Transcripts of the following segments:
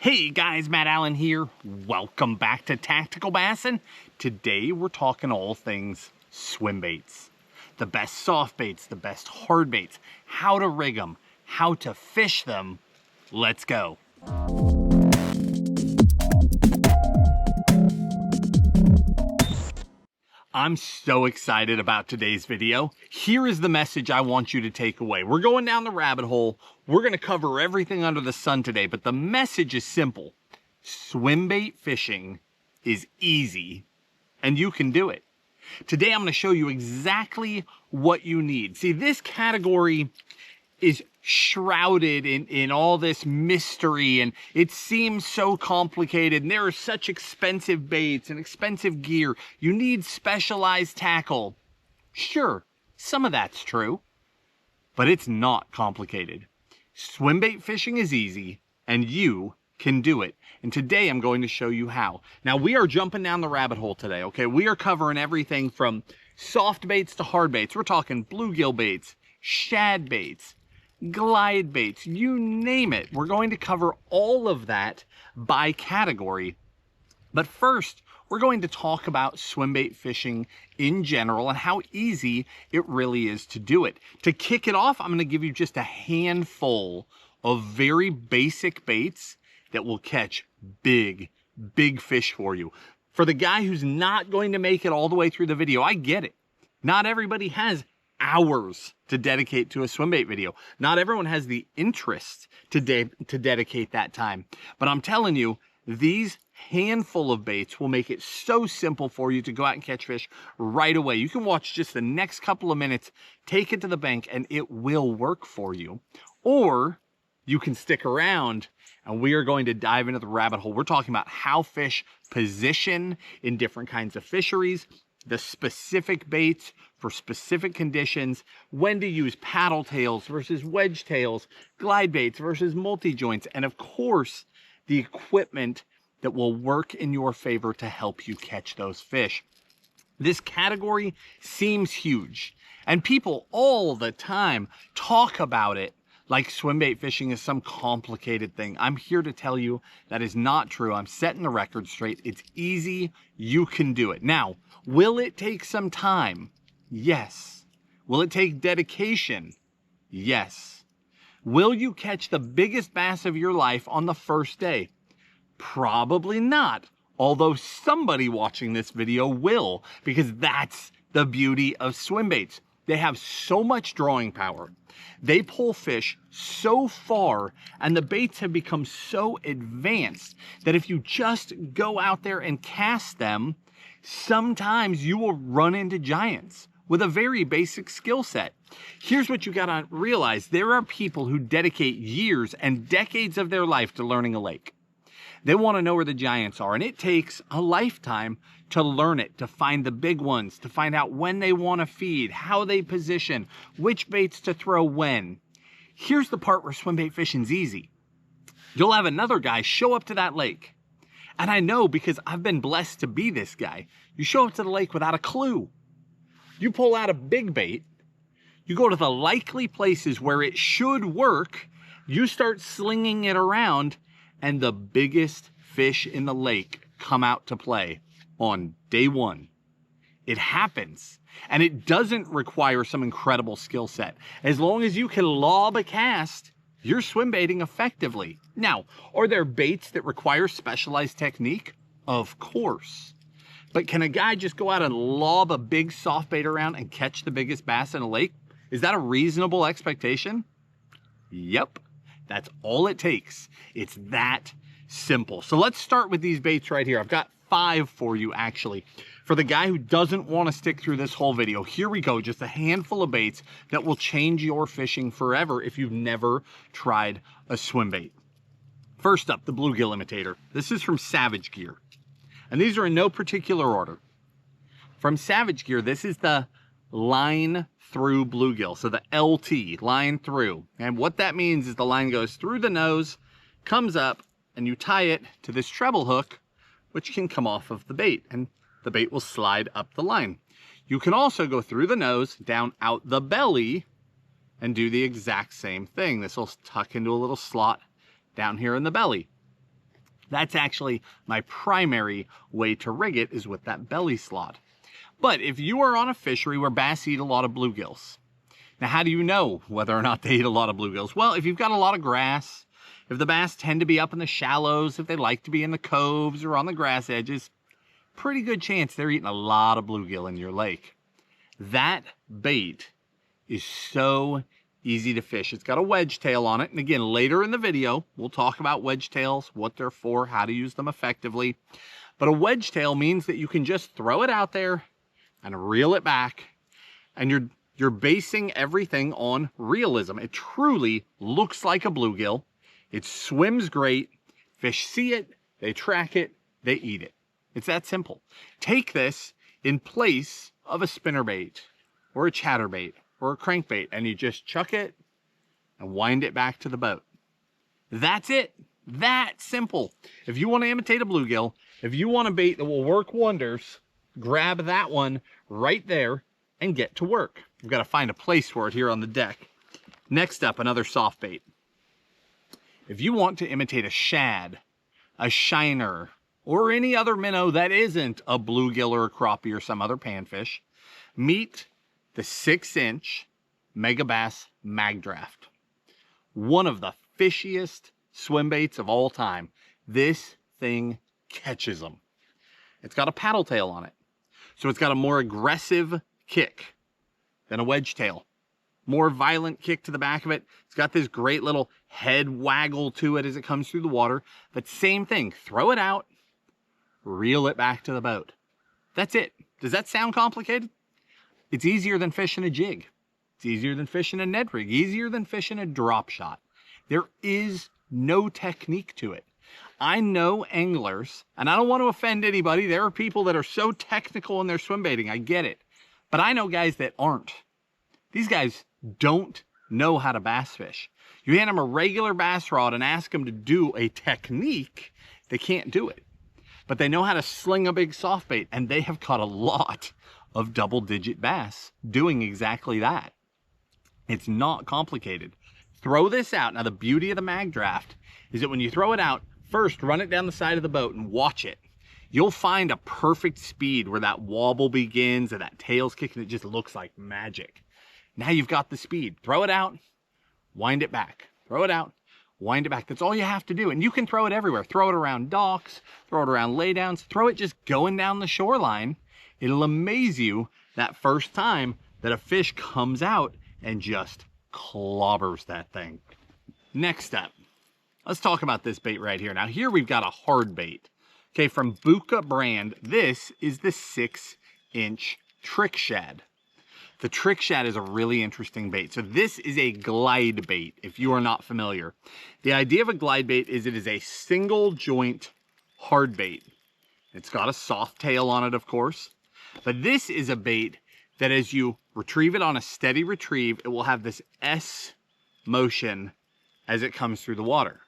Hey guys, Matt Allen here. Welcome back to TacticalBassin. Today we're talking all things swim baits. The best soft baits, the best hard baits, how to rig them, how to fish them. Let's go. I'm so excited about today's video. Here is the message I want you to take away. We're going down the rabbit hole. We're going to cover everything under the sun today, but the message is simple. Swim bait fishing is easy, and you can do it. Today I'm going to show you exactly what you need. See, this category is shrouded in all this mystery, and it seems so complicated, and there are such expensive baits and expensive gear. You need specialized tackle. Sure, some of that's true, but it's not complicated. Swim bait fishing is easy, and you can do it. And today I'm going to show you how. Now, we are jumping down the rabbit hole today, okay? We are covering everything from soft baits to hard baits. We're talking bluegill baits, shad baits, glide baits, you name it. We're going to cover all of that by category. But first, we're going to talk about swim bait fishing in general and how easy it really is to do it. To kick it off, I'm going to give you just a handful of very basic baits that will catch big fish for you. For the guy who's not going to make it all the way through the video, I get it. Not everybody has hours to dedicate to a swim bait video. Not everyone has the interest to dedicate that time. But I'm telling you, these handful of baits will make it so simple for you to go out and catch fish right away. You can watch just the next couple of minutes, take it to the bank, and it will work for you. Or you can stick around and we are going to dive into the rabbit hole. We're talking about how fish position in different kinds of fisheries, the specific baits for specific conditions, when to use paddle tails versus wedge tails, glide baits versus multi-joints, and of course, the equipment that will work in your favor to help you catch those fish. This category seems huge, and people all the time talk about it like swim bait fishing is some complicated thing. I'm here to tell you that is not true. I'm setting the record straight. It's easy. You can do it. Now, will it take some time? Yes. Will it take dedication? Yes. Will you catch the biggest bass of your life on the first day? Probably not. Although somebody watching this video will, because that's the beauty of swim baits. They have so much drawing power. They pull fish so far, and the baits have become so advanced that if you just go out there and cast them, sometimes you will run into giants with a very basic skill set. Here's what you gotta realize. There are people who dedicate years and decades of their life to learning a lake. They wanna know where the giants are, and it takes a lifetime to learn it, to find the big ones, to find out when they wanna feed, how they position, which baits to throw when. Here's the part where swim bait fishing's easy. You'll have another guy show up to that lake. And I know because I've been blessed to be this guy. You show up to the lake without a clue. You pull out a big bait, you go to the likely places where it should work, you start slinging it around, and the biggest fish in the lake come out to play on day one. It happens, and it doesn't require some incredible skill set. As long as you can lob a cast, you're swim baiting effectively. Now, are there baits that require specialized technique? Of course. But can a guy just go out and lob a big soft bait around and catch the biggest bass in a lake? Is that a reasonable expectation? Yep. That's all it takes. It's that simple. So let's start with these baits right here. I've got 5 for you, actually. For the guy who doesn't want to stick through this whole video, here we go. Just a handful of baits that will change your fishing forever if you've never tried a swim bait. First up, the bluegill imitator. This is from Savage Gear. And these are in no particular order. From Savage Gear, this is the line through bluegill. So the LT, line through. And what that means is the line goes through the nose, comes up, and you tie it to this treble hook, which can come off of the bait, and the bait will slide up the line. You can also go through the nose, down out the belly, and do the exact same thing. This will tuck into a little slot down here in the belly. That's actually my primary way to rig it, is with that belly slot. But if you are on a fishery where bass eat a lot of bluegills, now how do you know whether or not they eat a lot of bluegills? Well, if you've got a lot of grass, if the bass tend to be up in the shallows, if they like to be in the coves or on the grass edges, pretty good chance they're eating a lot of bluegill in your lake. That bait is so easy to fish. It's got a wedge tail on it. And again, later in the video, we'll talk about wedge tails, what they're for, how to use them effectively. But a wedge tail means that you can just throw it out there and reel it back. And you're basing everything on realism. It truly looks like a bluegill. It swims great. Fish see it, they track it, they eat it. It's that simple. Take this in place of a spinnerbait or a chatterbait or a crankbait, and you just chuck it and wind it back to the boat. That's it. That simple. If you want to imitate a bluegill, if you want a bait that will work wonders, grab that one right there and get to work. We've got to find a place for it here on the deck. Next up, another soft bait. If you want to imitate a shad, a shiner, or any other minnow that isn't a bluegill or a crappie or some other panfish, meet the 6-inch Megabass Mag Draft. One of the fishiest swim baits of all time. This thing catches them. It's got a paddle tail on it, so it's got a more aggressive kick than a wedge tail. More violent kick to the back of it. It's got this great little head waggle to it as it comes through the water. But same thing, throw it out, reel it back to the boat. That's it. Does that sound complicated? It's easier than fishing a jig. It's easier than fishing a Ned rig, easier than fishing a drop shot. There is no technique to it. I know anglers, and I don't want to offend anybody. There are people that are so technical in their swim baiting. I get it. But I know guys that aren't. These guys don't know how to bass fish. You hand them a regular bass rod and ask them to do a technique, they can't do it. But they know how to sling a big soft bait, and they have caught a lot of double-digit bass doing exactly that. It's not complicated. Throw this out. Now, the beauty of the Mag Draft is that when you throw it out, first run it down the side of the boat and watch it. You'll find a perfect speed where that wobble begins and that tail's kicking. It just looks like magic. Now you've got the speed. Throw it out, wind it back. Throw it out, wind it back. That's all you have to do. And you can throw it everywhere. Throw it around docks, throw it around laydowns, throw it just going down the shoreline. It'll amaze you that first time that a fish comes out and just clobbers that thing. Next up, let's talk about this bait right here. Now here we've got a hard bait. Okay, from Buka brand, this is the 6-inch Trick Shad. The Trick Shad is a really interesting bait. So this is a glide bait, if you are not familiar. The idea of a glide bait is it is a single joint hard bait. It's got a soft tail on it, of course. But this is a bait that as you retrieve it on a steady retrieve, it will have this S motion as it comes through the water.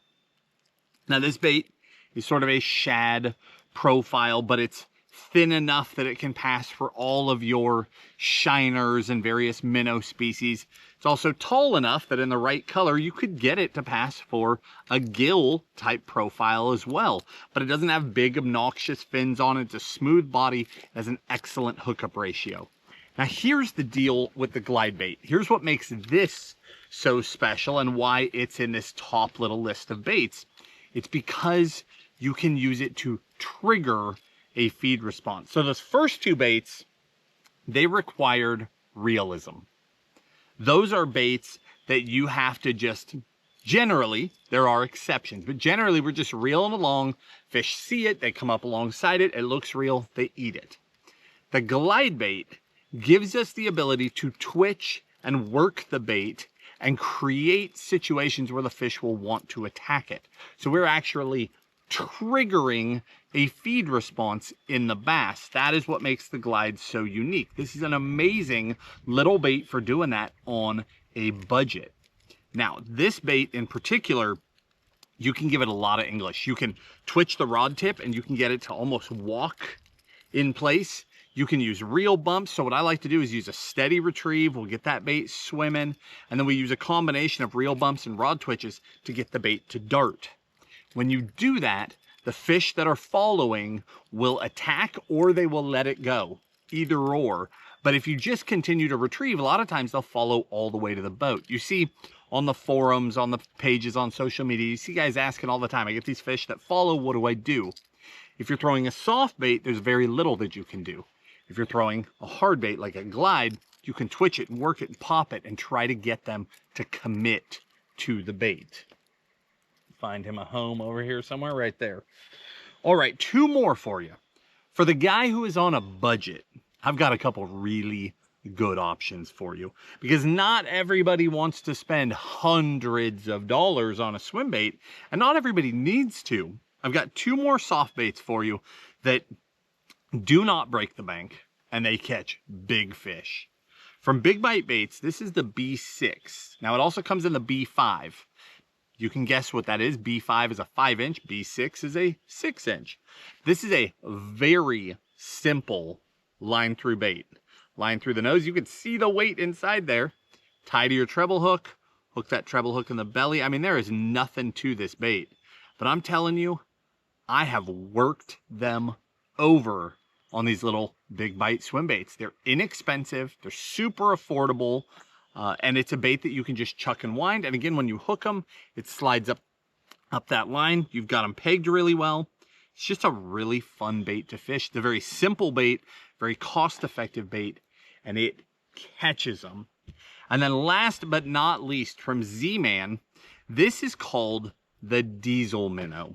Now this bait is sort of a shad profile, but it's thin enough that it can pass for all of your shiners and various minnow species. It's also tall enough that in the right color, you could get it to pass for a gill type profile as well. But it doesn't have big obnoxious fins on it. It's a smooth body. It has an excellent hookup ratio. Now here's the deal with the glide bait. Here's what makes this so special and why it's in this top little list of baits. It's because you can use it to trigger a feed response. So those first two baits, they required realism. Those are baits that you have to just, generally, there are exceptions, but generally we're just reeling along, fish see it, they come up alongside it, it looks real, they eat it. The glide bait gives us the ability to twitch and work the bait and create situations where the fish will want to attack it. So we're actually triggering a feed response in the bass. That is what makes the glide so unique. This is an amazing little bait for doing that on a budget. Now, this bait in particular, you can give it a lot of English. You can twitch the rod tip and you can get it to almost walk in place. You can use reel bumps. So what I like to do is use a steady retrieve. We'll get that bait swimming. And then we use a combination of reel bumps and rod twitches to get the bait to dart. When you do that, The fish that are following will attack or they will let it go, either or. But if you just continue to retrieve, a lot of times they'll follow all the way to the boat. You see on the forums, on the pages, on social media, you see guys asking all the time, I get these fish that follow, what do I do? If you're throwing a soft bait, there's very little that you can do. If you're throwing a hard bait like a glide, you can twitch it and work it and pop it and try to get them to commit to the bait. Find him a home over here somewhere, right there. All right, 2 more for you. For the guy who is on a budget, I've got a couple really good options for you, because not everybody wants to spend hundreds of dollars on a swim bait, and not everybody needs to. I've got 2 more soft baits for you that do not break the bank, and they catch big fish. From Big Bite Baits, this is the B6. Now it also comes in the B5. You can guess what that is. B5 is a 5-inch, B6 is a 6-inch. This is a very simple line through bait. Line through the nose, you can see the weight inside there. Tie to your treble hook, hook that treble hook in the belly. I mean, there is nothing to this bait. But I'm telling you, I have worked them over on these little Big Bite swim baits. They're inexpensive, they're super affordable, and it's a bait that you can just chuck and wind. And again, when you hook them, it slides up that line. You've got them pegged really well. It's just a really fun bait to fish. It's a very simple bait, very cost-effective bait, and it catches them. And then last but not least, from Z-Man, this is called the Diesel Minnow.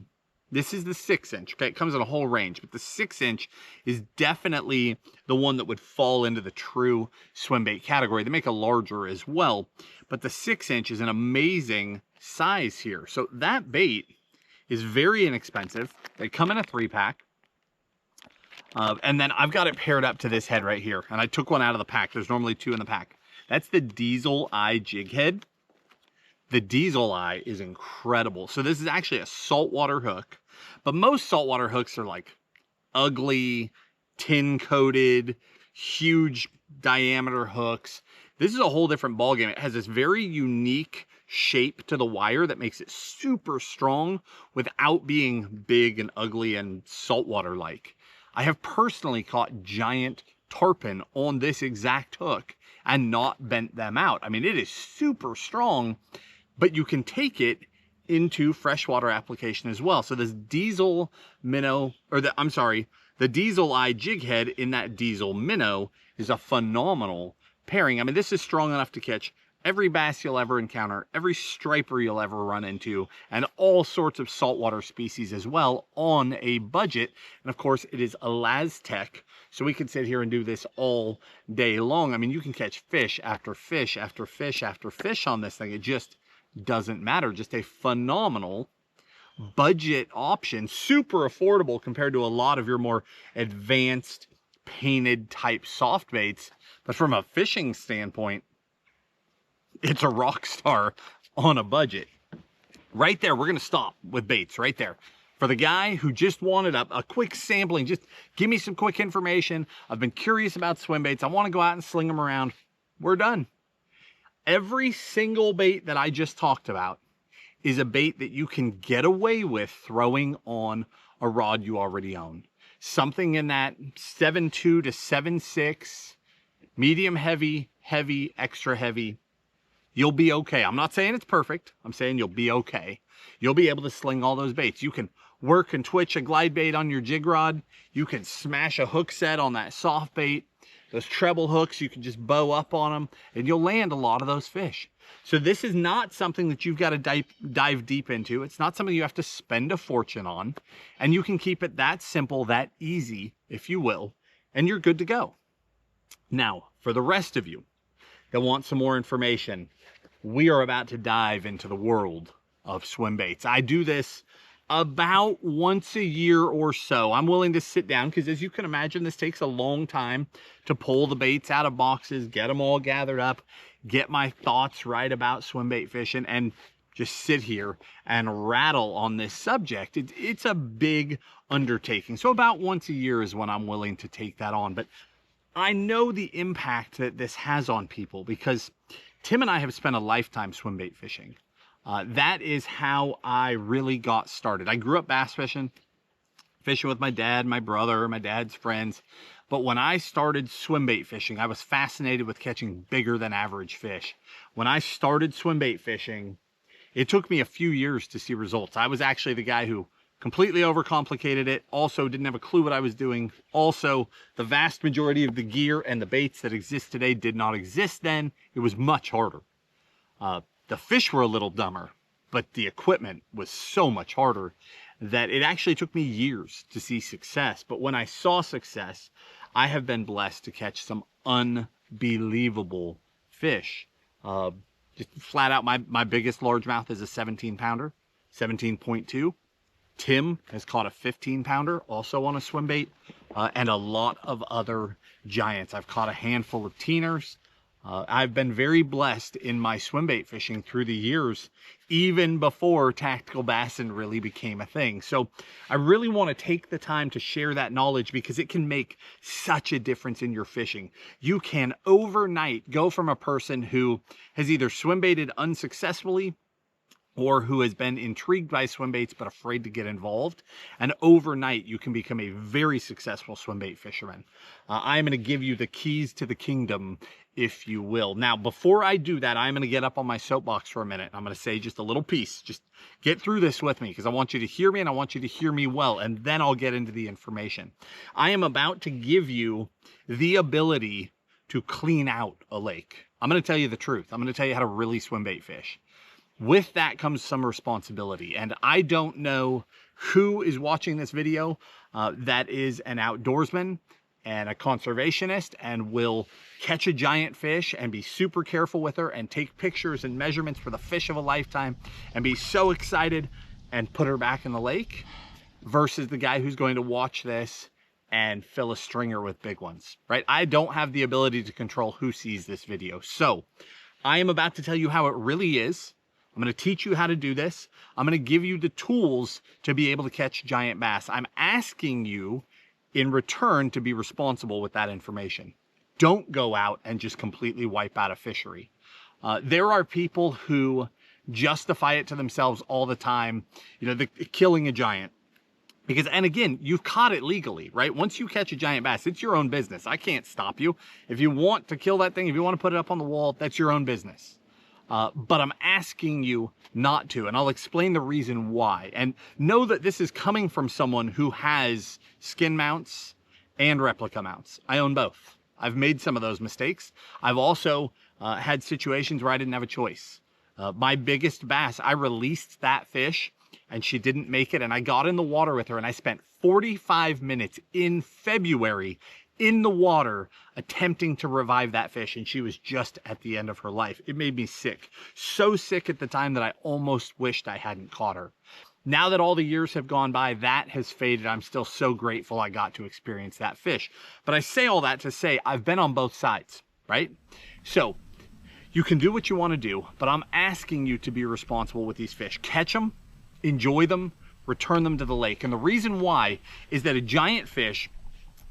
This is the 6-inch, okay? It comes in a whole range, but the 6-inch is definitely the one that would fall into the true swim bait category. They make a larger as well, but the 6-inch is an amazing size here. So that bait is very inexpensive. They come in a 3-pack. And then I've got it paired up to this head right here, and I took one out of the pack. There's normally 2 in the pack. That's the Diesel Eye Jig Head. The Diesel Eye is incredible. So this is actually a saltwater hook, but most saltwater hooks are like ugly, tin coated, huge diameter hooks. This is a whole different ballgame. It has this very unique shape to the wire that makes it super strong without being big and ugly and saltwater like. I have personally caught giant tarpon on this exact hook and not bent them out. I mean, it is super strong, but you can take it into freshwater application as well. So this Diesel Minnow, or the Diesel Eye Jig Head in that Diesel Minnow is a phenomenal pairing. I mean, this is strong enough to catch every bass you'll ever encounter, every striper you'll ever run into, and all sorts of saltwater species as well on a budget. And of course, it is a Laztec, so we can sit here and do this all day long. I mean, you can catch fish after fish after fish after fish on this thing. It just doesn't matter. Just a phenomenal budget option, super affordable compared to a lot of your more advanced painted type soft baits. But from a fishing standpoint, it's a rock star on a budget. Right there, we're going to stop with baits right there. For the guy who just wanted a quick sampling, just give me some quick information. I've been curious about swim baits. I want to go out and sling them around. We're done. Every single bait that I just talked about is a bait that you can get away with throwing on a rod you already own. Something in that 7.2 to 7.6, medium heavy, heavy, extra heavy. You'll be okay. I'm not saying it's perfect. I'm saying you'll be okay. You'll be able to sling all those baits. You can work and twitch a glide bait on your jig rod. You can smash a hook set on that soft bait. Those treble hooks, you can just bow up on them, and you'll land a lot of those fish. So this is not something that you've got to dive deep into. It's not something you have to spend a fortune on. And you can keep it that simple, that easy, if you will, and you're good to go. Now, for the rest of you that want some more information, we are about to dive into the world of swim baits. I do this about once a year or so. I'm willing to sit down because, as you can imagine, this takes a long time to pull the baits out of boxes, get them all gathered up, get my thoughts right about swim bait fishing, and just sit here and rattle on this subject. It's a big undertaking. So about once a year is when I'm willing to take that on. But I know the impact that this has on people because Tim and I have spent a lifetime swim bait fishing. That is how I really got started. I grew up bass fishing. fishing with my dad, my brother, my dad's friends. But when I started swimbait fishing, I was fascinated with catching bigger than average fish. When I started swimbait fishing, it took me a few years to see results. I was actually the guy who completely overcomplicated it. Also didn't have a clue what I was doing. Also, the vast majority of the gear and the baits that exist today did not exist then. It was much harder. The fish were a little dumber, but the equipment was so much harder that it actually took me years to see success. But when I saw success, I have been blessed to catch some unbelievable fish. Just flat out, my biggest largemouth is a 17 pounder, 17.2. Tim has caught a 15 pounder, also on a swim bait, and a lot of other giants. I've caught a handful of teeners. I've been very blessed in my swim bait fishing through the years, even before TacticalBassin really became a thing. So I really want to take the time to share that knowledge because it can make such a difference in your fishing. You can overnight go from a person who has either swim baited unsuccessfully or who has been intrigued by swim baits but afraid to get involved, and overnight you can become a very successful swim bait fisherman. I'm going to give you the keys to the kingdom, if you will. Now, before I do that, I'm going to get up on my soapbox for a minute. I'm going to say just a little piece. Just get through this with me because I want you to hear me and I want you to hear me well, and then I'll get into the information. I am about to give you the ability to clean out a lake. I'm going to tell you the truth. I'm going to tell you how to really swim bait fish. With that comes some responsibility, and I don't know who is watching this video that is an outdoorsman and a conservationist and will catch a giant fish and be super careful with her and take pictures and measurements for the fish of a lifetime and be so excited and put her back in the lake, versus the guy who's going to watch this and fill a stringer with big ones, right? I don't have the ability to control who sees this video. So I am about to tell you how it really is. I'm going to teach you how to do this. I'm going to give you the tools to be able to catch giant bass. I'm asking you in return to be responsible with that information. Don't go out and just completely wipe out a fishery. There are people who justify it to themselves all the time, you know, killing a giant. Because, and again, you've caught it legally, right? Once you catch a giant bass, it's your own business. I can't stop you. If you want to kill that thing, if you want to put it up on the wall, that's your own business. But I'm asking you not to, and I'll explain the reason why. And know that this is coming from someone who has skin mounts and replica mounts. I own both. I've made some of those mistakes. I've also had situations where I didn't have a choice. My biggest bass, I released that fish and she didn't make it, and I got in the water with her and I spent 45 minutes in February in the water attempting to revive that fish, and she was just at the end of her life. It made me sick. So sick at the time that I almost wished I hadn't caught her. Now that all the years have gone by, that has faded. I'm still so grateful I got to experience that fish. But I say all that to say I've been on both sides, right? So you can do what you want to do, but I'm asking you to be responsible with these fish. Catch them, enjoy them, return them to the lake. And the reason why is that a giant fish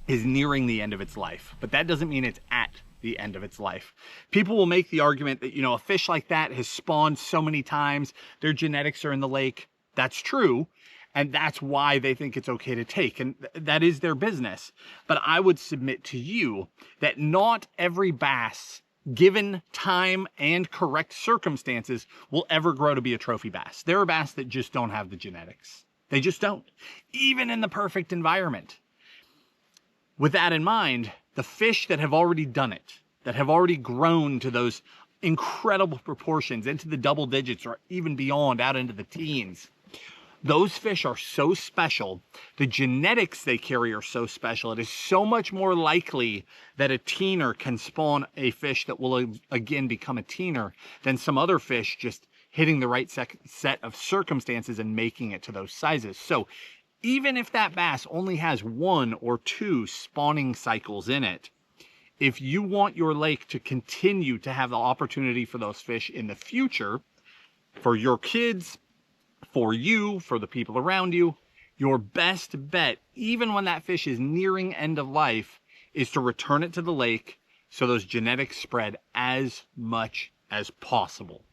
is nearing the end of its life, but that doesn't mean it's at the end of its life. People will make the argument that, you know, a fish like that has spawned so many times, their genetics are in the lake. That's true, and that's why they think it's okay to take, and that is their business. But I would submit to you that not every bass, given time and correct circumstances, will ever grow to be a trophy bass. There are bass that just don't have the genetics. They just don't, even in the perfect environment. With that in mind, the fish that have already done it, that have already grown to those incredible proportions, into the double digits or even beyond, out into the teens, those fish are so special. The genetics they carry are so special. It is so much more likely that a teener can spawn a fish that will again become a teener than some other fish just hitting the right set of circumstances and making it to those sizes. So even if that bass only has 1 or 2 spawning cycles in it, if you want your lake to continue to have the opportunity for those fish in the future, for your kids, for you, for the people around you, your best bet, even when that fish is nearing end of life, is to return it to the lake so those genetics spread as much as possible.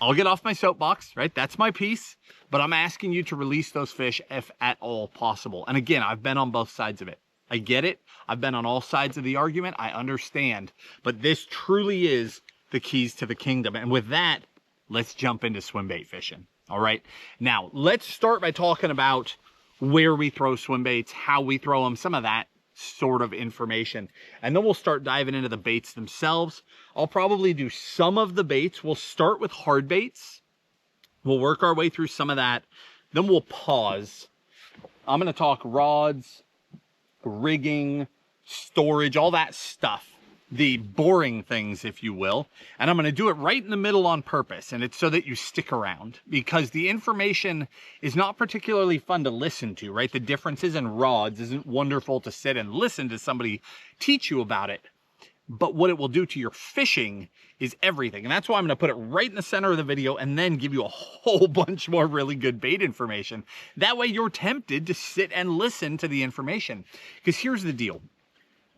I'll get off my soapbox, right? That's my piece, but I'm asking you to release those fish if at all possible. And again, I've been on both sides of it. I get it. I've been on all sides of the argument. I understand, but this truly is the keys to the kingdom. And with that, let's jump into swim bait fishing. All right. Now let's start by talking about where we throw swim baits, how we throw them, some of that sort of information. And then we'll start diving into the baits themselves. I'll probably do some of the baits. We'll start with hard baits. We'll work our way through some of that. Then we'll pause. I'm going to talk rods, rigging, storage, all that stuff. The boring things, if you will. And I'm going to do it right in the middle on purpose. And it's so that you stick around, because the information is not particularly fun to listen to, right? The differences in rods isn't wonderful to sit and listen to somebody teach you about it. But what it will do to your fishing is everything. And that's why I'm going to put it right in the center of the video and then give you a whole bunch more really good bait information. That way you're tempted to sit and listen to the information. Because here's the deal.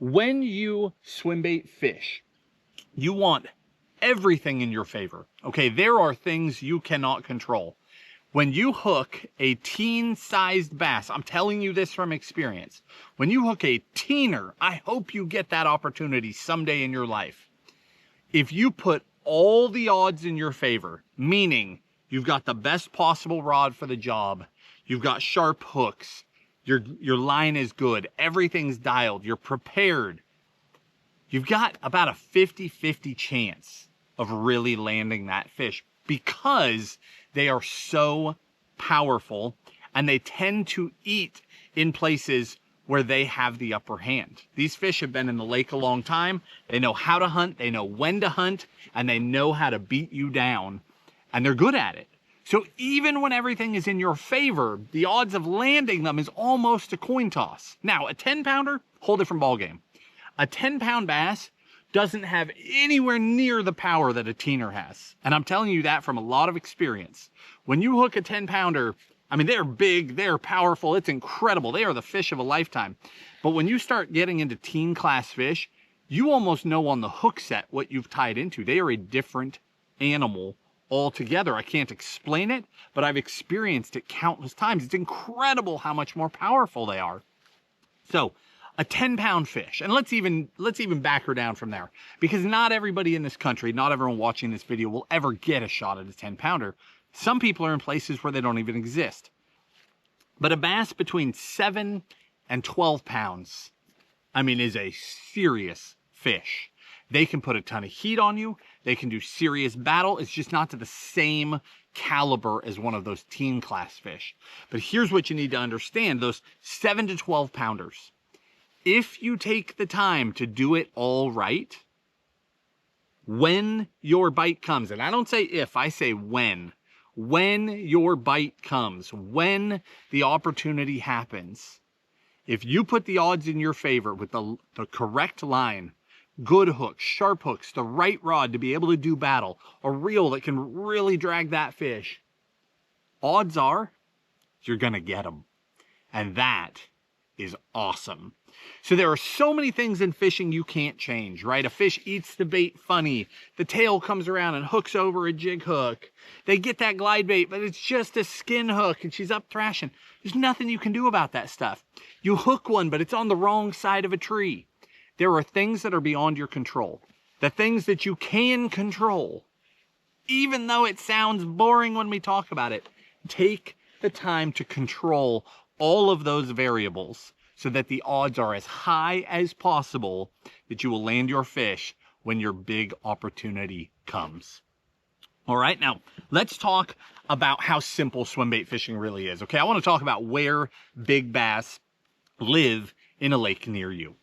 When you swim bait fish, you want everything in your favor. Okay, there are things you cannot control. When you hook a teen-sized bass, I'm telling you this from experience. When you hook a teener, I hope you get that opportunity someday in your life. If you put all the odds in your favor, meaning you've got the best possible rod for the job, you've got sharp hooks, your line is good, everything's dialed, you're prepared, you've got about a 50-50 chance of really landing that fish, because they are so powerful and they tend to eat in places where they have the upper hand. These fish have been in the lake a long time. They know how to hunt, they know when to hunt, and they know how to beat you down, and they're good at it. So even when everything is in your favor, the odds of landing them is almost a coin toss. Now, a 10-pounder, whole different ballgame. A 10-pound bass doesn't have anywhere near the power that a teener has. And I'm telling you that from a lot of experience. When you hook a 10-pounder, I mean, they're big, they're powerful, it's incredible. They are the fish of a lifetime. But when you start getting into teen class fish, you almost know on the hook set what you've tied into. They are a different animal altogether. I can't explain it, but I've experienced it countless times. It's incredible how much more powerful they are. So a 10-pound fish, and let's even back her down from there, because not everybody in this country, not everyone watching this video will ever get a shot at a 10-pounder. Some people are in places where they don't even exist. But a bass between 7 and 12 pounds, I mean, is a serious fish. They can put a ton of heat on you. They can do serious battle. It's just not to the same caliber as one of those teen class fish. But here's what you need to understand. Those 7 to 12 pounders, if you take the time to do it all right, when your bite comes, and I don't say if, I say when your bite comes, when the opportunity happens, if you put the odds in your favor with the correct line, good hooks, sharp hooks, the right rod to be able to do battle, a reel that can really drag that fish, odds are you're going to get them. And that is awesome. So there are so many things in fishing you can't change, right? A fish eats the bait funny. The tail comes around and hooks over a jig hook. They get that glide bait, but it's just a skin hook and she's up thrashing. There's nothing you can do about that stuff. You hook one, but it's on the wrong side of a tree. There are things that are beyond your control. The things that you can control, even though it sounds boring when we talk about it, take the time to control all of those variables so that the odds are as high as possible that you will land your fish when your big opportunity comes. All right, now let's talk about how simple swim bait fishing really is. Okay, I want to talk about where big bass live in a lake near you.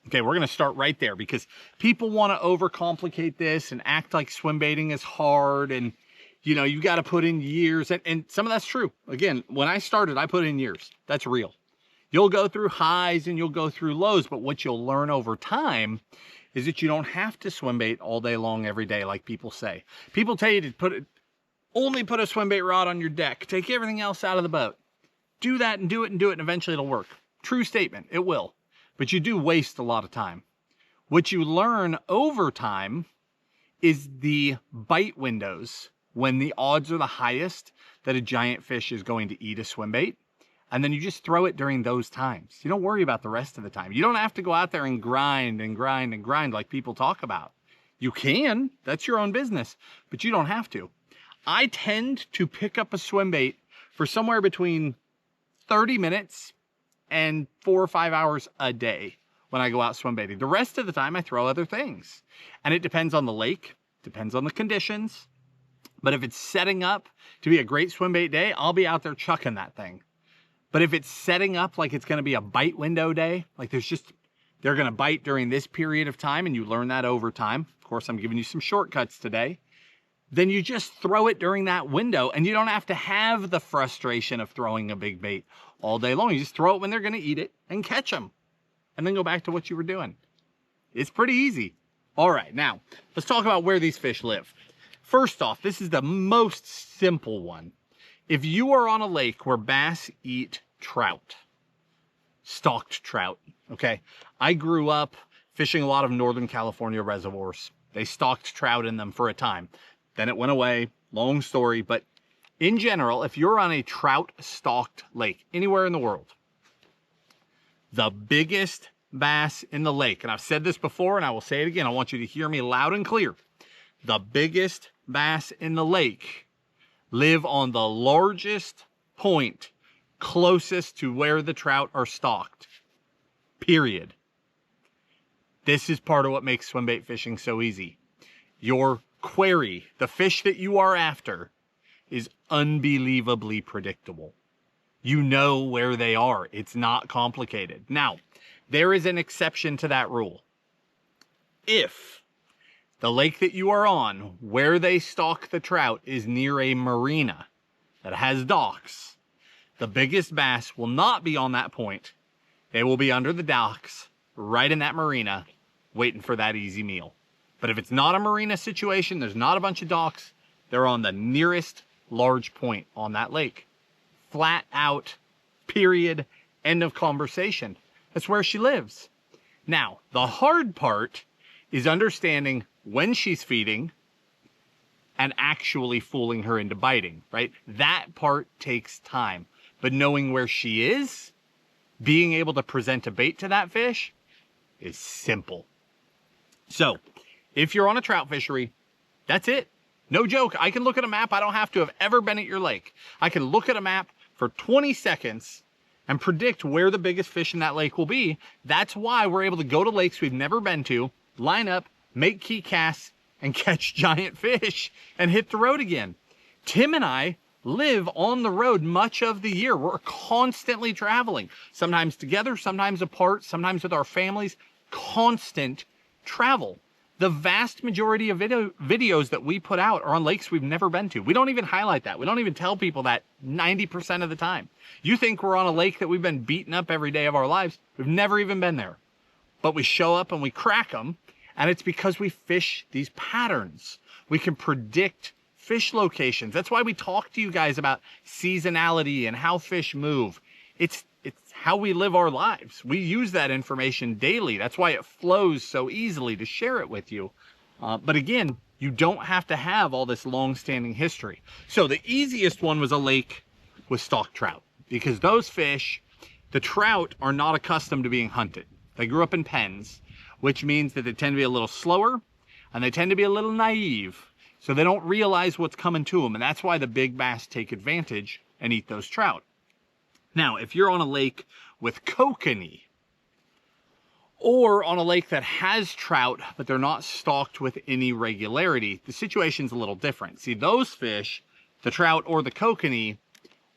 Okay, we're going to start right there because people want to overcomplicate this and act like swim baiting is hard and, you know, you got to put in years. And some of that's true. Again, when I started, I put in years. That's real. You'll go through highs and you'll go through lows, but what you'll learn over time is that you don't have to swim bait all day long every day like people say. People tell you to only put a swim bait rod on your deck. Take everything else out of the boat. Do that and do it and do it, and eventually it'll work. True statement. It will. But you do waste a lot of time. What you learn over time is the bite windows when the odds are the highest that a giant fish is going to eat a swim bait. And then you just throw it during those times. You don't worry about the rest of the time. You don't have to go out there and grind and grind and grind like people talk about. You can, that's your own business, but you don't have to. I tend to pick up a swim bait for somewhere between 30 minutes and 4 or 5 hours a day when I go out swim baiting. The rest of the time I throw other things. And it depends on the lake, depends on the conditions. But if it's setting up to be a great swim bait day, I'll be out there chucking that thing. But if it's setting up like it's going to be a bite window day, like they're going to bite during this period of time, and you learn that over time. Of course, I'm giving you some shortcuts today. Then you just throw it during that window, and you don't have to have the frustration of throwing a big bait all day long. You just throw it when they're going to eat it and catch them, and then go back to what you were doing. It's pretty easy. All right, now let's talk about where these fish live. First off, this is the most simple one. If you are on a lake where bass eat trout, stalked trout, okay? I grew up fishing a lot of Northern California reservoirs. They stalked trout in them for a time. Then it went away, long story, but in general, if you're on a trout stalked lake anywhere in the world, the biggest bass in the lake, and I've said this before and I will say it again, I want you to hear me loud and clear. The biggest bass in the lake live on the largest point closest to where the trout are stalked, period. This is part of what makes swimbait fishing so easy. Your quarry, the fish that you are after, is unbelievably predictable. You know where they are. It's not complicated. Now, there is an exception to that rule. If the lake that you are on, where they stalk the trout, is near a marina that has docks, the biggest bass will not be on that point. They will be under the docks, right in that marina, waiting for that easy meal. But if it's not a marina situation, there's not a bunch of docks, they're on the nearest large point on that lake. Flat out, period, end of conversation. That's where she lives. Now, the hard part is understanding when she's feeding and actually fooling her into biting, right? That part takes time. But knowing where she is, being able to present a bait to that fish is simple. So, if you're on a trout fishery, that's it. No joke. I can look at a map. I don't have to have ever been at your lake. I can look at a map for 20 seconds and predict where the biggest fish in that lake will be. That's why we're able to go to lakes we've never been to, line up, make key casts, and catch giant fish and hit the road again. Tim and I live on the road much of the year. We're constantly traveling, sometimes together, sometimes apart, sometimes with our families. Constant travel. The vast majority of videos that we put out are on lakes we've never been to. We don't even highlight that. We don't even tell people that 90% of the time. You think we're on a lake that we've been beating up every day of our lives. We've never even been there. But we show up and we crack them, and it's because we fish these patterns. We can predict fish locations. That's why we talk to you guys about seasonality and how fish move. It's how we live our lives. We use that information daily. That's why it flows so easily to share it with you. But again, you don't have to have all this long-standing history. So the easiest one was a lake with stalked trout, because those fish, the trout, are not accustomed to being hunted. They grew up in pens, which means that they tend to be a little slower and they tend to be a little naive. So they don't realize what's coming to them. And that's why the big bass take advantage and eat those trout. Now, if you're on a lake with kokanee, or on a lake that has trout, but they're not stalked with any regularity, the situation's a little different. See, those fish, the trout or the kokanee,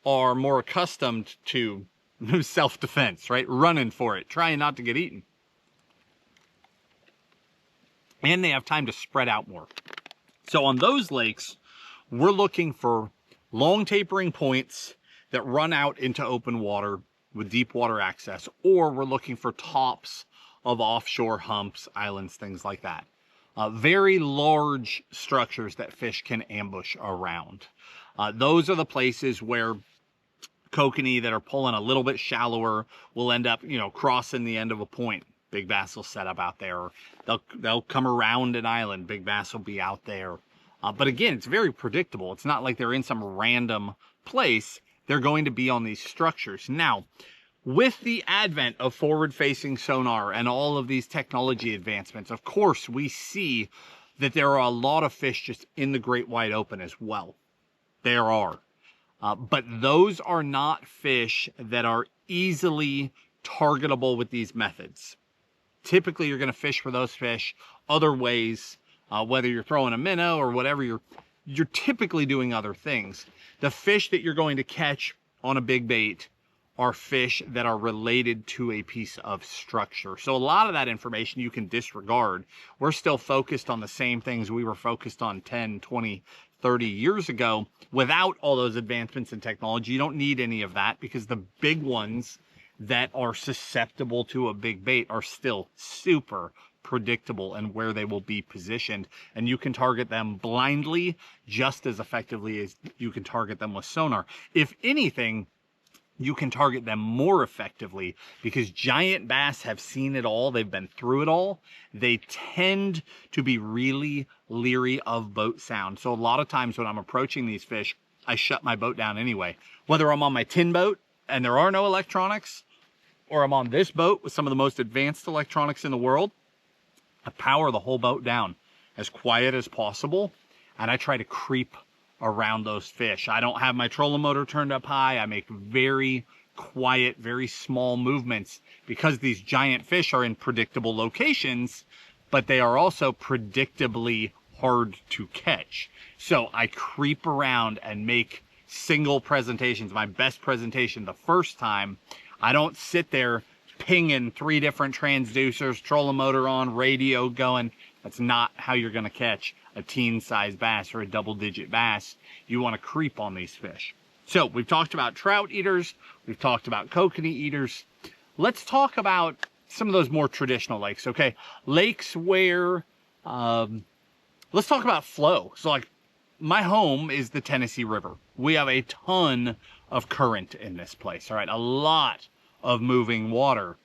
are more accustomed to self-defense, right? Running for it, trying not to get eaten. And they have time to spread out more. So on those lakes, we're looking for long tapering points that run out into open water with deep water access, or we're looking for tops of offshore humps, islands, things like that. Very large structures that fish can ambush around. Those are the places where kokanee that are pulling a little bit shallower will end up, crossing the end of a point. Big bass will set up out there. They'll come around an island. Big bass will be out there. But again, it's very predictable. It's not like they're in some random place. They're going to be on these structures. Now, with the advent of forward-facing sonar and all of these technology advancements, of course, we see that there are a lot of fish just in the great wide open as well. There are. But those are not fish that are easily targetable with these methods. Typically, you're going to fish for those fish other ways, whether you're throwing a minnow or whatever, you're typically doing other things. The fish that you're going to catch on a big bait are fish that are related to a piece of structure. So a lot of that information you can disregard. We're still focused on the same things we were focused on 10, 20, 30 years ago without all those advancements in technology. You don't need any of that because the big ones that are susceptible to a big bait are still super predictable and where they will be positioned, and you can target them blindly just as effectively as you can target them with sonar. If anything, you can target them more effectively because giant bass have seen it all. They've been through it all. They tend to be really leery of boat sound. So a lot of times when I'm approaching these fish, I shut my boat down anyway. Whether I'm on my tin boat and there are no electronics, or I'm on this boat with some of the most advanced electronics in the world, I power the whole boat down as quiet as possible, and I try to creep around those fish. I don't have my trolling motor turned up high. I make very quiet, very small movements because these giant fish are in predictable locations, but they are also predictably hard to catch. So I creep around and make single presentations, my best presentation the first time. I don't sit there pinging 3 different transducers, trolling motor on, radio going. That's not how you're going to catch a teen-sized bass or a double-digit bass. You want to creep on these fish. So we've talked about trout eaters. We've talked about kokanee eaters. Let's talk about some of those more traditional lakes, okay? Lakes where, let's talk about flow. So like my home is the Tennessee River. We have a ton of current in this place, all right? A lot of moving water.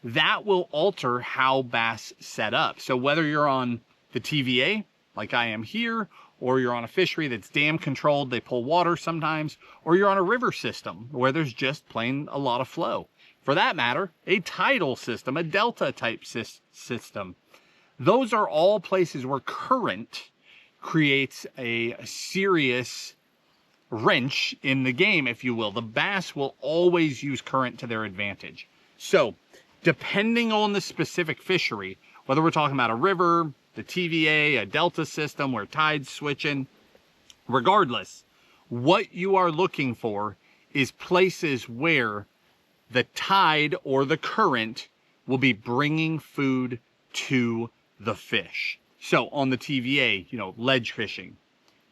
That will alter how bass set up. So whether you're on the TVA, like I am here, or you're on a fishery that's dam controlled, they pull water sometimes, or you're on a river system where there's just plain a lot of flow. For that matter, a tidal system, a delta type system. Those are all places where current creates a serious wrench in the game, if you will. The bass will always use current to their advantage. So depending on the specific fishery, whether we're talking about a river, the TVA, a delta system where tide's switching, regardless, what you are looking for is places where the tide or the current will be bringing food to the fish. So on the TVA, you know, ledge fishing,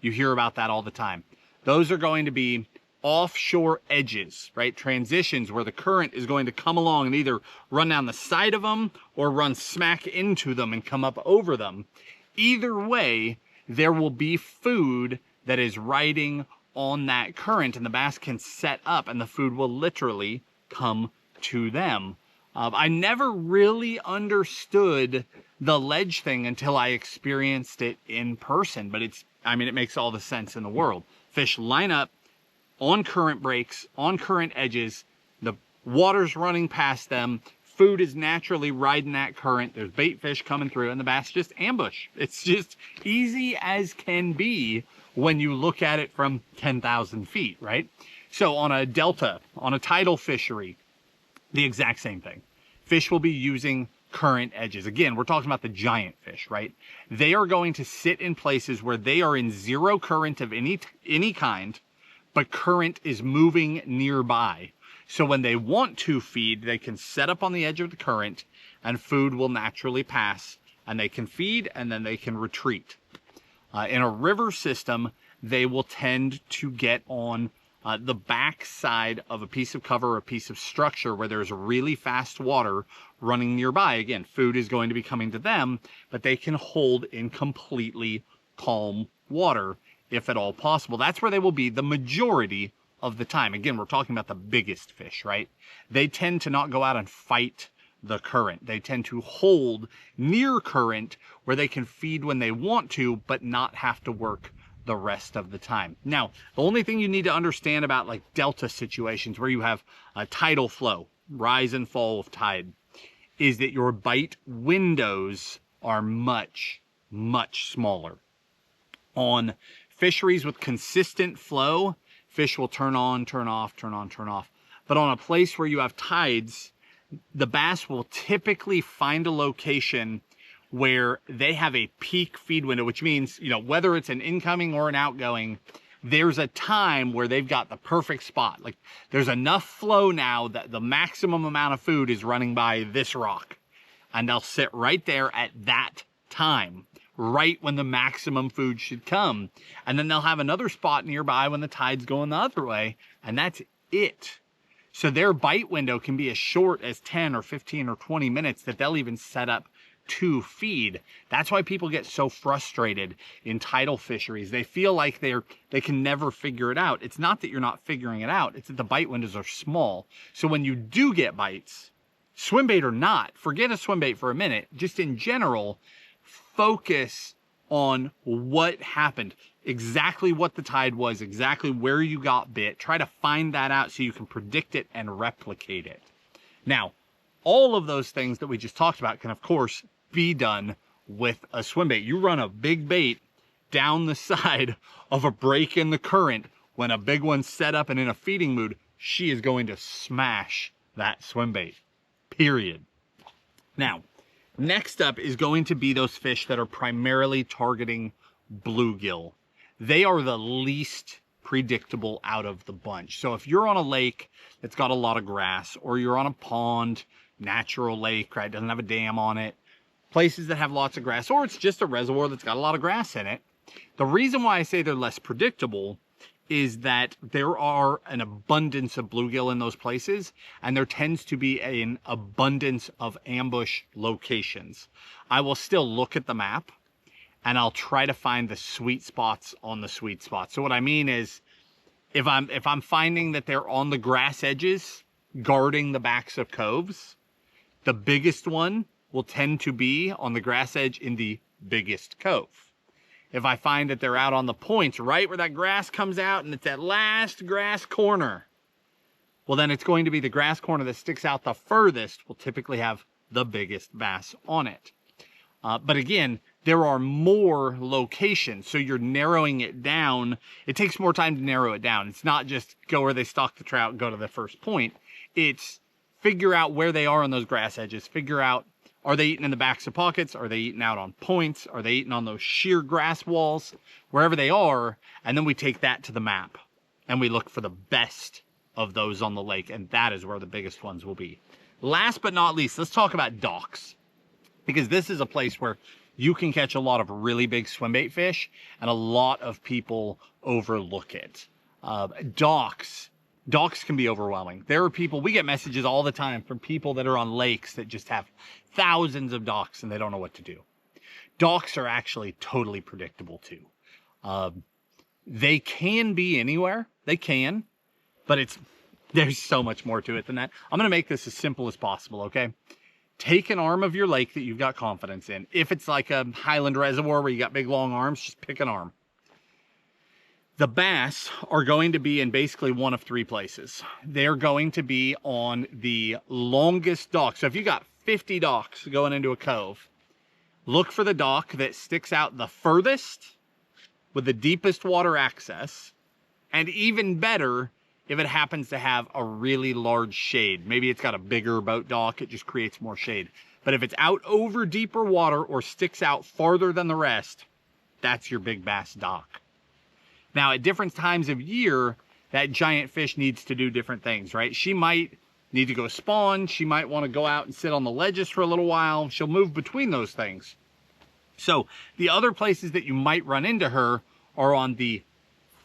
you hear about that all the time. Those are going to be offshore edges, right? Transitions where the current is going to come along and either run down the side of them or run smack into them and come up over them. Either way, there will be food that is riding on that current, and the bass can set up and the food will literally come to them. I never really understood the ledge thing until I experienced it in person, but it makes all the sense in the world. Fish line up on current breaks, on current edges, the water's running past them, food is naturally riding that current, there's bait fish coming through, and the bass just ambush. It's just easy as can be when you look at it from 10,000 feet, right? So on a delta, on a tidal fishery, the exact same thing. Fish will be using current edges. Again, we're talking about the giant fish, right? They are going to sit in places where they are in zero current of any kind, but current is moving nearby. So when they want to feed, they can set up on the edge of the current and food will naturally pass and they can feed and then they can retreat. In a river system, they will tend to get on the back side of a piece of cover, a piece of structure where there's really fast water running nearby. Again, food is going to be coming to them, but they can hold in completely calm water if at all possible. That's where they will be the majority of the time. Again, we're talking about the biggest fish, right? They tend to not go out and fight the current. They tend to hold near current where they can feed when they want to, but not have to work the rest of the time. Now, the only thing you need to understand about like delta situations where you have a tidal flow, rise and fall of tide, is that your bite windows are much, much smaller. On fisheries with consistent flow, fish will turn on, turn off, turn on, turn off. But on a place where you have tides, the bass will typically find a location where they have a peak feed window, which means, you know, whether it's an incoming or an outgoing, there's a time where they've got the perfect spot. Like there's enough flow now that the maximum amount of food is running by this rock. And they'll sit right there at that time, right when the maximum food should come. And then they'll have another spot nearby when the tide's going the other way. And that's it. So their bite window can be as short as 10 or 15 or 20 minutes that they'll even set up to feed. That's why people get so frustrated in tidal fisheries. They feel like they can never figure it out. It's not that you're not figuring it out. It's that the bite windows are small. So when you do get bites, swim bait or not, forget a swim bait for a minute. Just in general, focus on what happened, exactly what the tide was, exactly where you got bit. Try to find that out so you can predict it and replicate it. Now, all of those things that we just talked about can, of course, be done with a swim bait. You run a big bait down the side of a break in the current. When a big one's set up and in a feeding mood, she is going to smash that swim bait, period. Now, next up is going to be those fish that are primarily targeting bluegill. They are the least predictable out of the bunch. So if you're on a lake that's got a lot of grass, or you're on a pond, natural lake, right, doesn't have a dam on it, places that have lots of grass, or it's just a reservoir that's got a lot of grass in it, the reason why I say they're less predictable is that there are an abundance of bluegill in those places, and there tends to be an abundance of ambush locations. I will still look at the map and I'll try to find the sweet spots on the sweet spots. So what I mean is, if I'm finding that they're on the grass edges guarding the backs of coves, the biggest one will tend to be on the grass edge in the biggest cove. If I find that they're out on the points, right where that grass comes out and it's that last grass corner, well, then it's going to be the grass corner that sticks out the furthest will typically have the biggest bass on it. But again, there are more locations, so you're narrowing it down. It takes more time to narrow it down. It's not just go where they stalk the trout, go to the first point. It's figure out where they are on those grass edges, figure out, are they eating in the backs of pockets? Are they eating out on points? Are they eating on those sheer grass walls? Wherever they are, and then we take that to the map and we look for the best of those on the lake, and that is where the biggest ones will be. Last but not least, let's talk about docks, because this is a place where you can catch a lot of really big swimbait fish, and a lot of people overlook it. Docks can be overwhelming. There are people, we get messages all the time from people that are on lakes that just have thousands of docks and they don't know what to do. Docks are actually totally predictable too. They can be anywhere, they can, but there's so much more to it than that. I'm gonna make this as simple as possible, okay? Take an arm of your lake that you've got confidence in. If it's like a highland reservoir where you got big long arms, just pick an arm. The bass are going to be in basically one of three places. They're going to be on the longest dock. So if you got 50 docks going into a cove, look for the dock that sticks out the furthest with the deepest water access, and even better if it happens to have a really large shade. Maybe it's got a bigger boat dock, it just creates more shade. But if it's out over deeper water or sticks out farther than the rest, that's your big bass dock. Now, at different times of year, that giant fish needs to do different things, right? She might need to go spawn. She might want to go out and sit on the ledges for a little while. She'll move between those things. So the other places that you might run into her are on the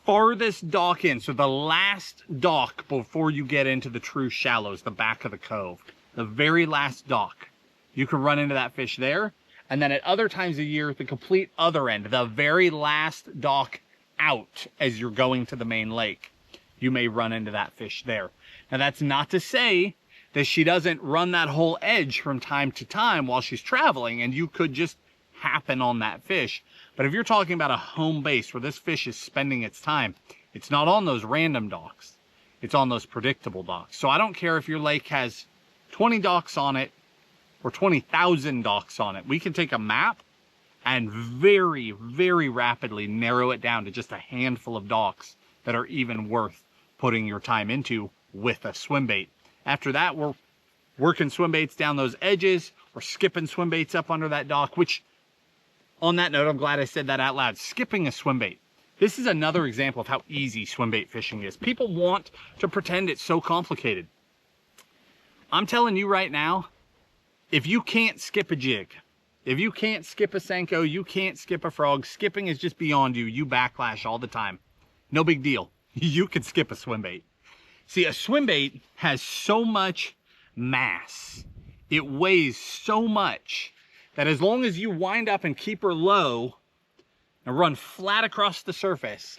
farthest dock in. So the last dock before you get into the true shallows, the back of the cove, the very last dock. You can run into that fish there. And then at other times of year, the complete other end, the very last dock out as you're going to the main lake, you may run into that fish there. Now, that's not to say that she doesn't run that whole edge from time to time while she's traveling, and you could just happen on that fish. But if you're talking about a home base where this fish is spending its time, it's not on those random docks. It's on those predictable docks. So I don't care if your lake has 20 docks on it or 20,000 docks on it. We can take a map and very, very rapidly narrow it down to just a handful of docks that are even worth putting your time into with a swim bait. After that, we're working swim baits down those edges. We're skipping swim baits up under that dock, which, on that note, I'm glad I said that out loud. Skipping a swim bait. This is another example of how easy swim bait fishing is. People want to pretend it's so complicated. I'm telling you right now, if you can't skip a jig, if you can't skip a Senko, you can't skip a frog, skipping is just beyond you. You backlash all the time. No big deal. You can skip a swim bait. See, a swim bait has so much mass. It weighs so much that as long as you wind up and keep her low and run flat across the surface,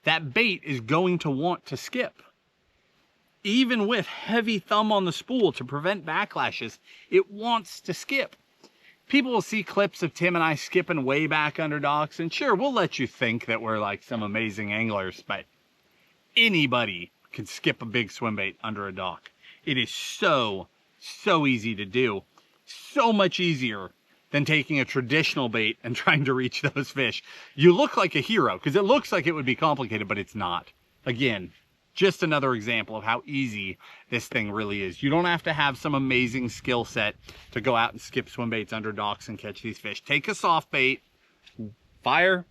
that bait is going to want to skip. Even with heavy thumb on the spool to prevent backlashes, it wants to skip. People will see clips of Tim and I skipping way back under docks, and sure, we'll let you think that we're like some amazing anglers, but anybody can skip a big swim bait under a dock. It is so easy to do. So much easier than taking a traditional bait and trying to reach those fish. You look like a hero because it looks like it would be complicated, but it's not. Again, just another example of how easy this thing really is. You don't have to have some amazing skill set to go out and skip swim baits under docks and catch these fish. Take a soft bait, fire,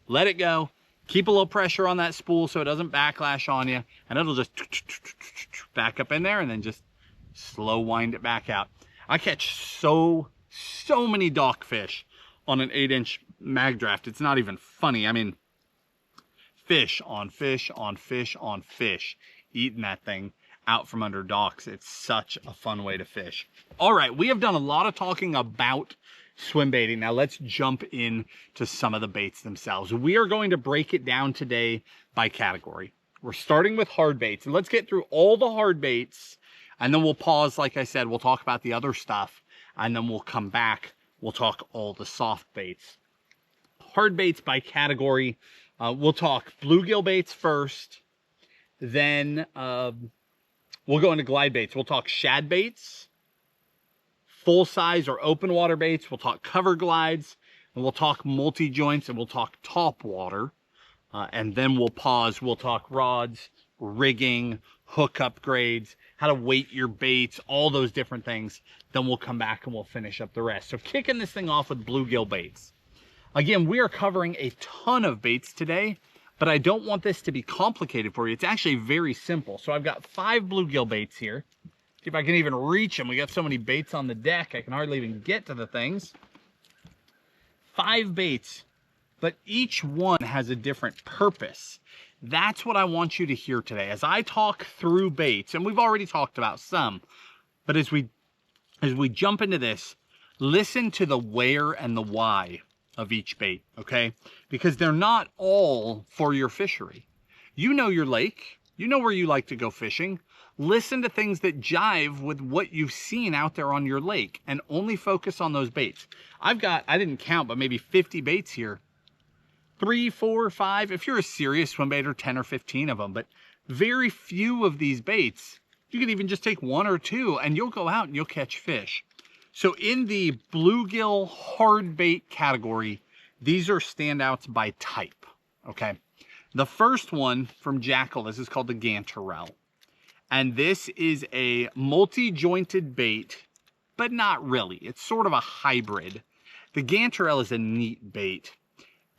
let it go, keep a little pressure on that spool so it doesn't backlash on you, and it'll just back up in there and then just slow wind it back out. I catch so many dock fish on an 8-inch mag draft. It's not even funny. I mean, fish on fish on fish on fish, eating that thing out from under docks. It's such a fun way to fish. All right, we have done a lot of talking about swim baiting. Now let's jump in to some of the baits themselves. We are going to break it down today by category. We're starting with hard baits, and let's get through all the hard baits, and then we'll pause. Like I said, we'll talk about the other stuff, and then we'll come back. We'll talk all the soft baits. Hard baits by category. We'll talk bluegill baits first, then we'll go into glide baits. We'll talk shad baits, full size or open water baits. We'll talk cover glides, and we'll talk multi-joints, and we'll talk topwater. And then we'll pause. We'll talk rods, rigging, hook upgrades, how to weight your baits, all those different things. Then we'll come back and we'll finish up the rest. So kicking this thing off with bluegill baits. Again, we are covering a ton of baits today, but I don't want this to be complicated for you. It's actually very simple. So I've got 5 bluegill baits here. See if I can even reach them. We got so many baits on the deck, I can hardly even get to the things. 5 baits, but each one has a different purpose. That's what I want you to hear today. As I talk through baits, and we've already talked about some, but as we jump into this, listen to the where and the why of each bait, okay? Because they're not all for your fishery. You know your lake, you know where you like to go fishing. Listen to things that jive with what you've seen out there on your lake and only focus on those baits. I've got, I didn't count, but maybe 50 baits here. 3, 4, 5, if you're a serious swim baiter, 10 or 15 of them, but very few of these baits. You can even just take 1 or 2 and you'll go out and you'll catch fish. So in the bluegill hard bait category, these are standouts by type, okay? The first one from Jackal, this is called the Gantarelle. And this is a multi-jointed bait, but not really. It's sort of a hybrid. The Gantarelle is a neat bait.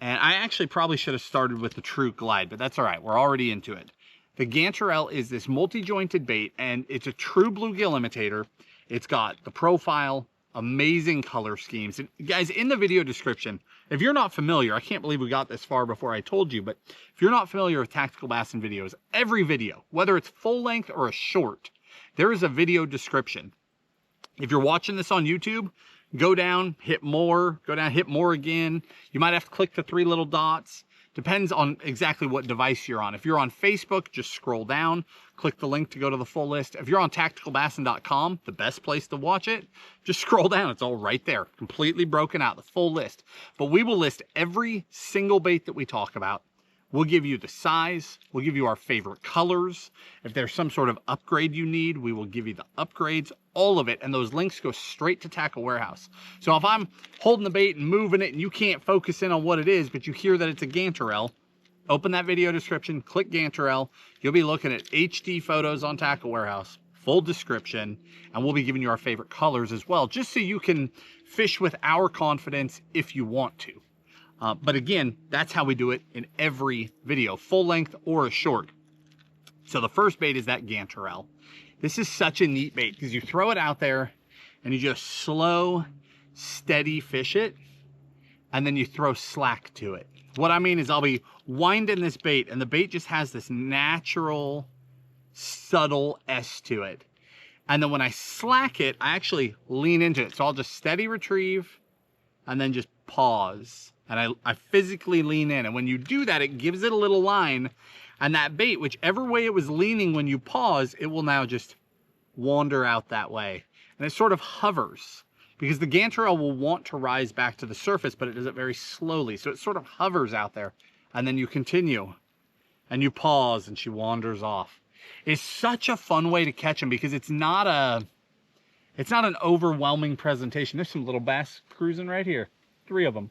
And I actually probably should have started with the True Glide, but that's all right. We're already into it. The Gantarelle is this multi-jointed bait, and it's a true bluegill imitator. It's got the profile, amazing color schemes. And guys, in the video description, if you're not familiar, I can't believe we got this far before I told you, but if you're not familiar with TacticalBassin videos, every video, whether it's full length or a short, there is a video description. If you're watching this on YouTube, go down, hit more, go down, hit more again. You might have to click the 3 little dots. Depends on exactly what device you're on. If you're on Facebook, just scroll down, click the link to go to the full list. If you're on TacticalBassin.com, the best place to watch it, just scroll down. It's all right there, completely broken out, the full list. But we will list every single bait that we talk about. We'll give you the size, we'll give you our favorite colors. If there's some sort of upgrade you need, we will give you the upgrades, all of it, and those links go straight to Tackle Warehouse. So if I'm holding the bait and moving it and you can't focus in on what it is, but you hear that it's a Gantarel, open that video description, click Gantarel, you'll be looking at HD photos on Tackle Warehouse, full description, and we'll be giving you our favorite colors as well, just so you can fish with our confidence if you want to. But again, that's how we do it in every video, full length or a short. So the first bait is that Gantarel. This is such a neat bait because you throw it out there and you just slow, steady fish it, and then you throw slack to it. What I mean is I'll be winding this bait and the bait just has this natural, subtle S to it. And then when I slack it, I actually lean into it. So I'll just steady retrieve and then just pause. And I physically lean in. And when you do that, it gives it a little line. And that bait, whichever way it was leaning when you pause, it will now just wander out that way. And it sort of hovers. Because the Gantarel will want to rise back to the surface, but it does it very slowly. So it sort of hovers out there. And then you continue. And you pause, and she wanders off. It's such a fun way to catch them because it's not an overwhelming presentation. There's some little bass cruising right here. 3 of them.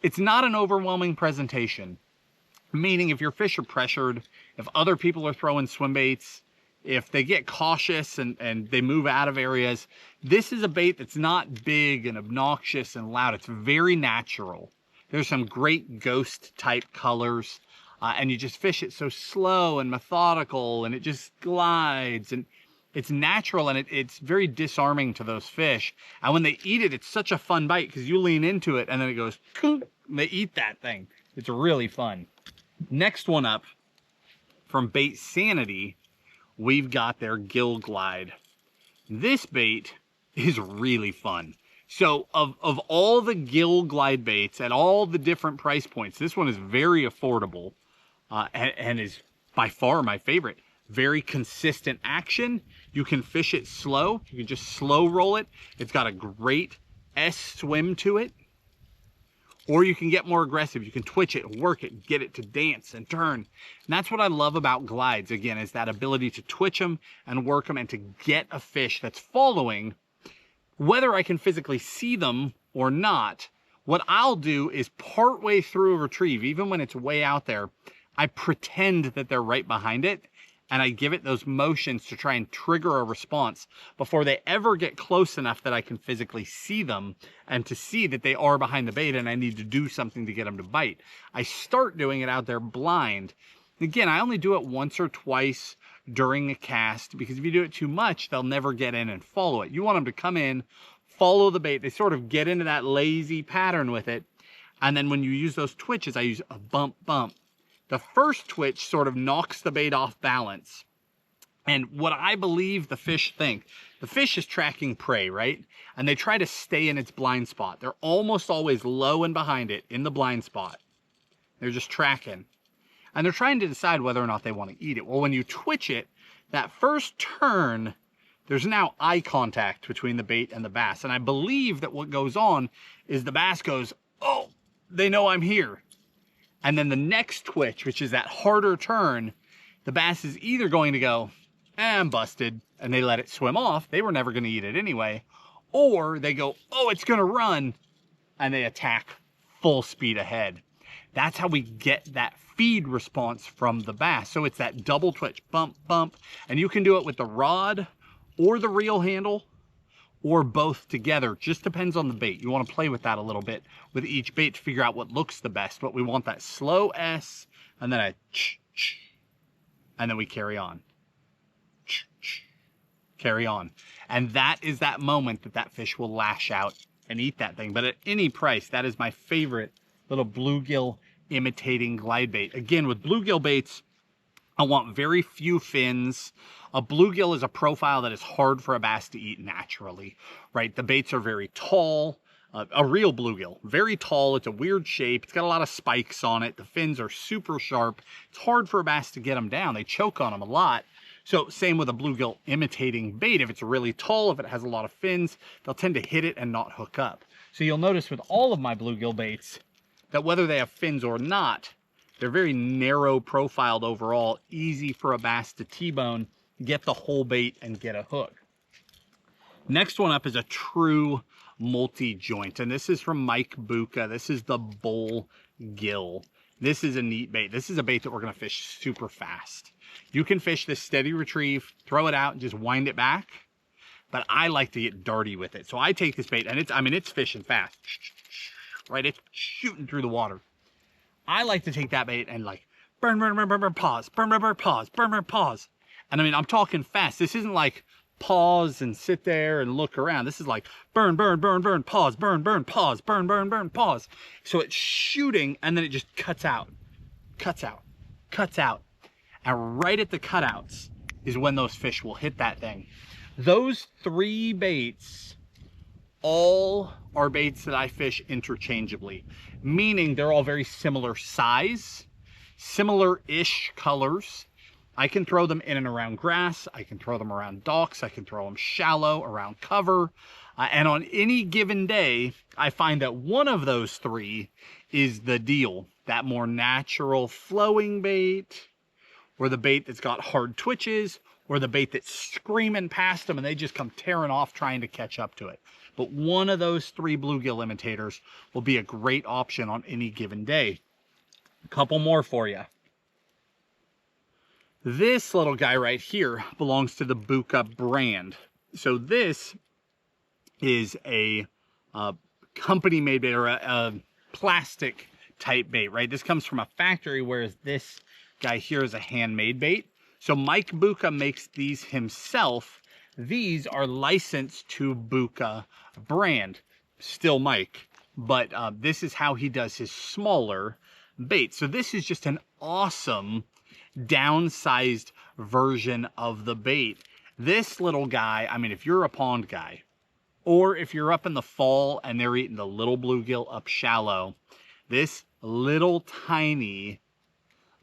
It's not an overwhelming presentation, meaning if your fish are pressured, if other people are throwing swim baits, if they get cautious and they move out of areas, this is a bait that's not big and obnoxious and loud. It's very natural. There's some great ghost type colors, and you just fish it so slow and methodical, and it just glides, and it's natural, and it's very disarming to those fish. And when they eat it, it's such a fun bite because you lean into it and then it goes, and they eat that thing. It's really fun. Next one up from Bait Sanity, we've got their Gill Glide. This bait is really fun. So of all the Gill Glide baits at all the different price points, this one is very affordable and is by far my favorite. Very consistent action. You can fish it slow. You can just slow roll it. It's got a great S swim to it. Or you can get more aggressive. You can twitch it, work it, get it to dance and turn. And that's what I love about glides, again, is that ability to twitch them and work them and to get a fish that's following. Whether I can physically see them or not, what I'll do is partway through a retrieve, even when it's way out there, I pretend that they're right behind it. And I give it those motions to try and trigger a response before they ever get close enough that I can physically see them and to see that they are behind the bait and I need to do something to get them to bite. I start doing it out there blind. Again, I only do it once or twice during a cast because if you do it too much, they'll never get in and follow it. You want them to come in, follow the bait. They sort of get into that lazy pattern with it. And then when you use those twitches, I use a bump, bump. The first twitch sort of knocks the bait off balance. And what I believe the fish think, the fish is tracking prey, right? And they try to stay in its blind spot. They're almost always low and behind it in the blind spot. They're just tracking. And they're trying to decide whether or not they want to eat it. Well, when you twitch it, that first turn, there's now eye contact between the bait and the bass. And I believe that what goes on is the bass goes, oh, they know I'm here. And then the next twitch, which is that harder turn, the bass is either going to go, I'm busted, and they let it swim off. They were never going to eat it anyway. Or they go, oh, it's going to run, and they attack full speed ahead. That's how we get that feed response from the bass. So it's that double twitch, bump, bump. And you can do it with the rod or the reel handle, or both together. Just depends on the bait. You want to play with that a little bit with each bait to figure out what looks the best. But we want that slow S and then a ch, and then we carry on. Ch, carry on. And that is that moment that that fish will lash out and eat that thing. But at any price, that is my favorite little bluegill imitating glide bait. Again, with bluegill baits, I want very few fins. A bluegill is a profile that is hard for a bass to eat naturally, right? The baits are very tall. a real bluegill. Very tall, it's a weird shape, it's got a lot of spikes on it, the fins are super sharp. It's hard for a bass to get them down, they choke on them a lot. So same with a bluegill imitating bait. If it's really tall, if it has a lot of fins, they'll tend to hit it and not hook up. So you'll notice with all of my bluegill baits that whether they have fins or not, they're very narrow profiled overall, easy for a bass to T-bone, get the whole bait and get a hook. Next one up is a true multi-joint, and this is from Mike Bucca. This is the Bluegill. This is a neat bait. This is a bait that we're gonna fish super fast. You can fish this steady retrieve, throw it out and just wind it back, but I like to get darty with it. So I take this bait and it's fishing fast, right? It's shooting through the water. I like to take that bait and like burn, burn, burn, burn, burn, pause, burn, burn, burn, pause, burn, burn, pause. And I mean, I'm talking fast. This isn't like pause and sit there and look around. This is like burn, burn, burn, burn, pause, burn, burn, pause, burn, burn, burn, pause. So it's shooting and then it just cuts out, cuts out, cuts out. And right at the cutouts is when those fish will hit that thing. Those three baits all are baits that I fish interchangeably, meaning they're all very similar size, similar-ish colors. I can throw them in and around grass, I can throw them around docks, I can throw them shallow, around cover, and on any given day, I find that one of those three is the deal. That more natural flowing bait, or the bait that's got hard twitches, or the bait that's screaming past them and they just come tearing off trying to catch up to it. But one of those three bluegill imitators will be a great option on any given day. A couple more for you. This little guy right here belongs to the Bucca brand. So this is a company-made bait, or a plastic type bait, right? This comes from a factory, whereas this guy here is a handmade bait. So Mike Bucca makes these himself. These are licensed to Bucca brand, still Mike, but this is how he does his smaller bait. So this is just an awesome downsized version of the bait. This little guy, I mean, if you're a pond guy, or if you're up in the fall and they're eating the little bluegill up shallow, this little tiny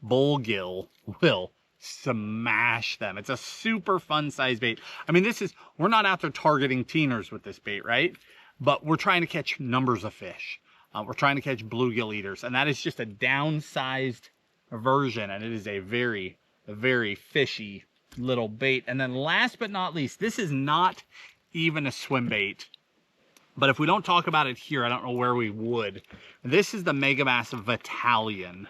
bullgill will smash them. It's a super fun size bait. I mean, we're not out there targeting teeners with this bait, right? But we're trying to catch numbers of fish. We're trying to catch bluegill eaters, and that is just a downsized version, and it is a very, very fishy little bait. And then last but not least, this is not even a swim bait, but if we don't talk about it here, I don't know where we would. This is the Megabass Battalion.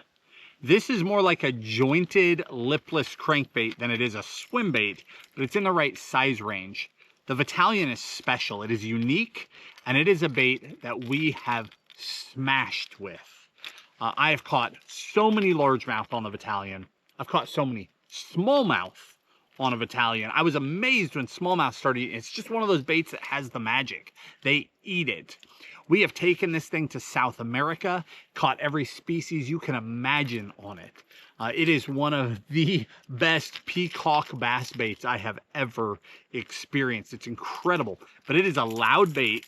This is more like a jointed lipless crankbait than it is a swim bait, but it's in the right size range. The Battalion is special. It is unique, and it is a bait that we have smashed with. I have caught so many largemouth on the Battalion. I've caught so many smallmouth on a Battalion. I was amazed when smallmouth started eating. It's just one of those baits that has the magic. They eat it. We have taken this thing to South America, caught every species you can imagine on it. It is one of the best peacock bass baits I have ever experienced. It's incredible, but it is a loud bait.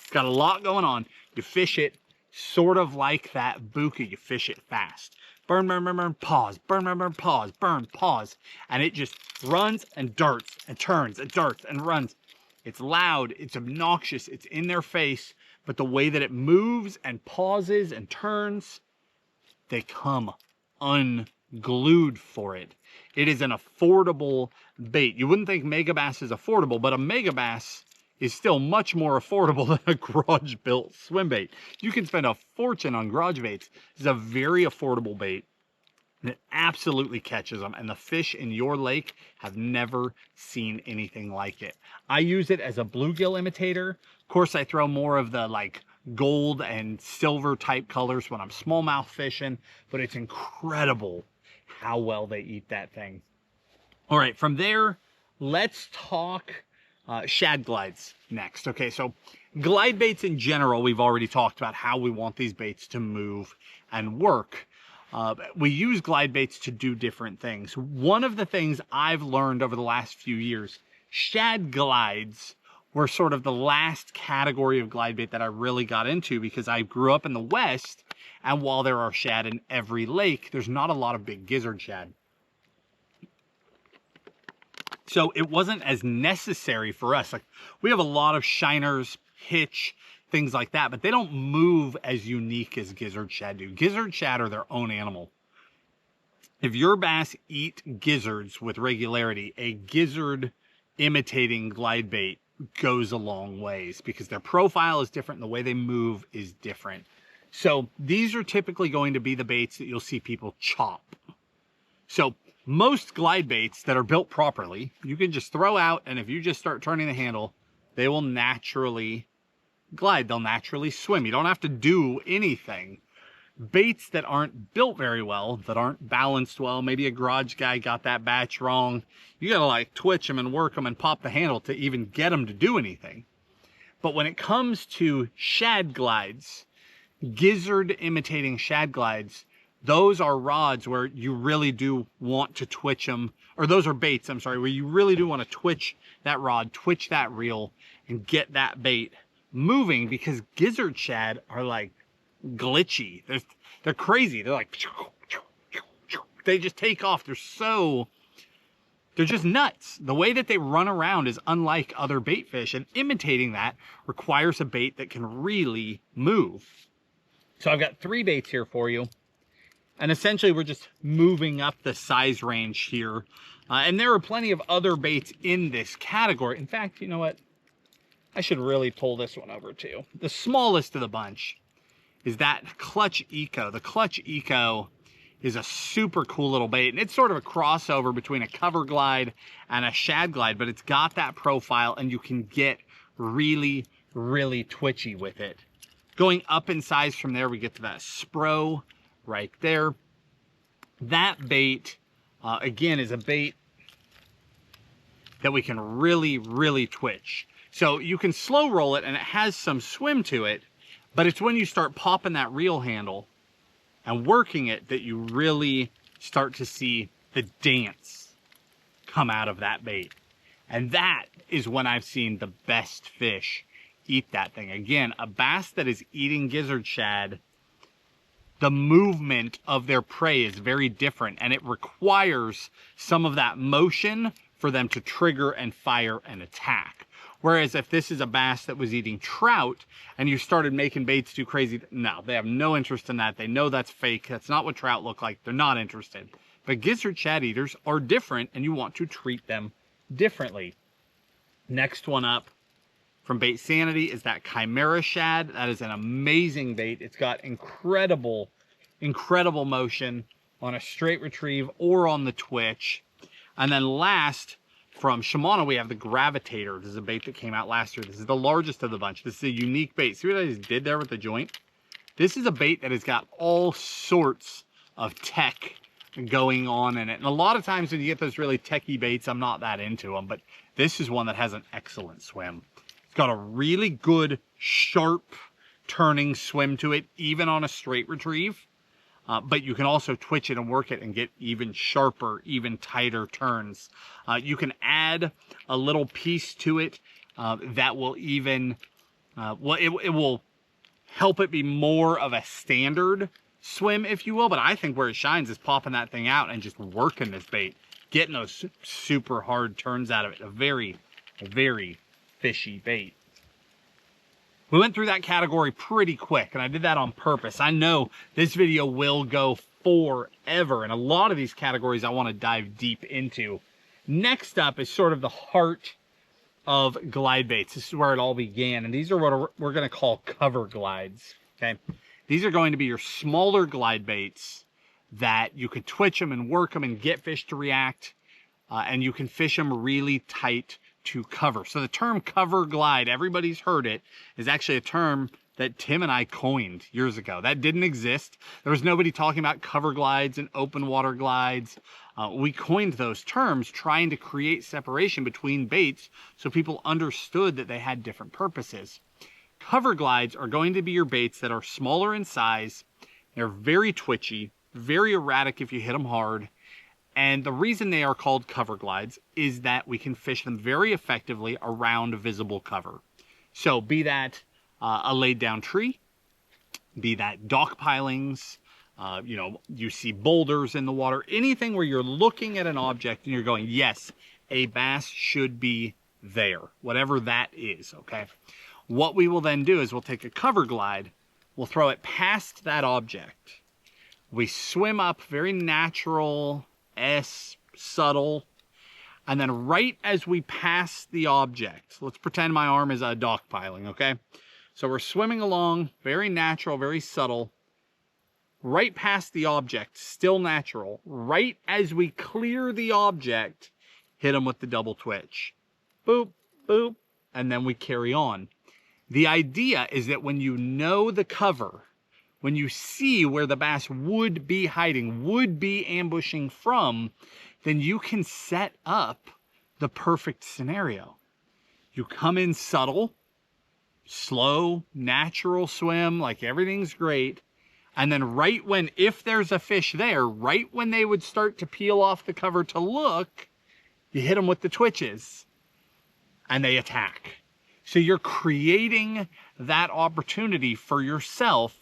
It's got a lot going on. You fish it sort of like that Bucca. You fish it fast. Burn, burn, burn, burn, pause. Burn, burn, burn, pause. Burn, pause. And it just runs and darts and turns and darts and runs. It's loud. It's obnoxious. It's in their face. But the way that it moves and pauses and turns, they come unglued for it. It is an affordable bait. You wouldn't think Megabass is affordable, but a Megabass is still much more affordable than a garage-built swim bait. You can spend a fortune on garage baits. It's a very affordable bait, and it absolutely catches them, and the fish in your lake have never seen anything like it. I use it as a bluegill imitator. Of course, I throw more of the like gold and silver type colors when I'm smallmouth fishing, but it's incredible how well they eat that thing. All right, from there, let's talk shad glides next. Okay, so glide baits in general, we've already talked about how we want these baits to move and work. We use glide baits to do different things. One of the things I've learned over the last few years, shad glides were sort of the last category of glide bait that I really got into, because I grew up in the West, and while there are shad in every lake, there's not a lot of big gizzard shad. So it wasn't as necessary for us. Like, we have a lot of shiners, hitch, things like that, but they don't move as unique as gizzard shad do. Gizzard shad are their own animal. If your bass eat gizzards with regularity, a gizzard imitating glide bait goes a long ways, because their profile is different and the way they move is different. So these are typically going to be the baits that you'll see people chop. So most glide baits that are built properly, you can just throw out, and if you just start turning the handle, they will naturally glide. They'll naturally swim. You don't have to do anything. Baits that aren't built very well, that aren't balanced well, maybe a garage guy got that batch wrong, you gotta like twitch them and work them and pop the handle to even get them to do anything. But when it comes to shad glides, gizzard imitating shad glides, those are rods where you really do want to twitch them, or those are baits, I'm sorry, where you really do want to twitch that rod, twitch that reel, and get that bait moving, because gizzard shad are like glitchy. They're crazy. They're like, they just take off. They're just nuts. The way that they run around is unlike other bait fish, and imitating that requires a bait that can really move. So I've got 3 baits here for you. And essentially, we're just moving up the size range here. And there are plenty of other baits in this category. In fact, you know what? I should really pull this one over too. The smallest of the bunch is that Clutch Eco. The Clutch Eco is a super cool little bait. And it's sort of a crossover between a cover glide and a shad glide. But it's got that profile, and you can get really, really twitchy with it. Going up in size from there, we get to that Spro right there. That bait, again, is a bait that we can really, really twitch. So you can slow roll it, and it has some swim to it, but it's when you start popping that reel handle and working it that you really start to see the dance come out of that bait. And that is when I've seen the best fish eat that thing. Again, a bass that is eating gizzard shad, the movement of their prey is very different, and it requires some of that motion for them to trigger and fire and attack. Whereas if this is a bass that was eating trout and you started making baits too crazy, no, they have no interest in that. They know that's fake. That's not what trout look like. They're not interested. But gizzard shad eaters are different, and you want to treat them differently. Next one up from Bait Sanity is that Chimera shad. That is an amazing bait. It's got incredible, incredible motion on a straight retrieve or on the twitch. And then last, from Shimano, we have the Gravitator. This is a bait that came out last year. This is the largest of the bunch. This is a unique bait. See what I just did there with the joint? This is a bait that has got all sorts of tech going on in it. And a lot of times when you get those really techie baits, I'm not that into them. But this is one that has an excellent swim. It's got a really good, sharp turning swim to it, even on a straight retrieve. But you can also twitch it and work it and get even sharper, even tighter turns. You can add a little piece to it that will even, it will help it be more of a standard swim, if you will. But I think where it shines is popping that thing out and just working this bait, getting those super hard turns out of it. A very, very fishy bait. We went through that category pretty quick, and I did that on purpose. I know this video will go forever, and a lot of these categories I want to dive deep into. Next up is sort of the heart of glide baits. This is where it all began, and these are what we're going to call cover glides. Okay, these are going to be your smaller glide baits that you can twitch them and work them and get fish to react, and you can fish them really tight to cover. So the term cover glide, everybody's heard it, is actually a term that Tim and I coined years ago. That didn't exist. There was nobody talking about cover glides and open water glides. We coined those terms trying to create separation between baits so people understood that they had different purposes. Cover glides are going to be your baits that are smaller in size. They're very twitchy, very erratic if you hit them hard, And the reason they are called cover glides is that we can fish them very effectively around visible cover. So be that a laid down tree, be that dock pilings, you know, you see boulders in the water, anything where you're looking at an object and you're going, yes, a bass should be there, whatever that is, okay? What we will then do is we'll take a cover glide, we'll throw it past that object. We swim up, very natural, subtle, and then right as we pass the object, let's pretend my arm is a dock piling, okay? So we're swimming along, very natural, very subtle, right past the object, still natural. Right as we clear the object, hit them with the double twitch. Boop, boop, and then we carry on. The idea is that when you know the cover, when you see where the bass would be hiding, would be ambushing from, then you can set up the perfect scenario. You come in subtle, slow, natural swim, like everything's great. And then right when, if there's a fish there, right when they would start to peel off the cover to look, you hit them with the twitches and they attack. So you're creating that opportunity for yourself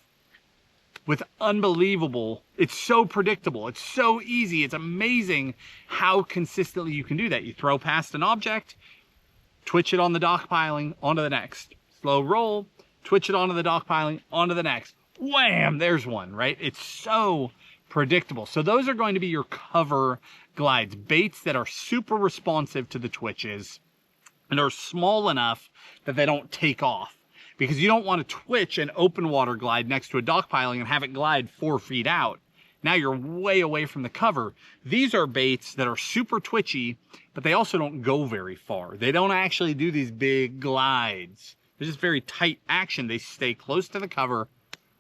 with unbelievable, it's so predictable, it's so easy, it's amazing how consistently you can do that. You throw past an object, twitch it on the dock piling, onto the next. Slow roll, twitch it onto the dock piling, onto the next. Wham, there's one, right? It's so predictable. So those are going to be your cover glides, baits that are super responsive to the twitches and are small enough that they don't take off. Because you don't want to twitch an open water glide next to a dock piling and have it glide 4 feet out. Now you're way away from the cover. These are baits that are super twitchy, but they also don't go very far. They don't actually do these big glides. They're just very tight action. They stay close to the cover,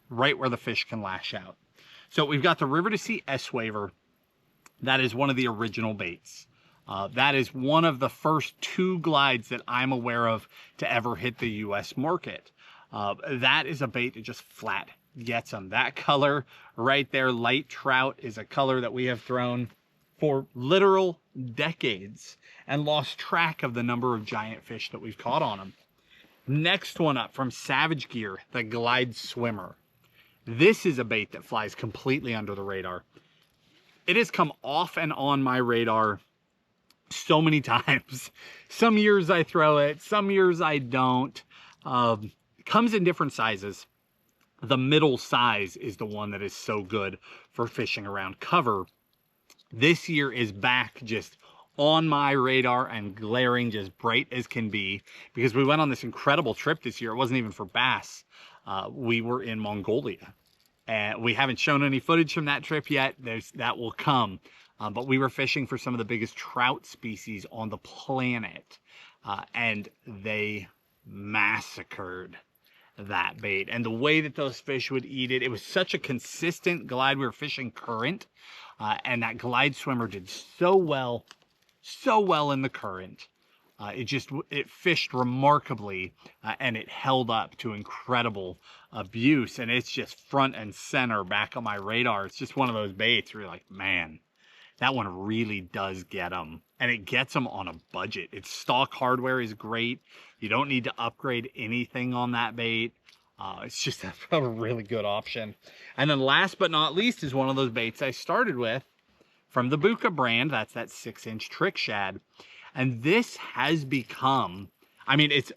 right where the fish can lash out. So we've got the River to Sea S-Waver. That is one of the original baits. That is one of the first 2 glides that I'm aware of to ever hit the US market. That is a bait that just flat gets them. That color right there, light trout, is a color that we have thrown for literal decades and lost track of the number of giant fish that we've caught on them. Next one up from Savage Gear, the Glide Swimmer. This is a bait that flies completely under the radar. It has come off and on my radar so many times. Some years I throw it, some years I don't. Comes in different sizes. The middle size is the one that is so good for fishing around cover. This year is back just on my radar and glaring just bright as can be, because we went on this incredible trip this year. It wasn't even for bass. We were in Mongolia, and we haven't shown any footage from that trip yet. That will come. But we were fishing for some of the biggest trout species on the planet, and they massacred that bait. And the way that those fish would eat it, it was such a consistent glide. We were fishing current, and that Glide Swimmer did so well in the current. It fished remarkably, and it held up to incredible abuse. And it's just front and center back on my radar. It's just one of those baits where you're like, man, that one really does get them, and it gets them on a budget. Its stock hardware is great. You don't need to upgrade anything on that bait. It's just a really good option. And then last but not least is one of those baits I started with from the Buka brand. That's that 6-inch trick shad. And this has become, I mean, it's,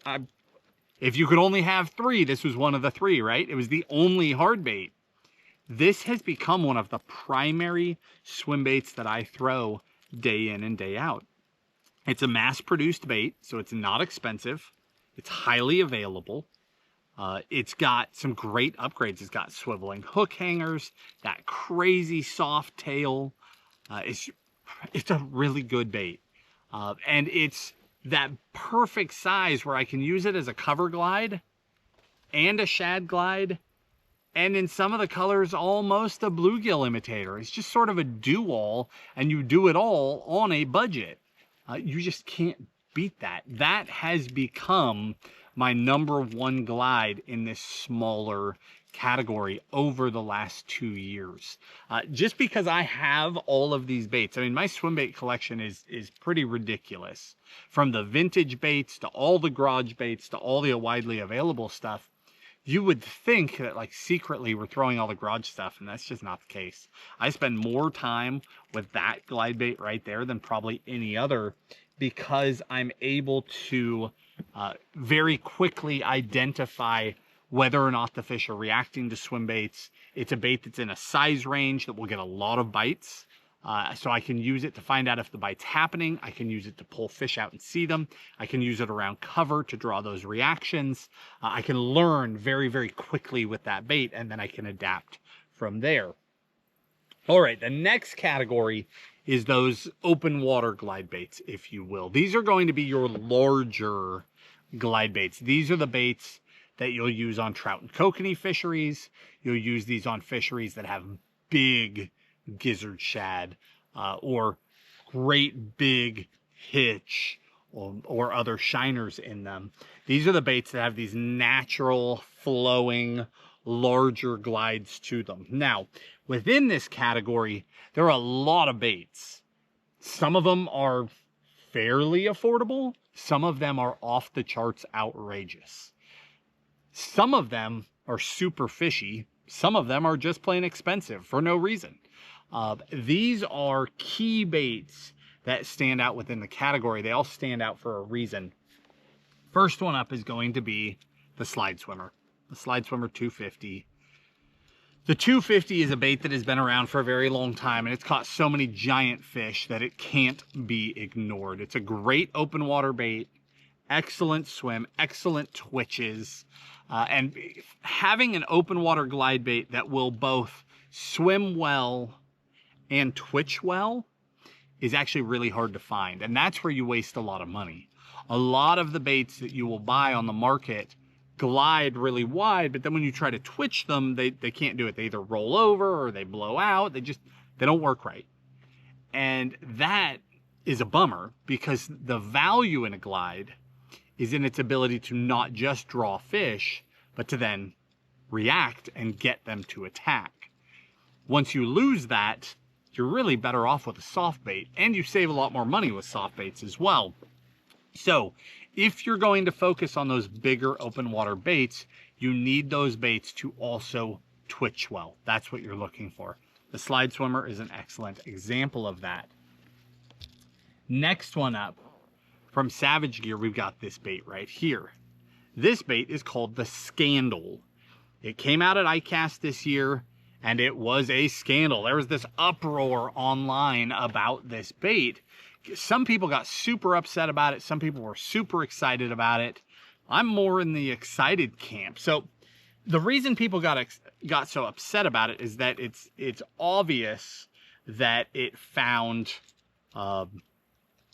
if you could only have 3, this was one of the 3, right? It was the only hard bait. This has become one of the primary swim baits that I throw day in and day out. It's a mass-produced bait, so it's not expensive. It's highly available. It's got some great upgrades. It's got swiveling hook hangers, that crazy soft tail. It's a really good bait. And it's that perfect size where I can use it as a cover glide and a shad glide, and in some of the colors, almost a bluegill imitator. It's just sort of a do-all, and you do it all on a budget. You just can't beat that. That has become my #1 glide in this smaller category over the last 2 years. Just because I have all of these baits. I mean, my swim bait collection is pretty ridiculous. From the vintage baits to all the garage baits to all the widely available stuff. You would think that like secretly we're throwing all the garage stuff, and that's just not the case. I spend more time with that glide bait right there than probably any other, because I'm able to very quickly identify whether or not the fish are reacting to swim baits. It's a bait that's in a size range that will get a lot of bites. So I can use it to find out if the bite's happening. I can use it to pull fish out and see them. I can use it around cover to draw those reactions. I can learn very, very quickly with that bait, and then I can adapt from there. All right, the next category is those open water glide baits, if you will. These are going to be your larger glide baits. These are the baits that you'll use on trout and kokanee fisheries. You'll use these on fisheries that have big gizzard shad or great big hitch or other shiners in them. These are the baits that have these natural flowing larger glides to them. Now, within this category, there are a lot of baits. Some of them are fairly affordable. Some of them are off the charts outrageous. Some of them are super fishy. Some of them are just plain expensive for no reason. These are key baits that stand out within the category. They all stand out for a reason. First one up is going to be the slide swimmer. The slide swimmer 250. The 250 is a bait that has been around for a very long time, and it's caught so many giant fish that it can't be ignored. It's a great open water bait, excellent swim, excellent twitches, and having an open water glide bait that will both swim well and twitch well is actually really hard to find, and that's where you waste a lot of money. A lot of the baits that you will buy on the market glide really wide, but then when you try to twitch them, they can't do it. They either roll over or they blow out. They don't work right. And that is a bummer, because the value in a glide is in its ability to not just draw fish, but to then react and get them to attack. Once you lose that, you're really better off with a soft bait, and you save a lot more money with soft baits as well. So if you're going to focus on those bigger open water baits, you need those baits to also twitch well. That's what you're looking for. The slide swimmer is an excellent example of that. Next one up, from Savage Gear, we've got this bait right here. This bait is called the Scandal. It came out at ICAST this year, and it was a scandal. There was this uproar online about this bait. Some people got super upset about it. Some people were super excited about it. I'm more in the excited camp. So the reason people got so upset about it is that it's obvious that it found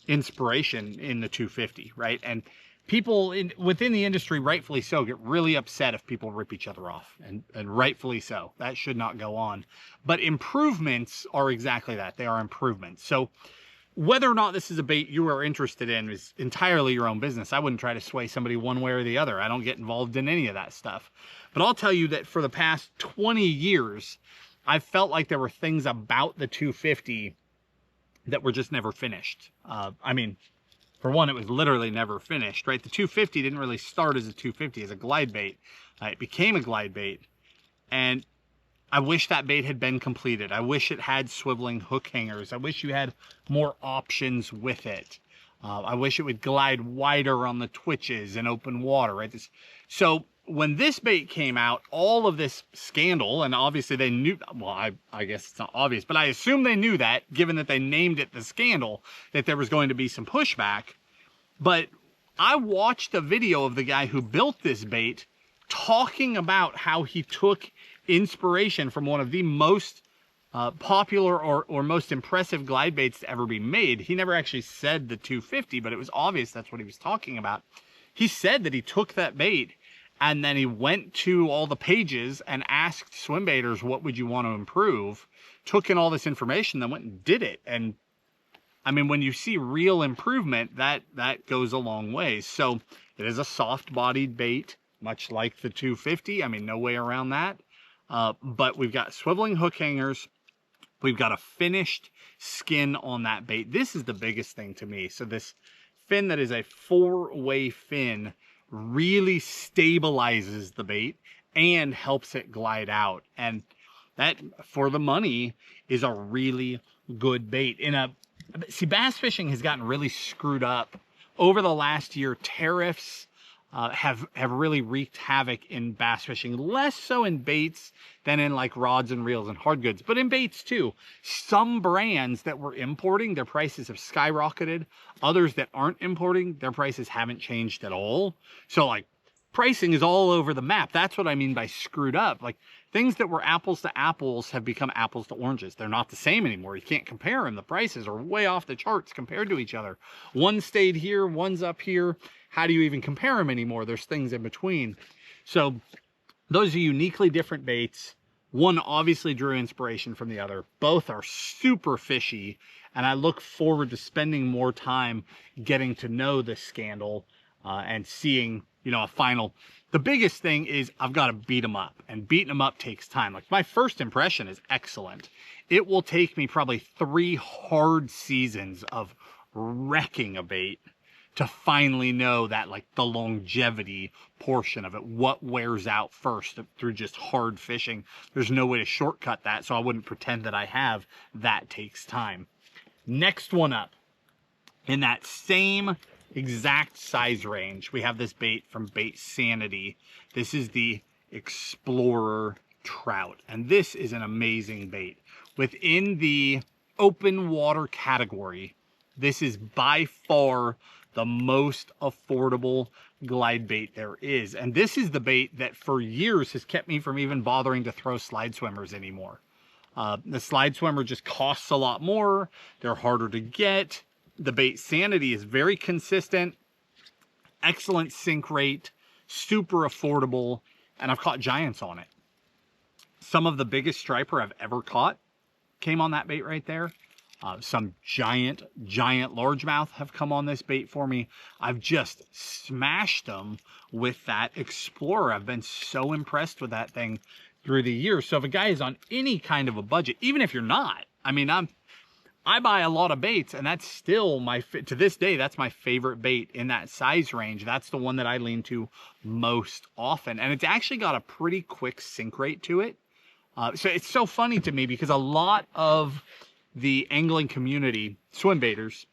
inspiration in the 250, right? And people within the industry, rightfully so, get really upset if people rip each other off, and rightfully so. That should not go on. But improvements are exactly that. They are improvements. So whether or not this is a bait you are interested in is entirely your own business. I wouldn't try to sway somebody one way or the other. I don't get involved in any of that stuff. But I'll tell you that for the past 20 years, I've felt like there were things about the 250 that were just never finished. I mean, for one, it was literally never finished, right? The 250 didn't really start as a 250, as a glide bait. It became a glide bait, and I wish that bait had been completed. I wish it had swiveling hook hangers. I wish you had more options with it. I wish it would glide wider on the twitches in open water, right? So when this bait came out, all of this scandal, and obviously they knew, well, I guess it's not obvious, but I assume they knew that, given that they named it the Scandal, that there was going to be some pushback. But I watched a video of the guy who built this bait talking about how he took inspiration from one of the most popular or most impressive glide baits to ever be made. He never actually said the 250, but it was obvious that's what he was talking about. He said that he took that bait and then he went to all the pages and asked swim baiters, what would you want to improve? Took in all this information, then went and did it. And I mean, when you see real improvement, that goes a long way. So it is a soft bodied bait, much like the 250. I mean, no way around that. But we've got swiveling hook hangers. We've got a finished skin on that bait. This is the biggest thing to me. So this fin that is a 4-way fin really stabilizes the bait and helps it glide out. And that, for the money, is a really good bait. See, bass fishing has gotten really screwed up over the last year. Tariffs have really wreaked havoc in bass fishing, less so in baits than in like rods and reels and hard goods, but in baits too. Some brands that were importing, their prices have skyrocketed. Others that aren't importing, their prices haven't changed at all. So like pricing is all over the map. That's what I mean by screwed up. Like things that were apples to apples have become apples to oranges. They're not the same anymore. You can't compare them. The prices are way off the charts compared to each other. One stayed here, one's up here. How do you even compare them anymore? There's things in between. So those are uniquely different baits. One obviously drew inspiration from the other. Both are super fishy, and I look forward to spending more time getting to know this scandal and seeing, you know, a final. The biggest thing is I've got to beat them up, and beating them up takes time. Like my first impression is excellent. It will take me probably 3 hard seasons of wrecking a bait to finally know that, like, the longevity portion of it, what wears out first through just hard fishing. There's no way to shortcut that, so I wouldn't pretend that I have. That takes time. Next one up, in that same exact size range, we have this bait from Bait Sanity. This is the Explorer Trout, and this is an amazing bait. Within the open water category, this is by far the most affordable glide bait there is. And this is the bait that for years has kept me from even bothering to throw slide swimmers anymore. The slide swimmer just costs a lot more. They're harder to get. The Bait Sanity is very consistent, excellent sink rate, super affordable, and I've caught giants on it. Some of the biggest striper I've ever caught came on that bait right there. Some giant largemouth have come on this bait for me. I've just smashed them with that Explorer. I've been so impressed with that thing through the years. So if a guy is on any kind of a budget, even if you're not, I mean, I buy a lot of baits, and that's still to this day, that's my favorite bait in that size range. That's the one that I lean to most often. And it's actually got a pretty quick sink rate to it. So it's so funny to me because a lot of the angling community, swim baiters,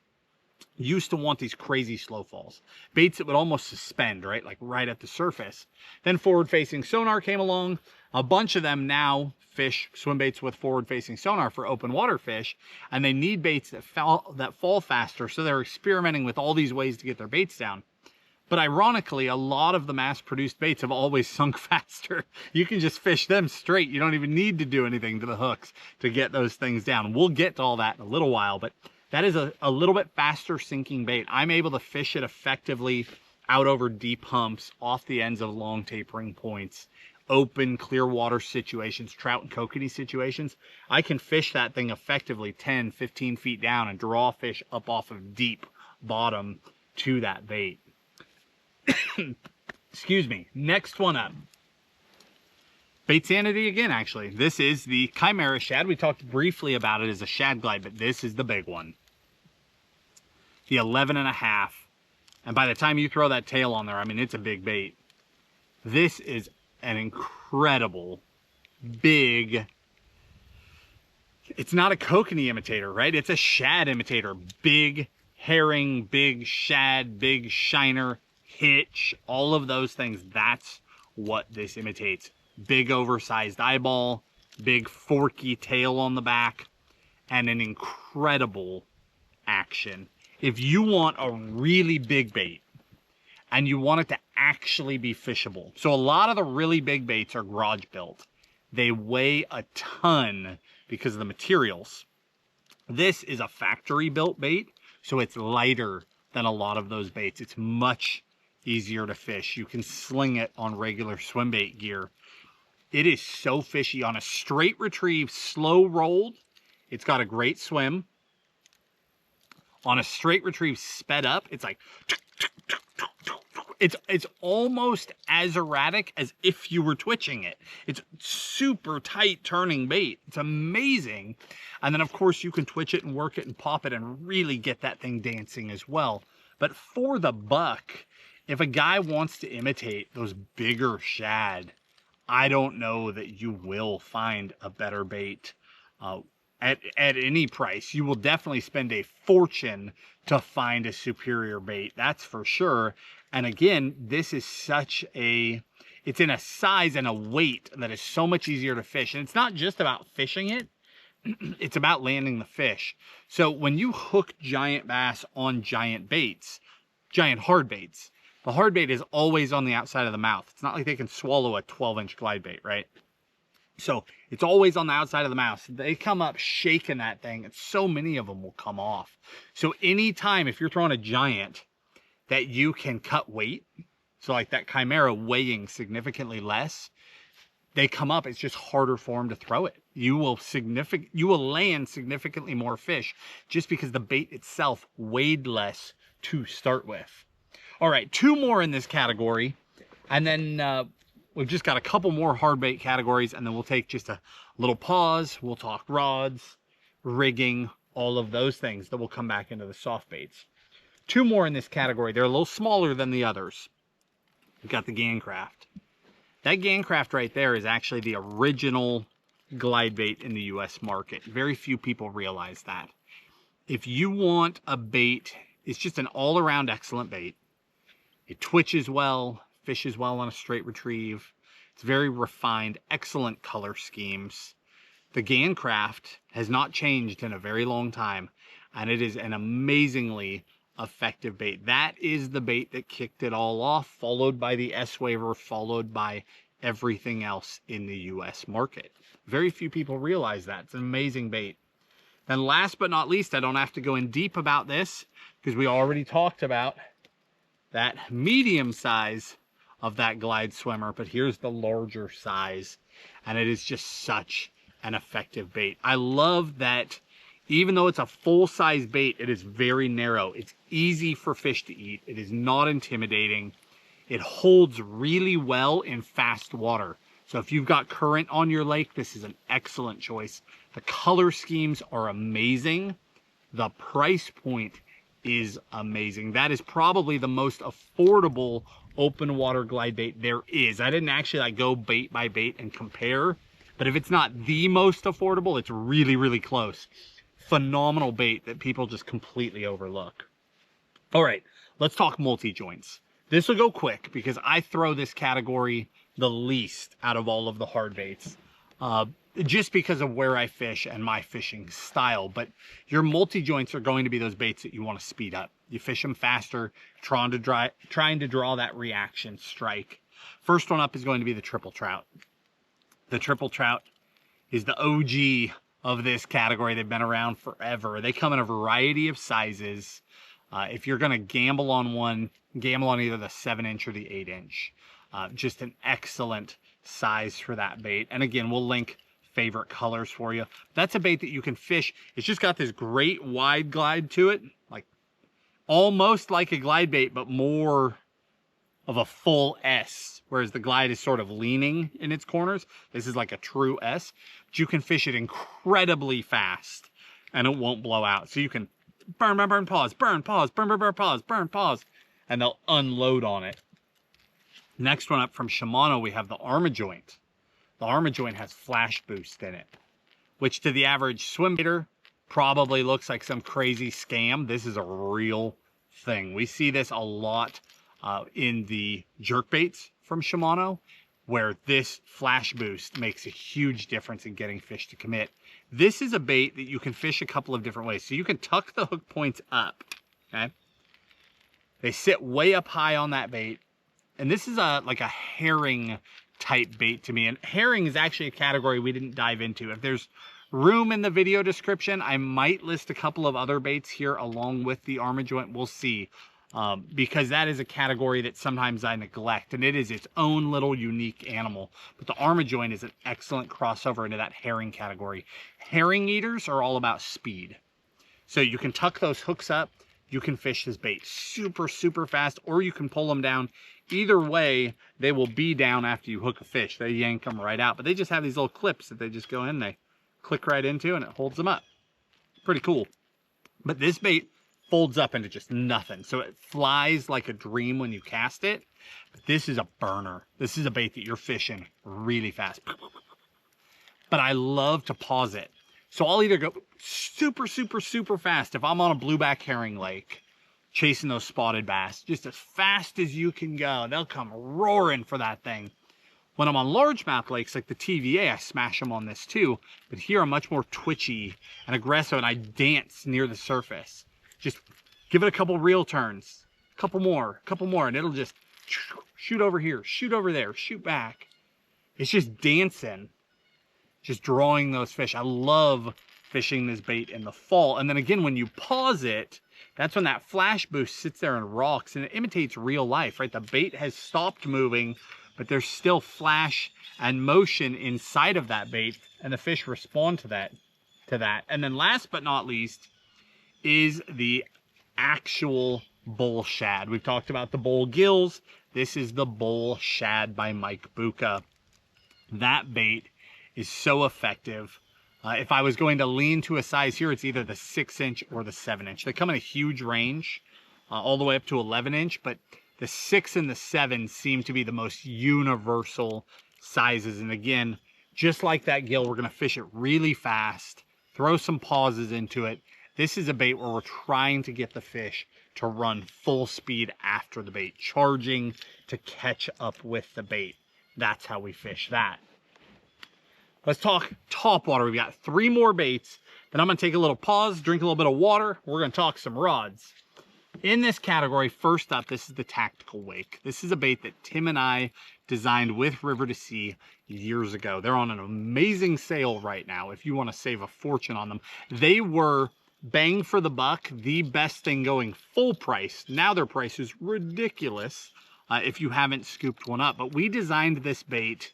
used to want these crazy slow falls. Baits that would almost suspend, right? Like right at the surface. Then forward-facing sonar came along. A bunch of them now fish swim baits with forward-facing sonar for open water fish, and they need baits that fall faster, so they're experimenting with all these ways to get their baits down. But ironically, a lot of the mass-produced baits have always sunk faster. You can just fish them straight. You don't even need to do anything to the hooks to get those things down. We'll get to all that in a little while, but that is a little bit faster sinking bait. I'm able to fish it effectively out over deep humps, off the ends of long tapering points, open, clear water situations, trout and kokanee situations. I can fish that thing effectively 10, 15 feet down and draw fish up off of deep bottom to that bait. Excuse me. Next one up. Bait Sanity again, actually. This is the Chimera Shad. We talked briefly about it as a shad glide, but this is the big one. The 11.5. And by the time you throw that tail on there, I mean, it's a big bait. This is an incredible, big, it's not a kokanee imitator, right? It's a shad imitator. Big herring, big shad, big shiner, hitch, all of those things. That's what this imitates. Big oversized eyeball, big forky tail on the back, and an incredible action. If you want a really big bait and you want it to actually be fishable, so a lot of the really big baits are garage built. They weigh a ton because of the materials. This is a factory built bait, so it's lighter than a lot of those baits. It's much easier to fish. You can sling it on regular swim bait gear. It is so fishy. On a straight retrieve, slow rolled, it's got a great swim. On a straight retrieve sped up, it's like, It's almost as erratic as if you were twitching it. It's super tight turning bait. It's amazing. And then of course you can twitch it and work it and pop it and really get that thing dancing as well. But for the buck, if a guy wants to imitate those bigger shad, I don't know that you will find a better bait at any price. You will definitely spend a fortune to find a superior bait, that's for sure. And again, this is it's in a size and a weight that is so much easier to fish. And it's not just about fishing it, it's about landing the fish. So when you hook giant bass on giant baits, giant hard baits, the hard bait is always on the outside of the mouth. It's not like they can swallow a 12-inch glide bait, right? So it's always on the outside of the mouth. They come up shaking that thing, and so many of them will come off. So anytime, if you're throwing a giant, that you can cut weight, so like that Chimera weighing significantly less, they come up, it's just harder for them to throw it. You will land significantly more fish just because the bait itself weighed less to start with. All right, 2 more in this category, and then we've just got a couple more hard bait categories, and then we'll take just a little pause. We'll talk rods, rigging, all of those things that will come back into the soft baits. 2 more in this category. They're a little smaller than the others. We've got the Gancraft. That Gancraft right there is actually the original glide bait in the US market. Very few people realize that. If you want a bait, it's just an all-around excellent bait. It twitches well, fishes well on a straight retrieve. It's very refined, excellent color schemes. The Gancraft has not changed in a very long time, and it is an amazingly effective bait. That is the bait that kicked it all off, followed by the S-Waver, followed by everything else in the US market. Very few people realize that. It's an amazing bait. Then last but not least, I don't have to go in deep about this because we already talked about that medium size of that glide swimmer, but here's the larger size, and it is just such an effective bait. I love that even though it's a full-size bait, it is very narrow. It's easy for fish to eat. It is not intimidating. It holds really well in fast water. So if you've got current on your lake, this is an excellent choice. The color schemes are amazing. The price point is amazing. That is probably the most affordable open water glide bait there is. I didn't actually like go bait by bait and compare, but if it's not the most affordable, it's really, really close. Phenomenal bait that people just completely overlook. All right, let's talk multi-joints. This will go quick because I throw this category the least out of all of the hard baits, just because of where I fish and my fishing style. But your multi-joints are going to be those baits that you want to speed up. You fish them faster, trying to draw that reaction strike. First one up is going to be the triple trout. The triple trout is the OG of this category. They've been around forever. They come in a variety of sizes. If you're going to gamble on one, gamble on either the 7-inch or the 8-inch. Just an excellent size for that bait. And again, we'll link favorite colors for you. That's a bait that you can fish. It's just got this great wide glide to it, like almost like a glide bait, but more of a full S, whereas the glide is sort of leaning in its corners. This is like a true S, but you can fish it incredibly fast and it won't blow out. So you can burn, burn, burn, pause, burn, pause, burn, burn, burn, pause, burn, pause, and they'll unload on it. Next one up from Shimano, we have the Armajoint. The Armajoint has flash boost in it, which to the average swim baiter probably looks like some crazy scam. This is a real thing. We see this a lot in the jerkbaits from Shimano, where this flash boost makes a huge difference in getting fish to commit. This is a bait that you can fish a couple of different ways. So you can tuck the hook points up, okay? They sit way up high on that bait. And this is like a herring type bait to me. And herring is actually a category we didn't dive into. If there's room in the video description, I might list a couple of other baits here along with the Armajoint. We'll see. Because that is a category that sometimes I neglect, and it is its own little unique animal. But the Armajoint is an excellent crossover into that herring category. Herring eaters are all about speed. So you can tuck those hooks up, you can fish this bait super, super fast, or you can pull them down. Either way, they will be down after you hook a fish. They yank them right out, but they just have these little clips that they just go in, they click right into, and it holds them up. Pretty cool. But this bait folds up into just nothing. So it flies like a dream when you cast it. But this is a burner. This is a bait that you're fishing really fast. But I love to pause it. So I'll either go super, super, super fast if I'm on a blueback herring lake, chasing those spotted bass, just as fast as you can go. They'll come roaring for that thing. When I'm on largemouth lakes like the TVA, I smash them on this too. But here I'm much more twitchy and aggressive, and I dance near the surface. Just give it a couple reel turns, a couple more, and it'll just shoot over here, shoot over there, shoot back. It's just dancing, just drawing those fish. I love fishing this bait in the fall. And then again, when you pause it, that's when that flash boost sits there and rocks, and it imitates real life, right? The bait has stopped moving, but there's still flash and motion inside of that bait, and the fish respond to that. And then last but not least is the actual bull shad. We've talked about the Bluegills. This is the bull shad by Mike Bucca. That bait is so effective. If I was going to lean to a size here, it's either the 6-inch or the 7-inch. They come in a huge range, all the way up to 11-inch, but the 6 and the 7 seem to be the most universal sizes. And again, just like that gill, we're going to fish it really fast, throw some pauses into it. This is a bait where we're trying to get the fish to run full speed after the bait, charging to catch up with the bait. That's how we fish that. Let's talk topwater. We've got 3 more baits. Then I'm going to take a little pause, drink a little bit of water. We're going to talk some rods. In this category, first up, this is the Tactical Wake. This is a bait that Tim and I designed with River to Sea years ago. They're on an amazing sale right now if you want to save a fortune on them. They were bang for the buck, the best thing going full price. Now their price is ridiculous if you haven't scooped one up. But we designed this bait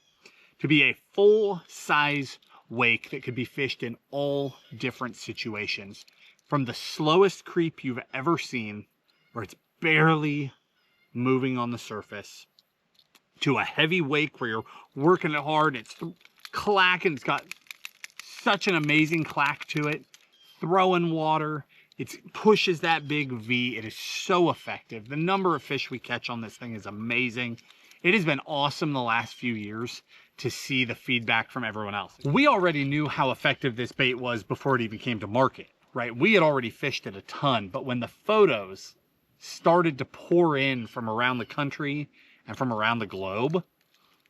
to be a full-size wake that could be fished in all different situations. From the slowest creep you've ever seen, where it's barely moving on the surface, to a heavy wake where you're working it hard, it's clacking, it's got such an amazing clack to it, throwing water, it pushes that big V. It is so effective. The number of fish we catch on this thing is amazing. It has been awesome the last few years to see the feedback from everyone else. We already knew how effective this bait was before it even came to market, right? We had already fished it a ton, but when the photos started to pour in from around the country and from around the globe,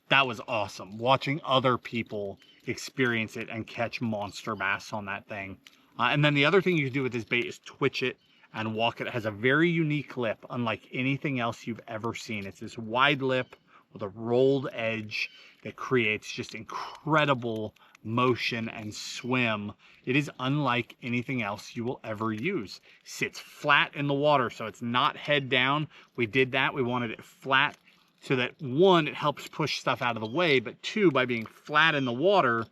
that was awesome. Watching other people experience it and catch monster bass on that thing. And then the other thing you can do with this bait is twitch it and walk it. It has a very unique lip, unlike anything else you've ever seen. It's this wide lip with a rolled edge that creates just incredible motion and swim. It is unlike anything else you will ever use. Sits flat in the water, so it's not head down. We did that. We wanted it flat so that, 1, it helps push stuff out of the way, but 2, by being flat in the water,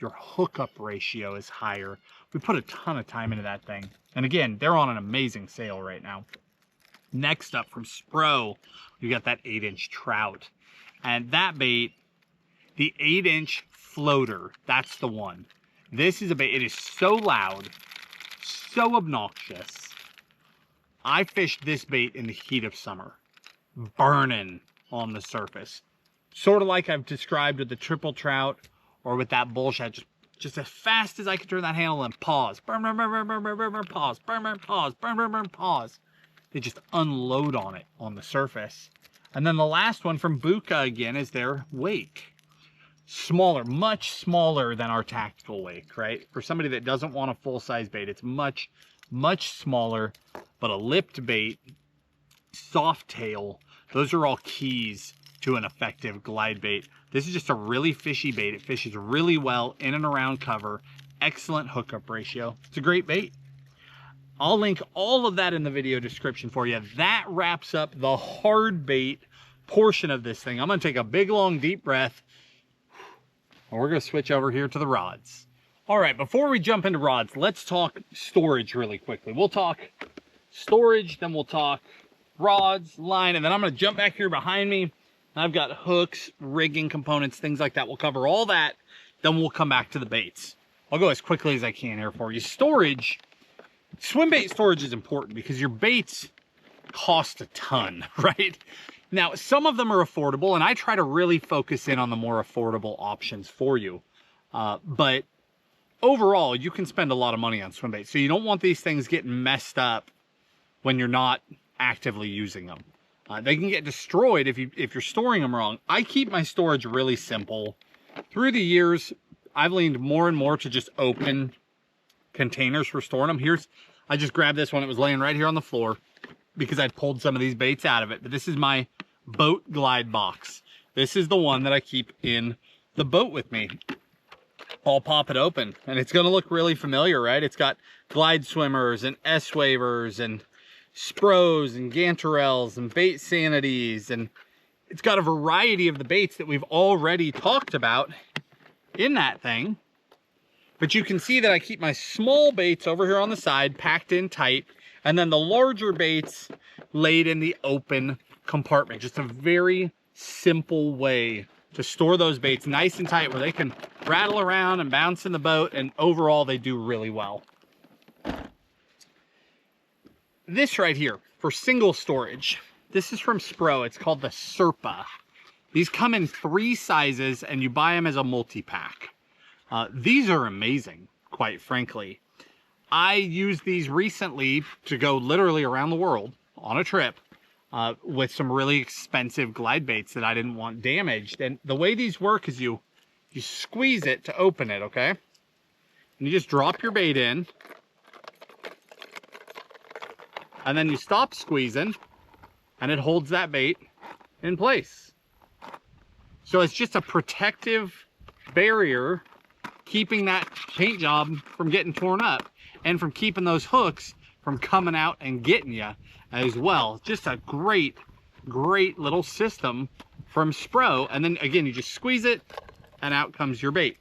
your hookup ratio is higher. We put a ton of time into that thing. And again, they're on an amazing sale right now. Next up from Spro, you got that 8-inch trout. And that bait, the 8-inch floater, that's the one. This is a bait, it is so loud, so obnoxious. I fished this bait in the heat of summer, burning on the surface. Sort of like I've described with the triple trout or with that bull shad, just as fast as I could turn that handle and pause. Burn, burn, burn, burn, burn, burn, burn, burn, pause, burn, burn, pause, burn, burn, burn, pause. They just unload on it on the surface. And then the last one from Bucca again is their wake. Smaller, much smaller than our tactical wake, right? For somebody that doesn't want a full-size bait, it's much, much smaller, but a lipped bait, soft tail, those are all keys to an effective glide bait. This is just a really fishy bait. It fishes really well in and around cover. Excellent hookup ratio. It's a great bait. I'll link all of that in the video description for you. That wraps up the hard bait portion of this thing. I'm going to take a big, long, deep breath. And we're going to switch over here to the rods. All right, before we jump into rods, let's talk storage really quickly. We'll talk storage, then we'll talk rods, line, and then I'm going to jump back here behind me. I've got hooks, rigging components, things like that. We'll cover all that. Then we'll come back to the baits. I'll go as quickly as I can here for you. Storage, swim bait storage is important because your baits cost a ton, right? Now, some of them are affordable, and I try to really focus in on the more affordable options for you. But overall, you can spend a lot of money on swim baits. So you don't want these things getting messed up when you're not actively using them. They can get destroyed if you're storing them wrong. I keep my storage really simple. Through the years, I've leaned more and more to just open containers for storing them. I just grabbed this one. It was laying right here on the floor because I'd pulled some of these baits out of it. But this is my boat glide box. This is the one that I keep in the boat with me. I'll pop it open and it's going to look really familiar, right? It's got glide swimmers and S-wavers and Spros and Gantarels and bait sanities, and it's got a variety of the baits that we've already talked about in that thing. But you can see that I keep my small baits over here on the side packed in tight, and then the larger baits laid in the open compartment. Just a very simple way to store those baits nice and tight where they can rattle around and bounce in the boat, and overall they do really well. This right here for single storage, this is from Spro. It's called the Serpa. These come in 3 sizes and you buy them as a multi-pack. These are amazing, quite frankly. I used these recently to go literally around the world on a trip with some really expensive glide baits that I didn't want damaged. And the way these work is you squeeze it to open it, okay? And you just drop your bait in. And then you stop squeezing and it holds that bait in place. So it's just a protective barrier keeping that paint job from getting torn up and from keeping those hooks from coming out and getting you as well. Just a great little system from Spro. And then again, you just squeeze it and out comes your bait.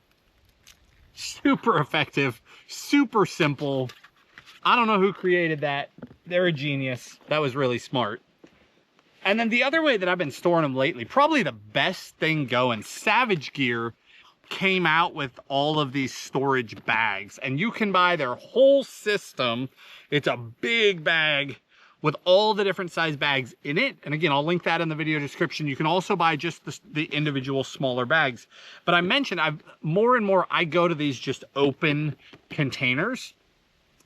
Super effective, super simple. I don't know who created that. They're a genius. That was really smart. And then the other way that I've been storing them lately, probably the best thing going, Savage Gear came out with all of these storage bags, and you can buy their whole system. It's a big bag with all the different size bags in it. And again, I'll link that in the video description. You can also buy just the individual smaller bags. But I mentioned more and more I go to these just open containers.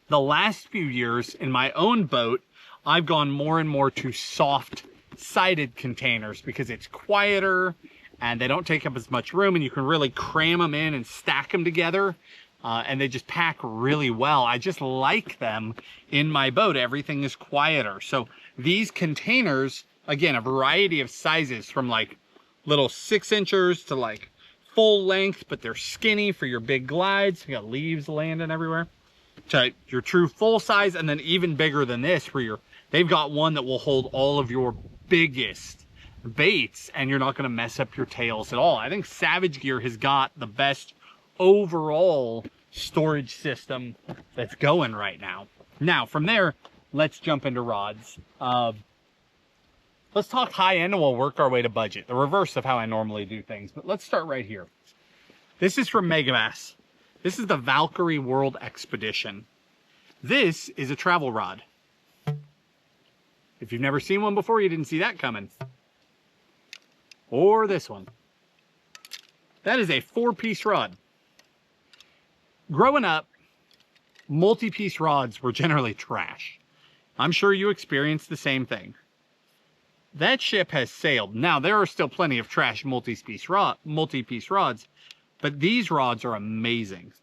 The last few years in my own boat, I've gone more and more to soft-sided containers because it's quieter and they don't take up as much room, and you can really cram them in and stack them together, and they just pack really well. I just like them in my boat. Everything is quieter. So these containers, again, a variety of sizes from like little 6-inchers to like full length, but they're skinny for your big glides. You got leaves landing everywhere. To your true full size, and then even bigger than this where they've got one that will hold all of your biggest baits and you're not going to mess up your tails at all. I think Savage Gear has got the best overall storage system that's going right now. Now from there, let's jump into rods. Let's talk high end and we'll work our way to budget, the reverse of how I normally do things. But let's start right here. This is from Megabass. This is the Valkyrie World Expedition. This is a travel rod. If you've never seen one before, you didn't see that coming. Or this one. That is a 4-piece rod. Growing up, multi-piece rods were generally trash. I'm sure you experienced the same thing. That ship has sailed. Now, there are still plenty of trash multi-piece rods, but these rods are amazing.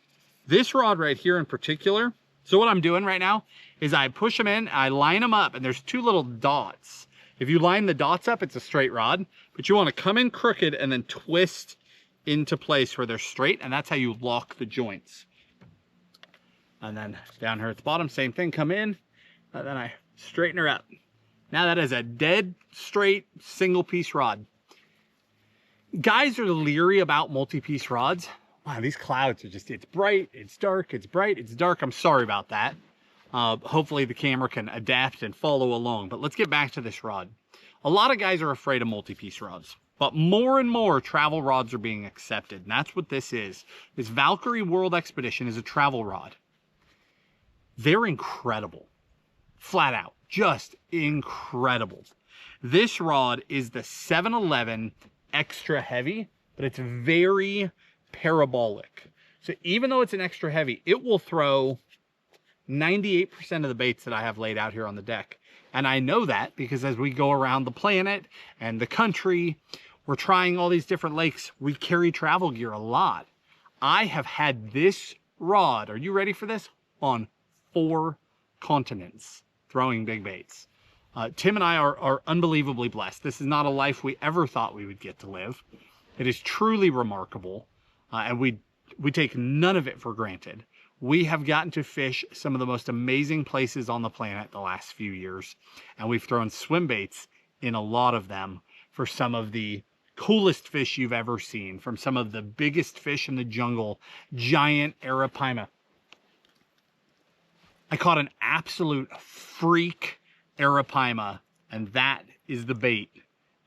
This rod right here in particular, so what I'm doing right now is I push them in, I line them up, and there's 2 little dots. If you line the dots up, it's a straight rod, but you want to come in crooked and then twist into place where they're straight, and that's how you lock the joints. And then down here at the bottom, same thing, come in, and then I straighten her up. Now that is a dead straight single piece rod. Guys are leery about multi-piece rods. Wow, these clouds are just, it's bright, it's dark, it's bright, it's dark. I'm sorry about that. Hopefully the camera can adapt and follow along. But let's get back to this rod. A lot of guys are afraid of multi-piece rods, but more and more travel rods are being accepted. And that's what this is. This Valkyrie World Expedition is a travel rod. They're incredible. Flat out. Just incredible. This rod is the 711 extra heavy, but it's very parabolic. So even though it's an extra heavy, it will throw 98% of the baits that I have laid out here on the deck. And I know that because as we go around the planet and the country, we're trying all these different lakes. We carry travel gear a lot. I have had this rod, are you ready for this? On 4 continents throwing big baits. Tim and I are unbelievably blessed. This is not a life we ever thought we would get to live. It is truly remarkable, and we take none of it for granted. We have gotten to fish some of the most amazing places on the planet the last few years, and we've thrown swim baits in a lot of them for some of the coolest fish you've ever seen, from some of the biggest fish in the jungle, giant arapaima. I caught an absolute freak arapaima, and that is the bait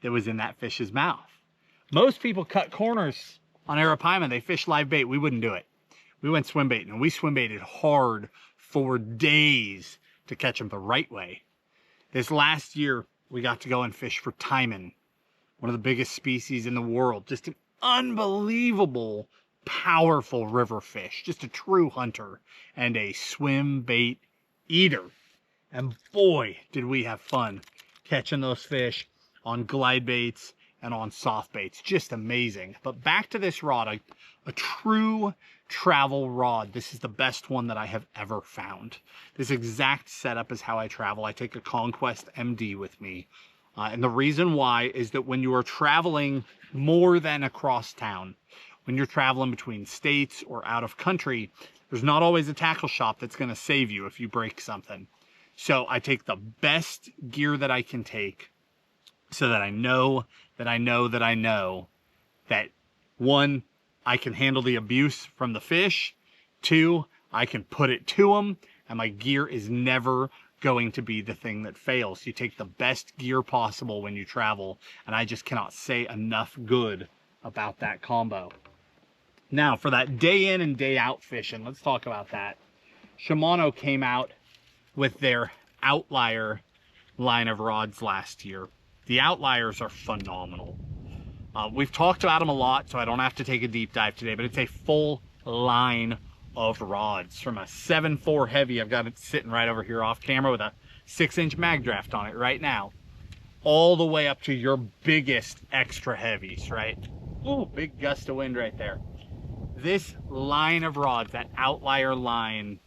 that was in that fish's mouth. Most people cut corners on arapaima. They fish live bait. We wouldn't do it. We went swim baiting, and we swim baited hard for days to catch them the right way. This last year, we got to go and fish for taimen, one of the biggest species in the world. Just an unbelievable, powerful river fish. Just a true hunter and a swim bait eater. And boy, did we have fun catching those fish on glide baits and on soft baits. Just amazing. But back to this rod, a true travel rod. This is the best one that I have ever found. This exact setup is how I travel. I take a Conquest MD with me. And the reason why is that when you are traveling more than across town, when you're traveling between states or out of country, there's not always a tackle shop that's going to save you if you break something. So I take the best gear that I can take so that I know that 1, I can handle the abuse from the fish. 2, I can put it to them, and my gear is never going to be the thing that fails. You take the best gear possible when you travel, and I just cannot say enough good about that combo. Now, for that day in and day out fishing, let's talk about that. Shimano came out with their Outlier line of rods last year. The Outliers are phenomenal. We've talked about them a lot, so I don't have to take a deep dive today, but it's a full line of rods. From a 7.4 heavy, I've got it sitting right over here off camera with a 6-inch mag draft on it right now, all the way up to your biggest extra heavies, right? Ooh, big gust of wind right there. This line of rods, that Outlier line,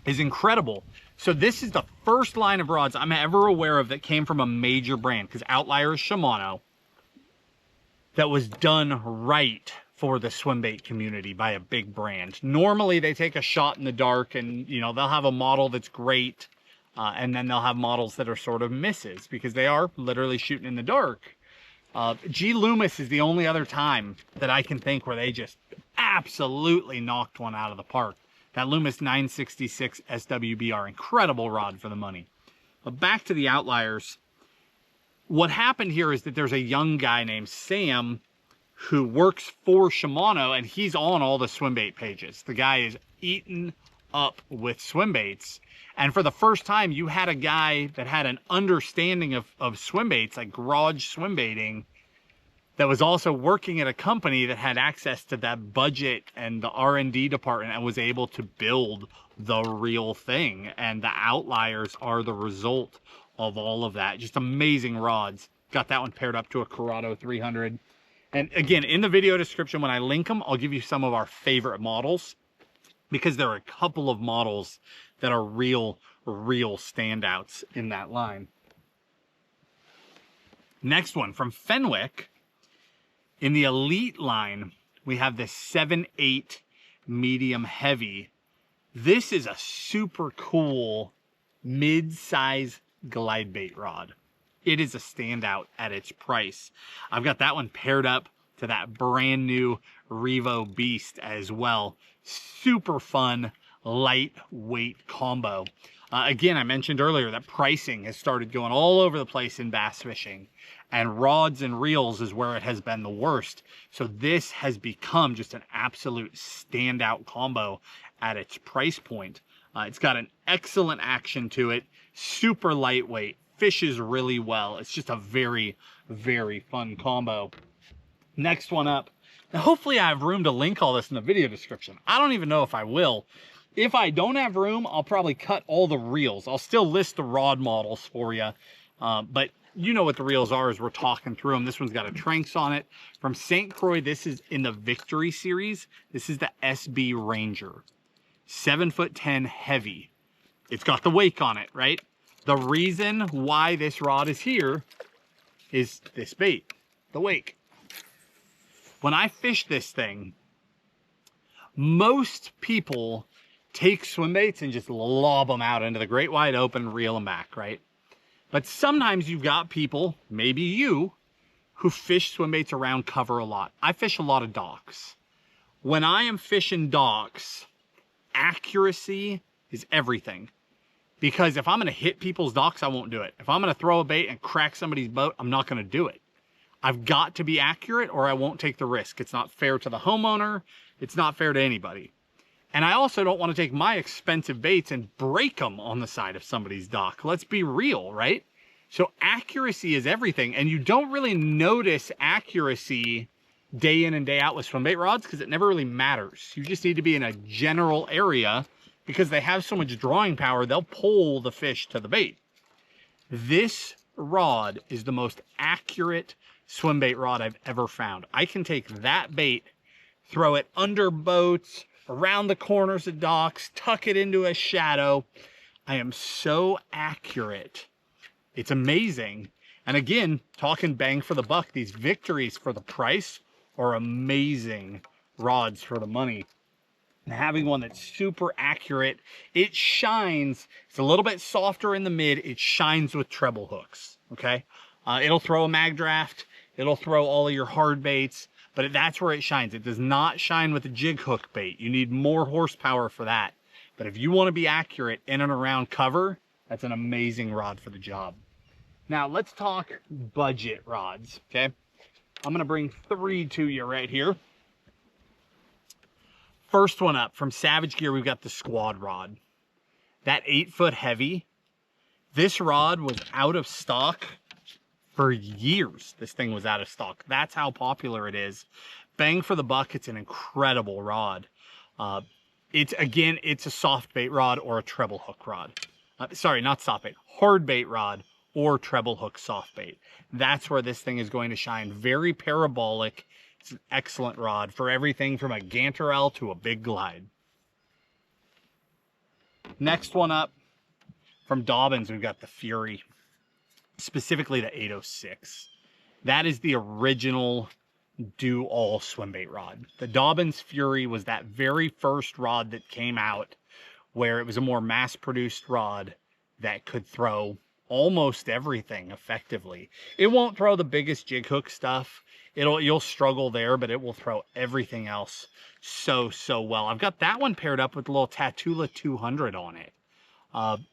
is incredible. So this is the first line of rods I'm ever aware of that came from a major brand, because Outlier is Shimano, that was done right for the swim bait community by a big brand. Normally they take a shot in the dark, and you know, they'll have a model that's great, and then they'll have models that are sort of misses because they are literally shooting in the dark. G. Loomis is the only other time that I can think where they just absolutely knocked one out of the park. That Loomis 966 SWBR, incredible rod for the money. But back to the Outliers. What happened here is that there's a young guy named Sam who works for Shimano, and he's on all the swim bait pages. The guy is eaten up with swim baits. And for the first time, you had a guy that had an understanding of swim baits, like garage swim baiting, that was also working at a company that had access to that budget and the R&D department and was able to build the real thing. And the Outliers are the result of all of that. Just amazing rods. Got that one paired up to a Corrado 300. And again, in the video description, when I link them, I'll give you some of our favorite models, because there are a couple of models that are real standouts in that line. Next one from Fenwick. In the Elite line, we have this 7.8 medium heavy. This is a super cool mid-size glide bait rod. It is a standout at its price. I've got that one paired up to that brand new Revo Beast as well. Super fun lightweight combo. Again, I mentioned earlier that pricing has started going all over the place in bass fishing, and rods and reels is where it has been the worst. So this has become just an absolute standout combo at its price point. It's got an excellent action to it, super lightweight, fishes really well. It's just a very, very fun combo. Next one up. Now, hopefully I have room to link all this in the video description. I don't even know if I will. If I don't have room, I'll probably cut all the reels. I'll still list the rod models for you, but you know what the reels are as we're talking through them. This one's got a Tranks on it. From St. Croix, this is in the Victory series. This is the SB Ranger. 7'10" heavy. It's got the wake on it, right? The reason why this rod is here is this bait, the wake. When I fish this thing, most people take swim baits and just lob them out into the great wide open, reel them back, right? But sometimes you've got people, maybe you, who fish swim baits around cover a lot. I fish a lot of docks. When I am fishing docks, accuracy is everything. Because if I'm going to hit people's docks, I won't do it. If I'm going to throw a bait and crack somebody's boat, I'm not going to do it. I've got to be accurate or I won't take the risk. It's not fair to the homeowner. It's not fair to anybody. And I also don't want to take my expensive baits and break them on the side of somebody's dock. Let's be real, right? So accuracy is everything. And you don't really notice accuracy day in and day out with swim bait rods because it never really matters. You just need to be in a general area because they have so much drawing power, they'll pull the fish to the bait. This rod is the most accurate swim bait rod I've ever found. I can take that bait, throw it under boats, around the corners of docks, tuck it into a shadow. I am so accurate. It's amazing. And again, talking bang for the buck, these Victories for the price are amazing rods for the money. And having one that's super accurate, it shines. It's a little bit softer in the mid. It shines with treble hooks, okay? It'll throw a mag draft. It'll throw all of your hard baits, but that's where it shines. It does not shine with a jig hook bait. You need more horsepower for that. But if you want to be accurate in and around cover, that's an amazing rod for the job. Now let's talk budget rods, okay? I'm gonna bring 3 to you right here. First one up, from Savage Gear, we've got the Squad rod. That 8-foot heavy. This rod was out of stock for years. This thing was out of stock. That's how popular it is. Bang for the buck, it's an incredible rod. It's a soft bait rod or a treble hook rod. Sorry, not soft bait, hard bait rod or treble hook soft bait. That's where this thing is going to shine. Very parabolic. It's an excellent rod for everything from a Ganterel to a big glide. Next one up, from Dobbins, we've got the Fury, specifically the 806. That is the original do-all swim bait rod. The Dobbins Fury was that very first rod that came out where it was a more mass-produced rod that could throw almost everything effectively. It won't throw the biggest jig hook stuff. You'll struggle there, but it will throw everything else so well. I've got that one paired up with the little Tatula 200 on it.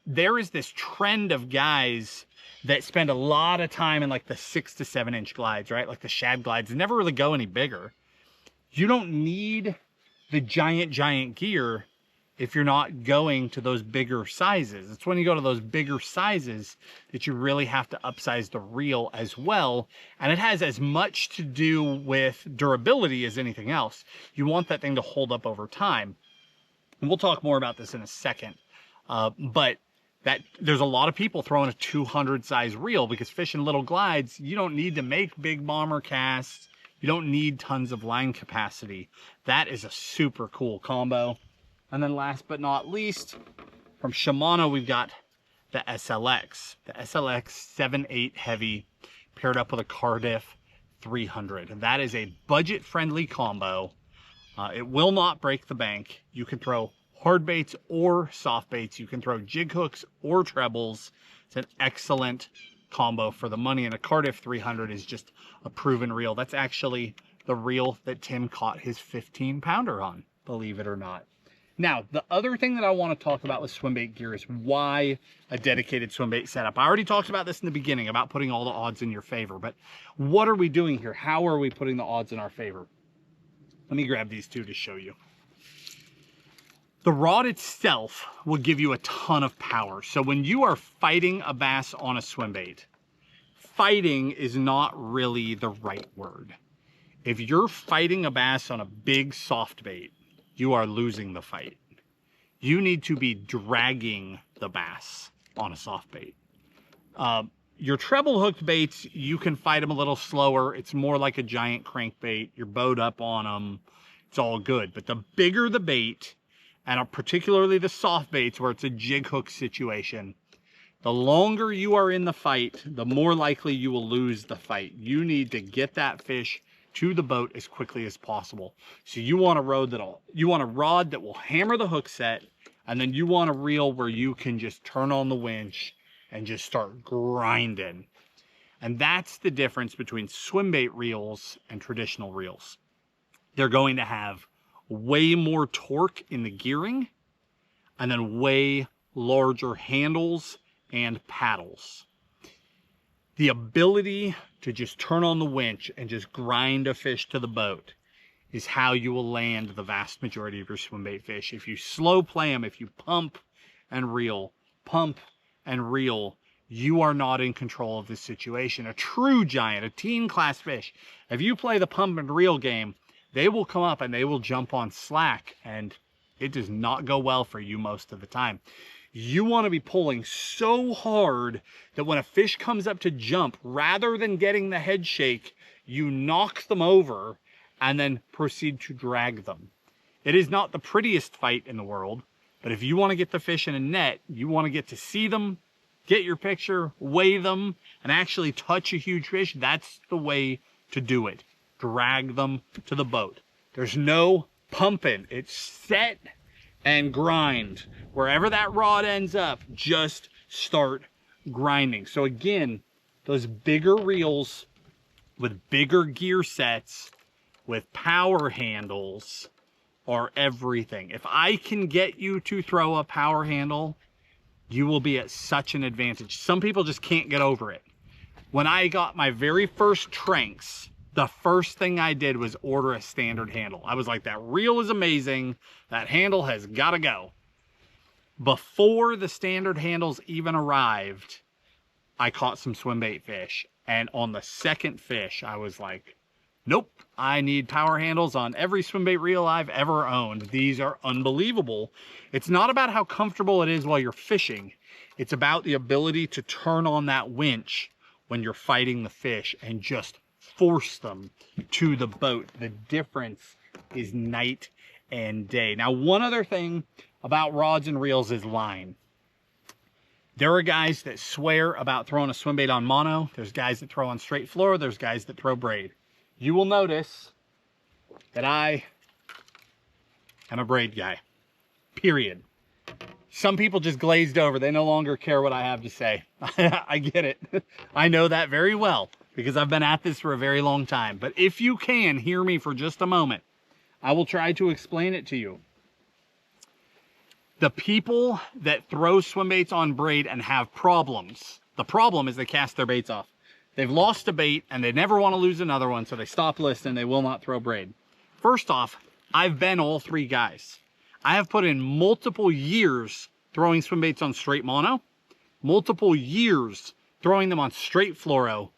There is this trend of guys that spend a lot of time in like the 6 to 7 inch glides, right? Like the Shad glides, never really go any bigger. You don't need the giant gear if you're not going to those bigger sizes. It's when you go to those bigger sizes that you really have to upsize the reel as well. And it has as much to do with durability as anything else. You want that thing to hold up over time. And we'll talk more about this in a second. But there's a lot of people throwing a 200 size reel because fishing little glides, you don't need to make big bomber casts. You don't need tons of line capacity. That is a super cool combo. And then last but not least, from Shimano, we've got the SLX. The SLX 7.8 heavy paired up with a Cardiff 300. And that is a budget-friendly combo. It will not break the bank. You can throw hard baits or soft baits. You can throw jig hooks or trebles. It's an excellent combo for the money. And a Cardiff 300 is just a proven reel. That's actually the reel that Tim caught his 15-pounder on, believe it or not. Now, the other thing that I want to talk about with swim bait gear is why a dedicated swim bait setup. I already talked about this in the beginning about putting all the odds in your favor, but what are we doing here? How are we putting the odds in our favor? Let me grab these two to show you. The rod itself will give you a ton of power. So when you are fighting a bass on a swim bait, fighting is not really the right word. If you're fighting a bass on a big soft bait, you are losing the fight. You need to be dragging the bass on a soft bait. Your treble hooked baits, you can fight them a little slower. It's more like a giant crankbait. You're bowed up on them. It's all good. But the bigger the bait, and particularly the soft baits where it's a jig hook situation, the longer you are in the fight, the more likely you will lose the fight. You need to get that fish to the boat as quickly as possible. So you want a rod that will hammer the hook set, and then you want a reel where you can just turn on the winch and just start grinding. And that's the difference between swim bait reels and traditional reels. They're going to have way more torque in the gearing, and then way larger handles and paddles. The ability to just turn on the winch and just grind a fish to the boat is how you will land the vast majority of your swim bait fish. If you slow play them, if you pump and reel, you are not in control of this situation. A true giant, a teen class fish, if you play the pump and reel game, they will come up and they will jump on slack, and it does not go well for you most of the time. You want to be pulling so hard that when a fish comes up to jump, rather than getting the head shake, you knock them over and then proceed to drag them. It is not the prettiest fight in the world, but if you want to get the fish in a net, you want to get to see them, get your picture, weigh them, and actually touch a huge fish, that's the way to do it. Drag them to the boat. There's no pumping. It's set and grind. Wherever that rod ends up, just start grinding. So again, those bigger reels with bigger gear sets, with power handles, are everything. If I can get you to throw a power handle, you will be at such an advantage. Some people just can't get over it. When I got my very first Tranks, the first thing I did was order a standard handle. I was like, that reel is amazing. That handle has got to go. Before the standard handles even arrived, I caught some swim bait fish. And on the second fish, I was like, nope, I need power handles on every swim bait reel I've ever owned. These are unbelievable. It's not about how comfortable it is while you're fishing. It's about the ability to turn on that winch when you're fighting the fish and just force them to the boat. The difference is night and day. Now, one other thing about rods and reels is line. There are guys that swear about throwing a swim bait on mono. There's guys that throw on straight fluoro. There's guys that throw braid. You will notice that I am a braid guy, period. Some people just glazed over. They no longer care what I have to say. I get it. I know that very well because I've been at this for a very long time. But if you can hear me for just a moment, I will try to explain it to you. The people that throw swim baits on braid and have problems, the problem is they cast their baits off. They've lost a bait and they never want to lose another one, so they stop listing. They will not throw braid. First off, I've been all three guys. I have put in multiple years throwing swim baits on straight mono, multiple years throwing them on straight fluoro,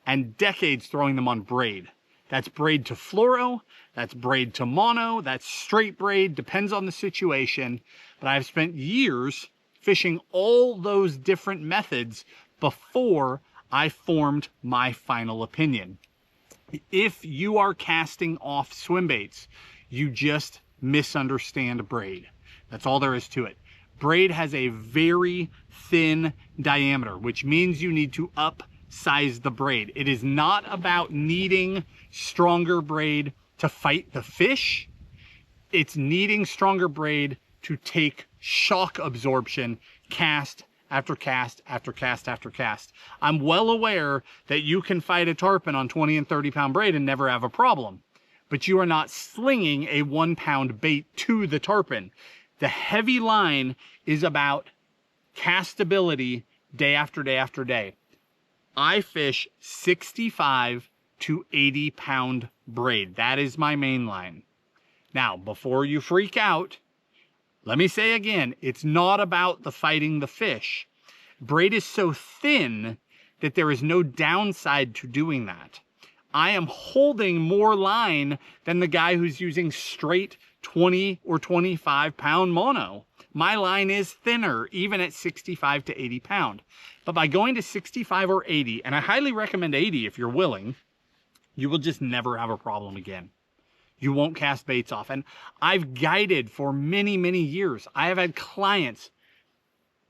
and decades throwing them on braid. That's braid to fluoro, that's braid to mono, that's straight braid, depends on the situation. But I've spent years fishing all those different methods before I formed my final opinion. If you are casting off swim baits, you just misunderstand braid. That's all there is to it. Braid has a very thin diameter, which means you need to upsize the braid. It is not about needing stronger braid to fight the fish. It's needing stronger braid to take shock absorption cast after cast after cast after cast. I'm well aware that you can fight a tarpon on 20 and 30 pound braid and never have a problem, but you are not slinging a 1 pound bait to the tarpon. The heavy line is about castability day after day after day. I fish 65 to 80 pound braid. That is my main line. Now, before you freak out, let me say again, it's not about the fighting the fish. Braid is so thin that there is no downside to doing that. I am holding more line than the guy who's using straight 20 or 25 pound mono. My line is thinner, even at 65 to 80 pound. But by going to 65 or 80, and I highly recommend 80 if you're willing, you will just never have a problem again. You won't cast baits off. And I've guided for many, many years. I have had clients,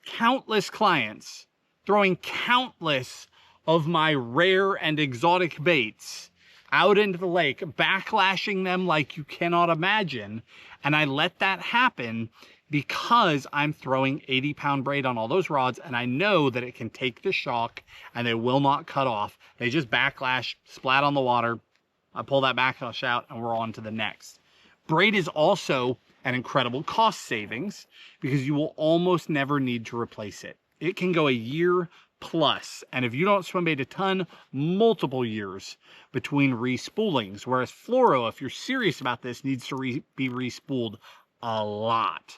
countless clients, throwing countless of my rare and exotic baits out into the lake, backlashing them like you cannot imagine. And I let that happen because I'm throwing 80 pound braid on all those rods, and I know that it can take the shock and they will not cut off. They just backlash, splat on the water. I pull that backlash out and we're on to the next. Braid is also an incredible cost savings because you will almost never need to replace it. It can go a year plus, and if you don't swim bait a ton, multiple years between re-spoolings. Whereas fluoro, if you're serious about this, needs to be re-spooled a lot.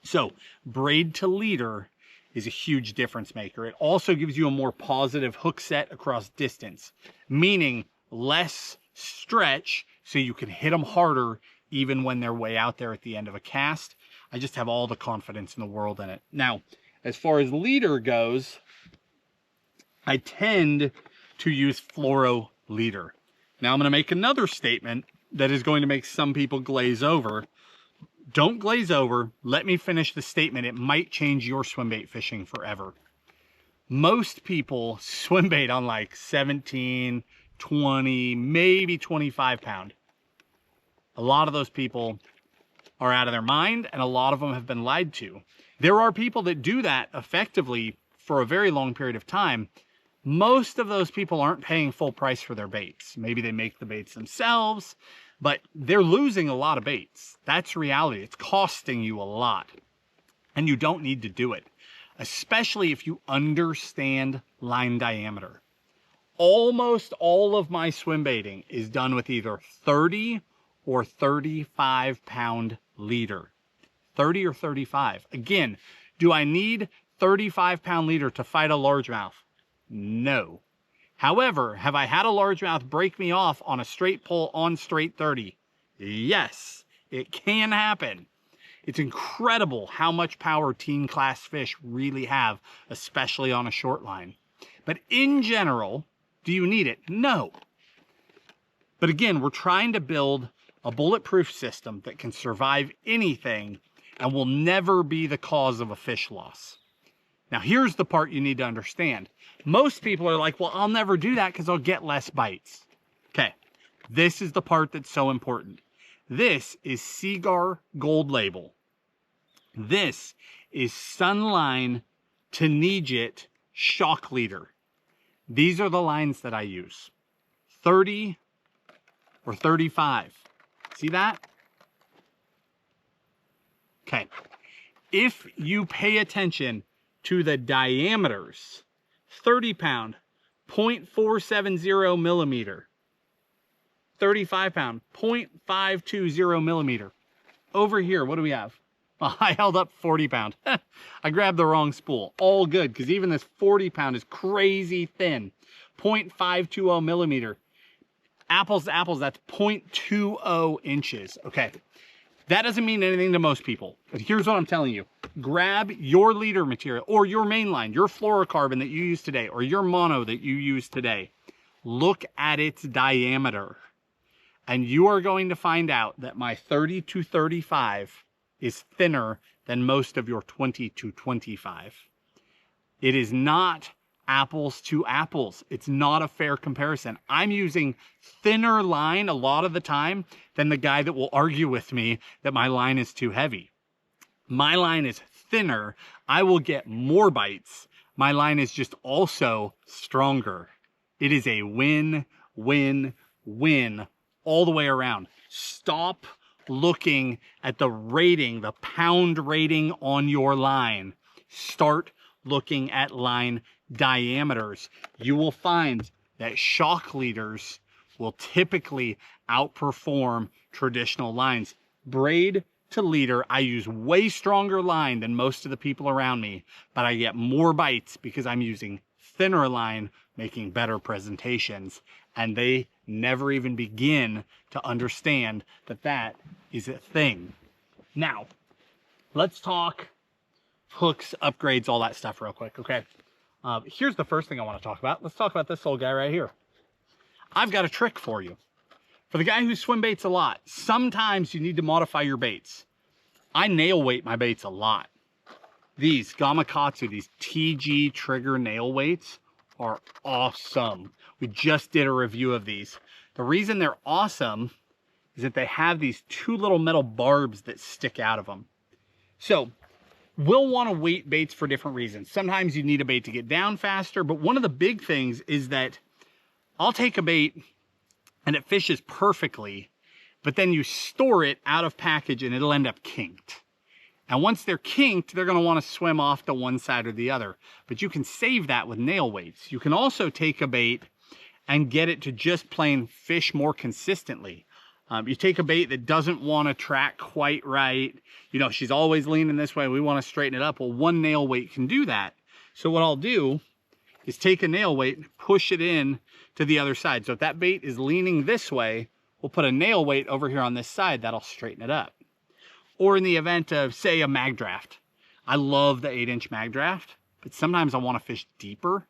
So braid to leader is a huge difference maker. It also gives you a more positive hook set across distance, meaning less stretch so you can hit them harder even when they're way out there at the end of a cast. I just have all the confidence in the world in it. Now, as far as leader goes, I tend to use fluoro leader. Now I'm going to make another statement that is going to make some people glaze over. Don't glaze over. Let me finish the statement. It might change your swimbait fishing forever. Most people swimbait on like 17, 20, maybe 25 pound. A lot of those people are out of their mind, and a lot of them have been lied to. There are people that do that effectively for a very long period of time. Most of those people aren't paying full price for their baits. Maybe they make the baits themselves, but they're losing a lot of baits. That's reality. It's costing you a lot, and you don't need to do it, especially if you understand line diameter. Almost all of my swim baiting is done with either 30 or 35 pound leader. 30 or 35. Again, do I need 35 pound leader to fight a largemouth? No. However, have I had a largemouth break me off on a straight pull on straight 30? Yes, it can happen. It's incredible how much power teen class fish really have, especially on a short line. But in general, do you need it? No. But again, we're trying to build a bulletproof system that can survive anything and will never be the cause of a fish loss. Now, here's the part you need to understand. Most people are like, well, I'll never do that because I'll get less bites. Okay, this is the part that's so important. This is Seagar Gold Label. This is Sunline Tenegit Shock Leader. These are the lines that I use. 30 or 35. See that? Okay. If you pay attention to the diameters, 30 pound, 0.470 millimeter. 35 pound, 0.520 millimeter. Over here, what do we have? Well, I held up 40 pound. I grabbed the wrong spool. All good, because even this 40 pound is crazy thin. 0.520 millimeter. Apples to apples, that's 0.20 inches. Okay, that doesn't mean anything to most people, but here's what I'm telling you. Grab your leader material, or your main line, your fluorocarbon that you use today, or your mono that you use today. Look at its diameter, and you are going to find out that my 30 to 35 is thinner than most of your 20 to 25. It is not apples to apples. It's not a fair comparison. I'm using thinner line a lot of the time than the guy that will argue with me that my line is too heavy. My line is thinner. I will get more bites. My line is just also stronger. It is a win, win, win all the way around. Stop looking at the rating, the pound rating on your line. Start looking at line diameters. You will find that shock leaders will typically outperform traditional lines. Braid to leader, I use way stronger line than most of the people around me, but I get more bites because I'm using thinner line, making better presentations, and they never even begin to understand that that is a thing. Now, let's talk hooks, upgrades, all that stuff real quick, okay? Here's the first thing I want to talk about. Let's talk about this little guy right here. I've got a trick for you. For the guy who swim baits a lot, sometimes you need to modify your baits. I nail weight my baits a lot. These Gamakatsu, these TG trigger nail weights are awesome. We just did a review of these. The reason they're awesome is that they have these two little metal barbs that stick out of them. So we'll want to weight baits for different reasons. Sometimes you need a bait to get down faster, but one of the big things is that I'll take a bait and it fishes perfectly, but then you store it out of package and it'll end up kinked. And once they're kinked, they're going to want to swim off to one side or the other. But you can save that with nail weights. You can also take a bait and get it to just plain fish more consistently. You take a bait that doesn't want to track quite right. You know, she's always leaning this way. We want to straighten it up. Well, one nail weight can do that. So what I'll do is take a nail weight and push it in to the other side. So if that bait is leaning this way, we'll put a nail weight over here on this side. That'll straighten it up. Or in the event of, say, a mag draft. I love the 8-inch mag draft, but sometimes I want to fish deeper.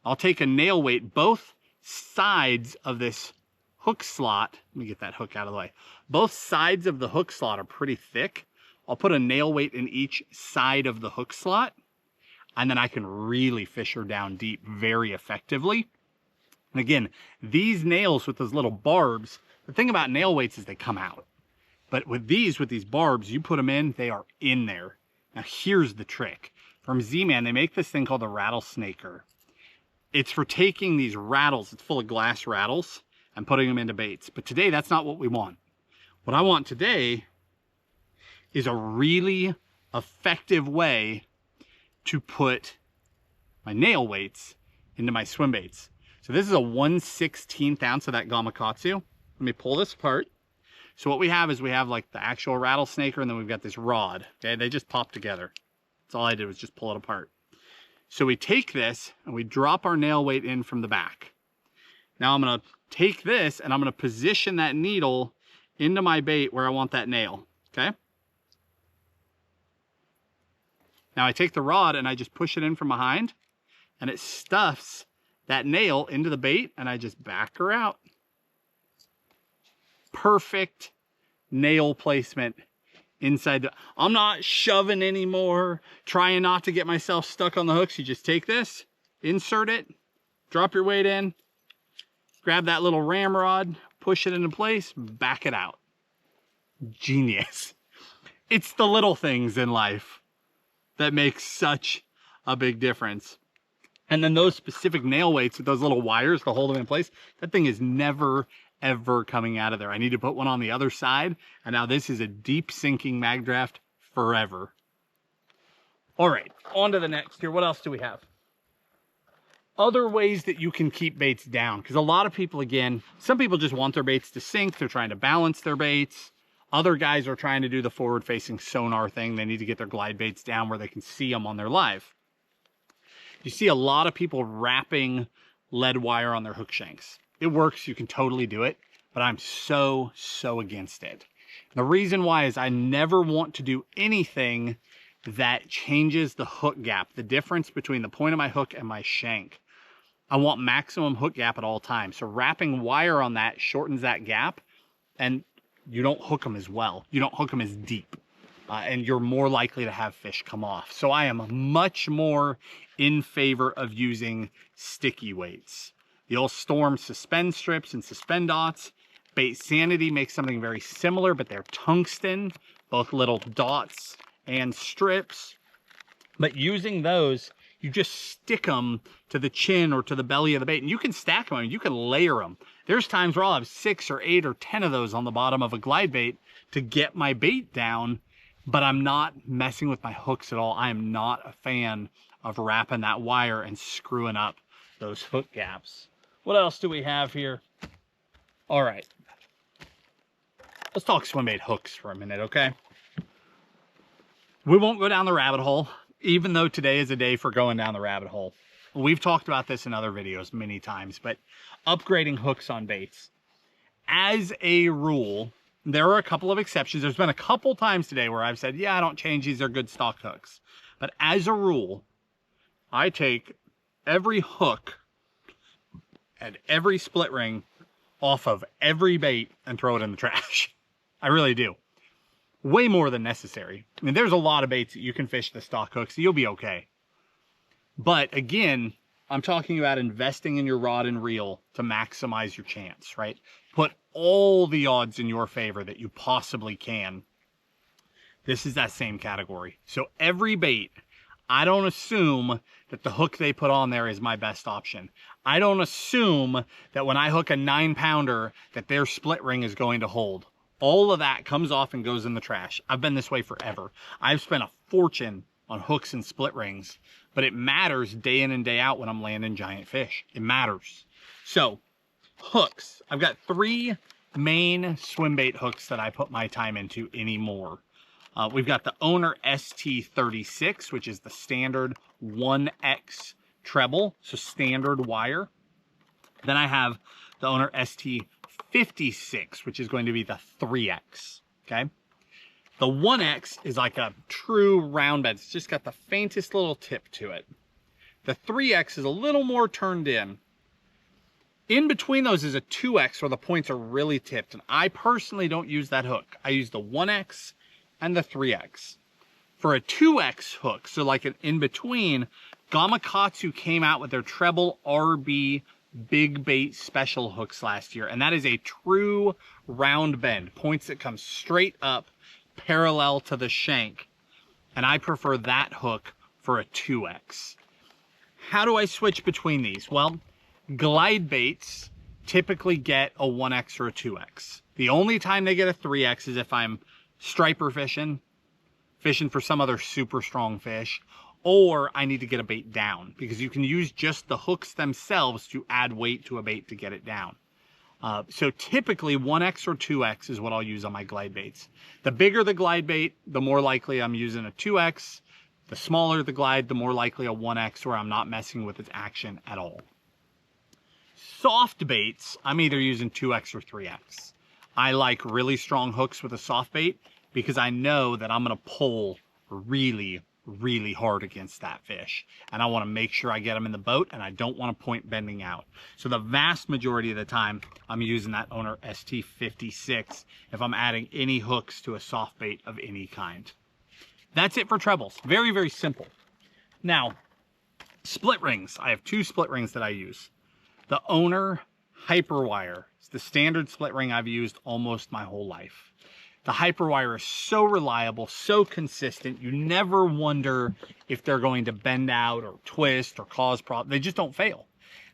I'll take a nail weight, both sides of this hook slot. Let me get that hook out of the way. Both sides of the hook slot are pretty thick. I'll put a nail weight in each side of the hook slot, and then I can really fish her down deep very effectively. And again, these nails with those little barbs, the thing about nail weights is they come out. But with these barbs, you put them in, they are in there. Now here's the trick. From Z-Man, they make this thing called the rattlesnaker. It's for taking these rattles, it's full of glass rattles, and putting them into baits. But today, that's not what we want. What I want today is a really effective way to put my nail weights into my swim baits. So this is a 1/16 ounce of that Gamakatsu. Let me pull this apart. So what we have is we have like the actual rattlesnaker, and then we've got this rod. Okay, they just pop together. That's all I did was just pull it apart. So we take this and we drop our nail weight in from the back. Now I'm gonna take this and I'm gonna position that needle into my bait where I want that nail, okay? Now I take the rod and I just push it in from behind, and it stuffs that nail into the bait, and I just back her out. Perfect nail placement inside the, I'm not shoving anymore, trying not to get myself stuck on the hooks. You just take this, insert it, drop your weight in, grab that little ramrod, push it into place, back it out. Genius. It's the little things in life that make such a big difference. And then those specific nail weights with those little wires to hold them in place, that thing is never ever coming out of there. I need to put one on the other side, and now this is a deep sinking mag draft forever. All right, on to the next here. What else do we have? Other ways that you can keep baits down, because a lot of people, again, some people just want their baits to sink. They're trying to balance their baits. Other guys are trying to do the forward facing sonar thing. They need to get their glide baits down where they can see them on their live. You see a lot of people wrapping lead wire on their hook shanks. It works, you can totally do it, but I'm so against it. The reason why is I never want to do anything that changes the hook gap, the difference between the point of my hook and my shank. I want maximum hook gap at all times. So wrapping wire on that shortens that gap, and you don't hook them as well. You don't hook them as deep, and you're more likely to have fish come off. So I am much more in favor of using sticky weights. The old Storm suspend strips and suspend dots. Bait Sanity makes something very similar, but they're tungsten, both little dots and strips. But using those you just stick them to the chin or to the belly of the bait, and you can stack them, you can layer them. There's times where I'll have 6 or 8 or 10 of those on the bottom of a glide bait to get my bait down, but I'm not messing with my hooks at all. I am not a fan of wrapping that wire and screwing up those hook gaps. What else do we have here? All right, let's talk swim bait hooks for a minute, okay? We won't go down the rabbit hole, even though today is a day for going down the rabbit hole. We've talked about this in other videos many times, but upgrading hooks on baits. As a rule, there are a couple of exceptions. There's been a couple times today where I've said, yeah, I don't change these, they're good stock hooks. But as a rule, I take every hook and every split ring off of every bait and throw it in the trash. I really do. Way more than necessary. I mean, there's a lot of baits that you can fish the stock hooks, so you'll be okay. But again, I'm talking about investing in your rod and reel to maximize your chance, right? Put all the odds in your favor that you possibly can. This is that same category. So every bait, I don't assume that the hook they put on there is my best option. I don't assume that when I hook a 9-pounder that their split ring is going to hold. All of that comes off and goes in the trash. I've been this way forever. I've spent a fortune on hooks and split rings, but it matters day in and day out when I'm landing giant fish. It matters. So, hooks. I've got 3 main swim bait hooks that I put my time into anymore. We've got the Owner ST36, which is the standard 1X treble, so standard wire. Then I have the Owner ST56, which is going to be the 3X, okay? The 1X is like a true round bed. It's just got the faintest little tip to it. The 3X is a little more turned in. In between those is a 2X where the points are really tipped, and I personally don't use that hook. I use the 1X and the 3X. For a 2X hook, so like an in-between, Gamakatsu came out with their treble RB big bait special hooks last year, and that is a true round bend, points that come straight up parallel to the shank, and I prefer that hook for a 2X. How do I switch between these? Well, glide baits typically get a 1X or a 2X. The only time they get a 3X is if I'm striper fishing for some other super strong fish, or I need to get a bait down, because you can use just the hooks themselves to add weight to a bait to get it down. So typically 1X or 2X is what I'll use on my glide baits. The bigger the glide bait, the more likely I'm using a 2X. The smaller the glide, the more likely a 1X where I'm not messing with its action at all. Soft baits, I'm either using 2X or 3X. I like really strong hooks with a soft bait because I know that I'm going to pull really hard against that fish, and I want to make sure I get them in the boat, and I don't want to point bending out. So the vast majority of the time I'm using that Owner ST56 if I'm adding any hooks to a soft bait of any kind. That's it for trebles. Very simple. Now, split rings. I have 2 split rings that I use. The Owner Hyperwire. It's the standard split ring I've used almost my whole life. The Hyperwire is so reliable, so consistent, you never wonder if they're going to bend out or twist or cause problems. They just don't fail.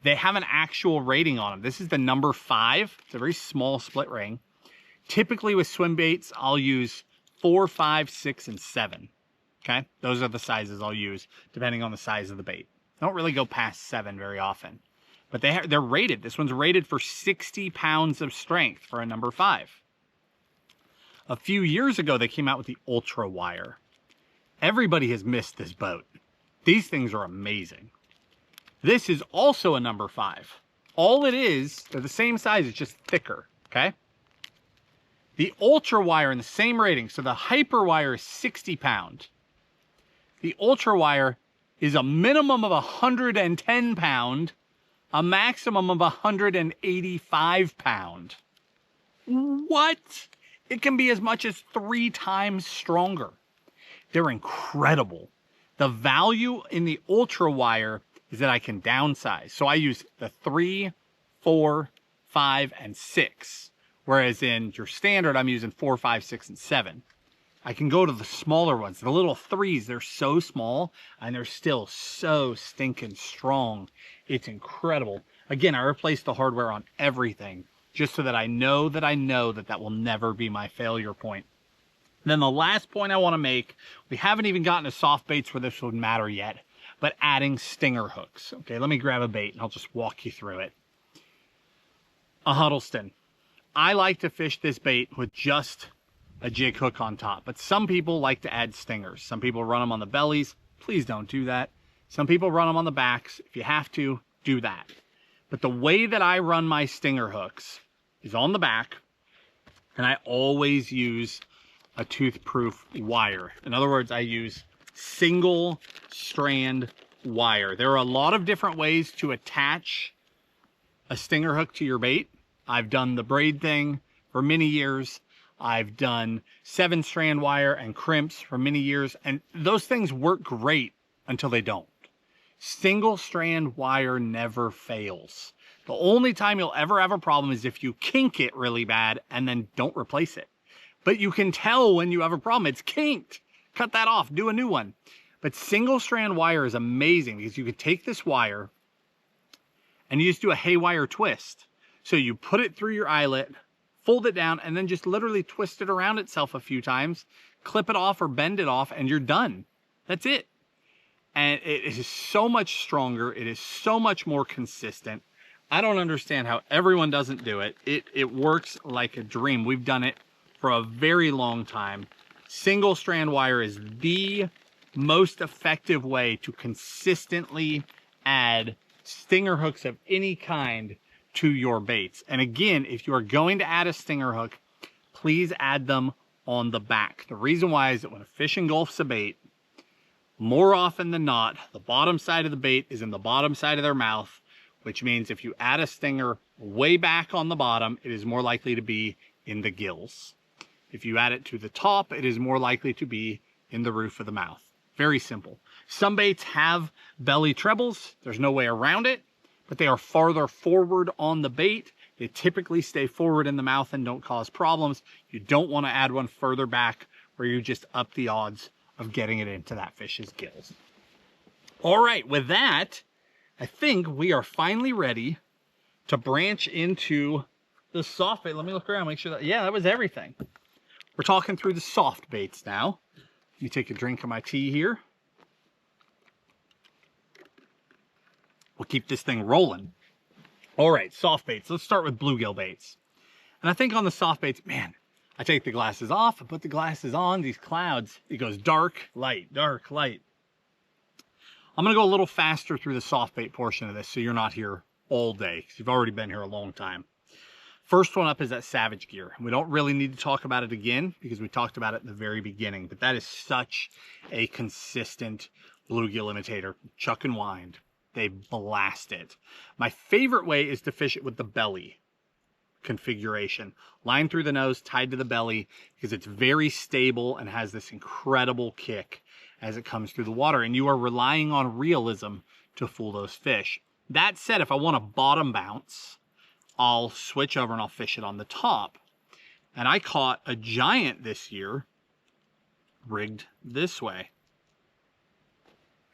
They have an actual rating on them. This is the number 5. It's a very small split ring. Typically with swim baits, I'll use 4, 5, 6, and 7. Okay? Those are the sizes I'll use, depending on the size of the bait. I don't really go past 7 very often. But they're rated. This one's rated for 60 pounds of strength for a number 5. A few years ago, they came out with the Ultra Wire. Everybody has missed this boat. These things are amazing. This is also a number 5. All it is, they're the same size, it's just thicker, okay? The Ultra Wire in the same rating, so the Hyper Wire is 60 pound. The Ultra Wire is a minimum of 110 pound, a maximum of 185 pound. What? It can be as much as 3 times stronger. They're incredible. The value in the Ultra Wire is that I can downsize. So I use the 3, 4, 5, and 6. Whereas in your standard, I'm using 4, 5, 6, and 7. I can go to the smaller ones, the little 3s. They're so small and they're still so stinking strong. It's incredible. Again, I replaced the hardware on everything just so that I know that will never be my failure point. Then the last point I want to make, we haven't even gotten to soft baits where this would matter yet, but adding stinger hooks. Okay, let me grab a bait and I'll just walk you through it. A Huddleston. I like to fish this bait with just a jig hook on top, but some people like to add stingers. Some people run them on the bellies. Please don't do that. Some people run them on the backs. If you have to, do that. But the way that I run my stinger hooks is on the back, and I always use a tooth-proof wire. In other words, I use single strand wire. There are a lot of different ways to attach a stinger hook to your bait. I've done the braid thing for many years. I've done 7-strand wire and crimps for many years, and those things work great until they don't. Single strand wire never fails. The only time you'll ever have a problem is if you kink it really bad and then don't replace it. But you can tell when you have a problem, it's kinked. Cut that off, do a new one. But single strand wire is amazing because you can take this wire and you just do a haywire twist. So you put it through your eyelet, fold it down, and then just literally twist it around itself a few times, clip it off or bend it off, and you're done. That's it. And it is so much stronger. It is so much more consistent. I don't understand how everyone doesn't do it. It works like a dream. We've done it for a very long time. Single strand wire is the most effective way to consistently add stinger hooks of any kind to your baits. And again, if you are going to add a stinger hook, please add them on the back. The reason why is that when a fish engulfs a bait, more often than not, the bottom side of the bait is in the bottom side of their mouth, which means if you add a stinger way back on the bottom, it is more likely to be in the gills. If you add it to the top, it is more likely to be in the roof of the mouth. Very simple. Some baits have belly trebles. There's no way around it, but they are farther forward on the bait. They typically stay forward in the mouth and don't cause problems. You don't want to add one further back where you just up the odds of getting it into that fish's gills. All right, with that, I think we are finally ready to branch into the soft bait. Let me look around, make sure that, yeah, that was everything. We're talking through the soft baits now. Let me take a drink of my tea here. We'll keep this thing rolling. All right, soft baits. Let's start with bluegill baits. And I think on the soft baits, man, I take the glasses off, I put the glasses on, these clouds, it goes dark, light, dark, light. I'm gonna go a little faster through the soft bait portion of this so you're not here all day, because you've already been here a long time. First one up is that Savage gear. We don't really need to talk about it again because we talked about it in the very beginning, but that is such a consistent bluegill imitator. Chuck and wind, they blast it. My favorite way is to fish it with the belly configuration. Line through the nose, tied to the belly, because it's very stable and has this incredible kick as it comes through the water, and you are relying on realism to fool those fish. That said, if I want a bottom bounce, I'll switch over and I'll fish it on the top. And I caught a giant this year rigged this way.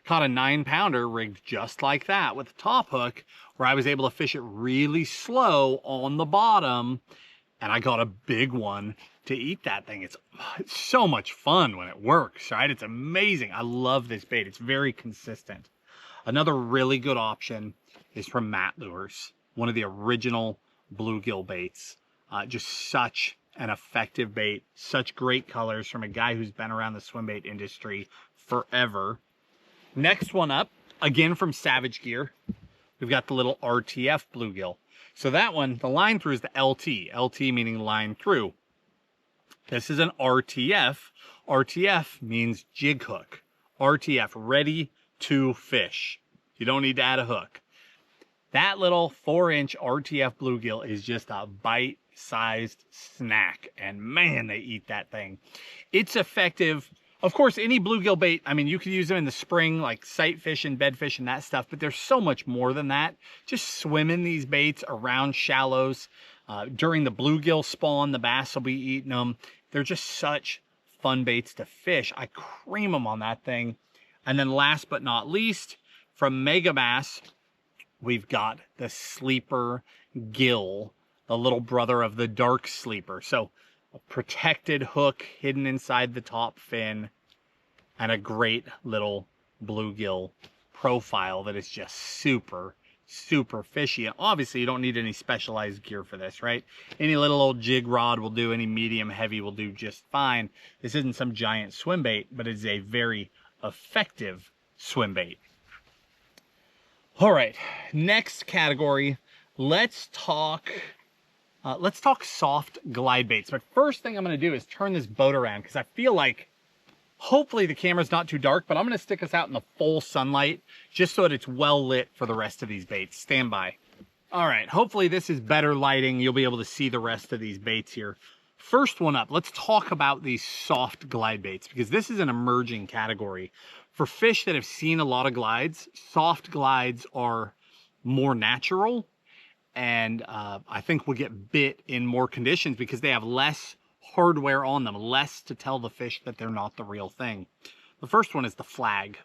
Caught a 9-pounder rigged just like that with a top hook, where I was able to fish it really slow on the bottom, and I got a big one to eat that thing. It's so much fun when it works, right? It's amazing. I love this bait. It's very consistent. Another really good option is from Matt Lures, one of the original bluegill baits. Just such an effective bait, such great colors from a guy who's been around the swim bait industry forever. Next one up, again from Savage Gear, we've got the little RTF bluegill. So that one, the line through is the LT. LT meaning line through. This is an RTF. RTF means jig hook. RTF, ready to fish. You don't need to add a hook. That little 4-inch RTF bluegill is just a bite-sized snack. And man, they eat that thing. It's effective. Of course, any bluegill bait, I mean, you could use them in the spring, like sight fishing, bed fishing, that stuff, but there's so much more than that. Just swimming these baits around shallows. During the bluegill spawn, the bass will be eating them. They're just such fun baits to fish. I cream them on that thing. And then last but not least, from Megabass, we've got the sleeper Gill, the little brother of the dark sleeper. So a protected hook hidden inside the top fin, and a great little bluegill profile that is just super, super fishy. And obviously you don't need any specialized gear for this, right? Any little old jig rod will do, any medium heavy will do just fine. This isn't some giant swim bait, but it's a very effective swim bait. All right, next category, let's talk soft glide baits. But first thing I'm going to do is turn this boat around, because I feel like hopefully the camera's not too dark, but I'm going to stick us out in the full sunlight just so that it's well lit for the rest of these baits. Stand by. All right, hopefully this is better lighting. You'll be able to see the rest of these baits here. First one up, let's talk about these soft glide baits, because this is an emerging category. For fish that have seen a lot of glides, soft glides are more natural, and I think will get bit in more conditions because they have less hardware on them, less to tell the fish that they're not the real thing. The first one is the flag.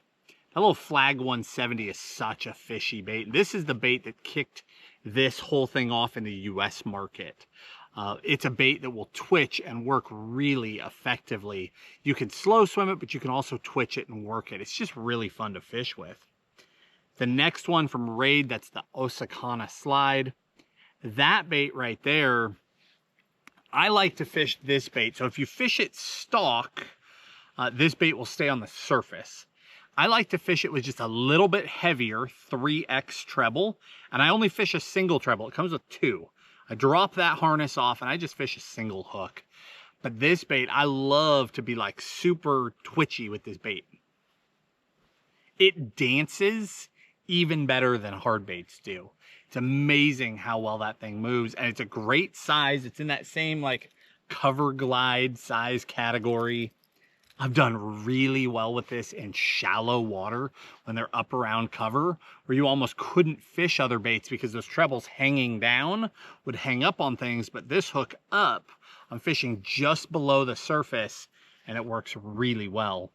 That little flag 170 is such a fishy bait. This is the bait that kicked this whole thing off in the US market. It's a bait that will twitch and work really effectively. You can slow swim it, but you can also twitch it and work it. It's just really fun to fish with. The next one from Raid, that's the Osakana slide. That bait right there, I like to fish this bait. So if you fish it stock, this bait will stay on the surface. I like to fish it with just a little bit heavier 3X treble, and I only fish a single treble. It comes with 2. I drop that harness off and I just fish a single hook. But this bait, I love to be like super twitchy with this bait. It dances even better than hard baits do. It's amazing how well that thing moves, and it's a great size. It's in that same like cover glide size category. I've done really well with this in shallow water when they're up around cover, where you almost couldn't fish other baits because those trebles hanging down would hang up on things. But this hook up, I'm fishing just below the surface, and it works really well.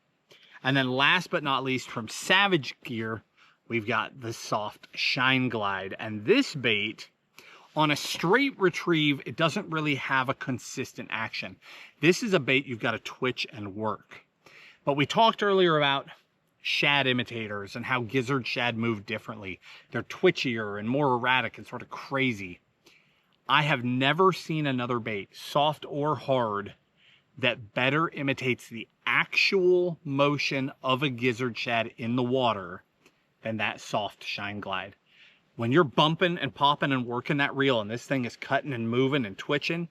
And then last but not least, from Savage Gear, we've got the soft shine glide. And this bait, on a straight retrieve, it doesn't really have a consistent action. This is a bait you've got to twitch and work. But we talked earlier about shad imitators and how gizzard shad move differently. They're twitchier and more erratic and sort of crazy. I have never seen another bait, soft or hard, that better imitates the actual motion of a gizzard shad in the water than that soft shine glide. When you're bumping and popping and working that reel and this thing is cutting and moving and twitching,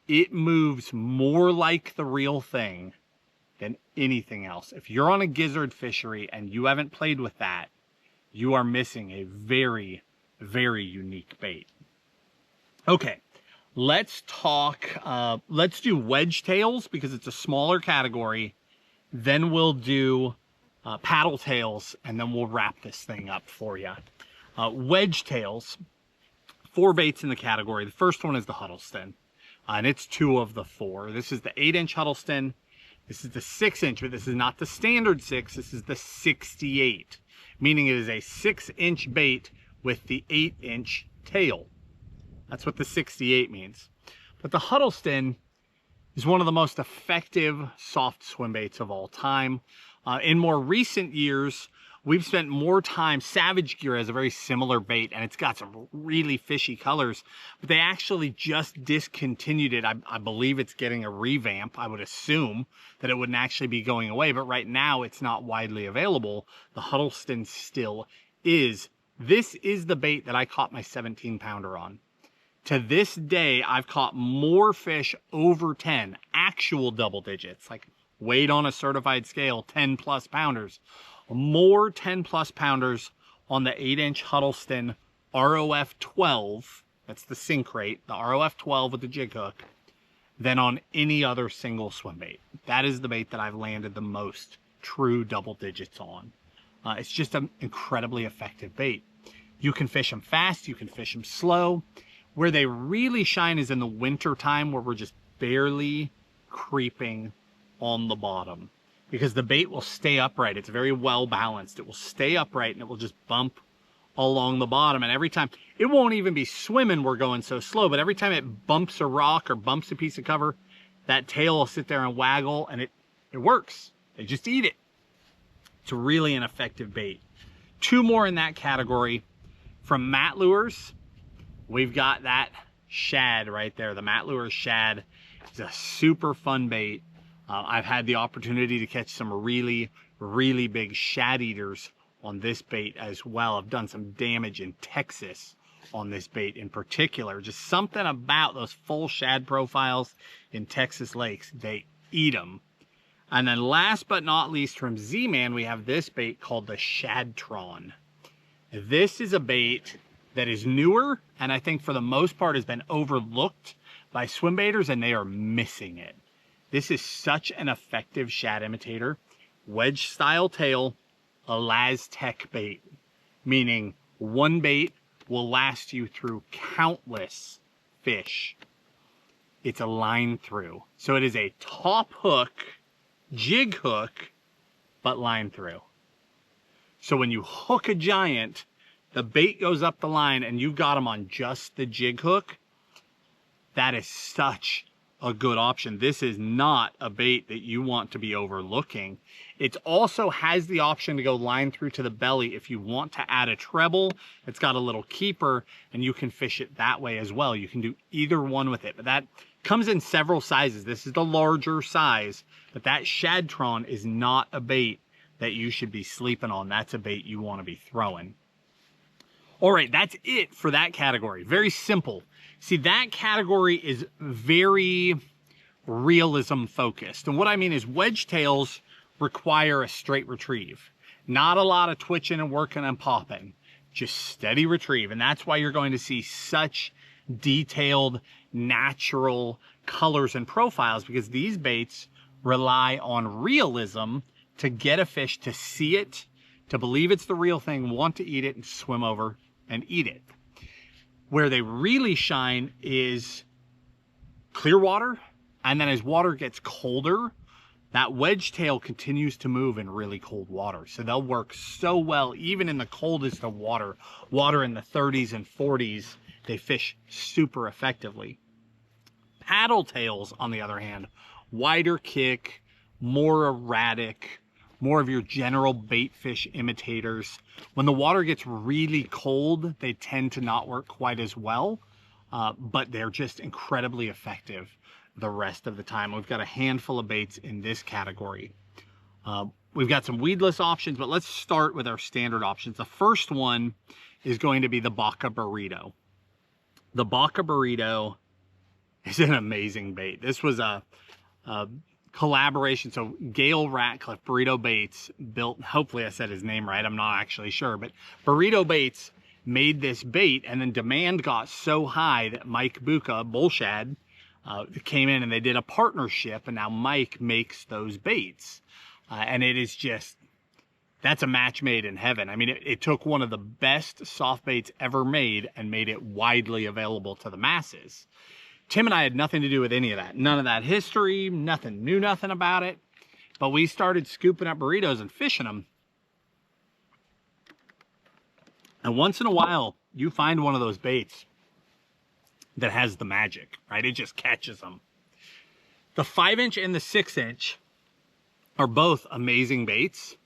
it moves more like the real thing than anything else. If you're on a gizzard fishery and you haven't played with that, you are missing a very, very unique bait. Okay, let's do wedge tails because it's a smaller category. Then we'll do paddle tails, and then we'll wrap this thing up for you. Wedge tails, 4 baits in the category. The first one is the Huddleston, and it's 2 of the 4. This is the 8-inch Huddleston. This is the 6-inch, but this is not the standard 6. This is the 68, meaning it is a 6-inch bait with the 8-inch tail. That's what the 68 means. But the Huddleston is one of the most effective soft swim baits of all time. In more recent years, we've spent more time. Savage Gear has a very similar bait, and it's got some really fishy colors, but they actually just discontinued it. I believe it's getting a revamp. I would assume that it wouldn't actually be going away, but right now it's not widely available. The Huddleston still is. This is the bait that I caught my 17-pounder on. To this day, I've caught more fish over 10, actual double digits, like weighed on a certified scale, 10+ pounders. More 10+ pounders on the 8-inch Huddleston ROF 12, that's the sink rate, the ROF 12 with the jig hook, than on any other single swim bait. That is the bait that I've landed the most true double digits on. It's just an incredibly effective bait. You can fish them fast, you can fish them slow. Where they really shine is in the winter time, where we're just barely creeping on the bottom because the bait will stay upright. It's very well balanced. It will stay upright and it will just bump along the bottom. And every time, it won't even be swimming, we're going so slow, but every time it bumps a rock or bumps a piece of cover, that tail will sit there and waggle, and it works. They just eat it. It's really an effective bait. Two more in that category. From Matt Lures, we've got that shad right there. The Matt Lures shad is a super fun bait. I've had the opportunity to catch some really, really big shad eaters on this bait as well. I've done some damage in Texas on this bait in particular. Just something about those full shad profiles in Texas lakes. They eat them. And then last but not least, from Z-Man, we have this bait called the Shadtron. This is a bait that is newer, and I think for the most part has been overlooked by swim baiters, and they are missing it. This is such an effective shad imitator. Wedge style tail, a Laz-Tech bait, meaning one bait will last you through countless fish. It's a line through. So it is a top hook, jig hook, but line through. So when you hook a giant, the bait goes up the line and you've got them on just the jig hook. That is such a good option. This is not a bait that you want to be overlooking. It also has the option to go line through to the belly if you want to add a treble. It's got a little keeper and you can fish it that way as well. You can do either one with it, but that comes in several sizes. This is the larger size, but that Shadtron is not a bait that you should be sleeping on. That's a bait you want to be throwing. All right, that's it for that category. Very simple. See, that category is very realism focused. And what I mean is wedge tails require a straight retrieve. Not a lot of twitching and working and popping. Just steady retrieve. And that's why you're going to see such detailed, natural colors and profiles, because these baits rely on realism to get a fish to see it, to believe it's the real thing, want to eat it, and swim over and eat it. Where they really shine is clear water, and then as water gets colder, that wedge tail continues to move in really cold water. So they'll work so well, even in the coldest of water in the 30s and 40s, they fish super effectively. Paddle tails, on the other hand, wider kick, more erratic, more of your general bait fish imitators. When the water gets really cold, they tend to not work quite as well, but they're just incredibly effective the rest of the time. We've got a handful of baits in this category. We've got some weedless options, but let's start with our standard options. The first one is going to be the Baka Burrito. The Baka Burrito is an amazing bait. This was a collaboration. So Gail Ratcliffe, Burrito Baits, built, hopefully I said his name right, I'm not actually sure, but Burrito Baits made this bait, and then demand got so high that Mike Buka, Bullshad, came in and they did a partnership, and now Mike makes those baits. And it is just, that's a match made in heaven. I mean, it took one of the best soft baits ever made and made it widely available to the masses. Tim and I had nothing to do with any of that. None of that history, nothing, knew nothing about it. But we started scooping up burritos and fishing them. And once in a while, you find one of those baits that has the magic, right? It just catches them. The 5-inch and the 6-inch are both amazing baits.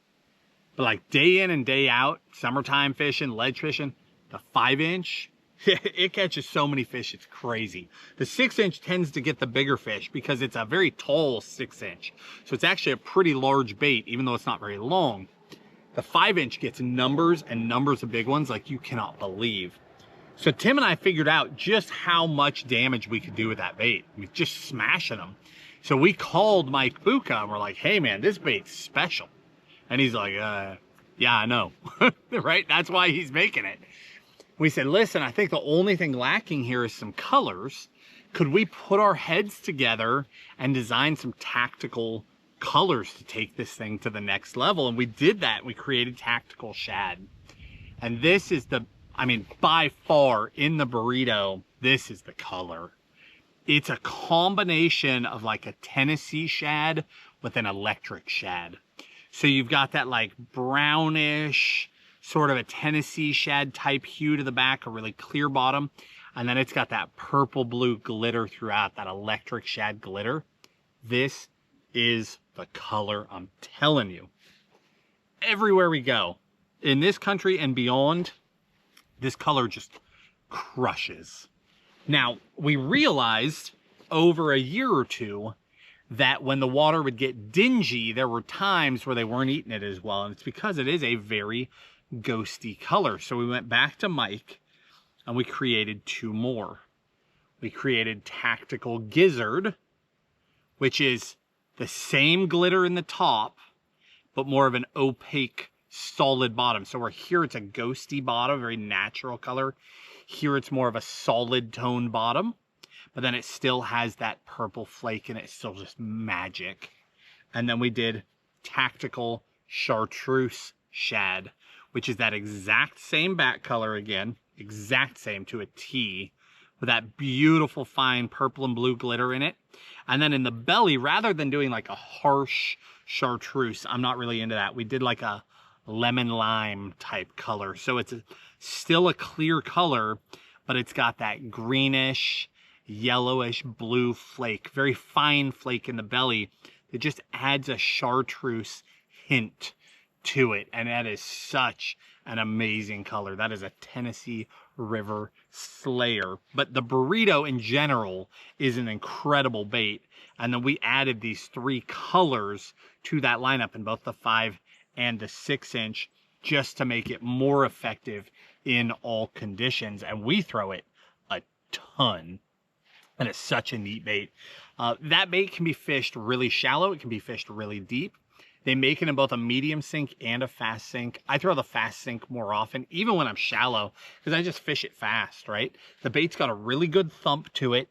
But like day in and day out, summertime fishing, ledge fishing, the 5-inch, it catches so many fish, it's crazy. The 6-inch tends to get the bigger fish because it's a very tall 6-inch. So it's actually a pretty large bait, even though it's not very long. The 5-inch gets numbers and numbers of big ones like you cannot believe. So Tim and I figured out just how much damage we could do with that bait. I mean, just smashing them. So we called Mike Buka and we're like, hey man, this bait's special. And he's like, yeah, I know, right? That's why he's making it. We said, listen, I think the only thing lacking here is some colors. Could we put our heads together and design some tactical colors to take this thing to the next level? And we did that. We created Tactical Shad. And this is the, I mean, by far in the burrito, this is the color. It's a combination of like a Tennessee shad with an electric shad. So you've got that like brownish, sort of a Tennessee shad type hue to the back, a really clear bottom. And then it's got that purple blue glitter throughout, that electric shad glitter. This is the color, I'm telling you. Everywhere we go, in this country and beyond, this color just crushes. Now, we realized over a year or two that when the water would get dingy, there were times where they weren't eating it as well. And it's because it is a very ghosty color. So we went back to Mike and we created 2 more. We created Tactical Gizzard, which is the same glitter in the top, but more of an opaque, solid bottom. So where here it's a ghosty bottom, very natural color. Here it's more of a solid tone bottom, but then it still has that purple flake in it. It's still just magic. And then we did Tactical Chartreuse Shad, which is that exact same back color again, exact same to a T, with that beautiful fine purple and blue glitter in it. And then in the belly, rather than doing like a harsh chartreuse, I'm not really into that. We did like a lemon lime type color. So it's still a clear color, but it's got that greenish, yellowish blue flake, very fine flake in the belly. It just adds a chartreuse hint to it. And that is such an amazing color. That is a Tennessee River slayer. But the burrito in general is an incredible bait. And then we added these 3 colors to that lineup in both the 5 and the 6-inch just to make it more effective in all conditions. And we throw it a ton. And it's such a neat bait. That bait can be fished really shallow. It can be fished really deep. They make it in both a medium sink and a fast sink. I throw the fast sink more often, even when I'm shallow, because I just fish it fast, right? The bait's got a really good thump to it.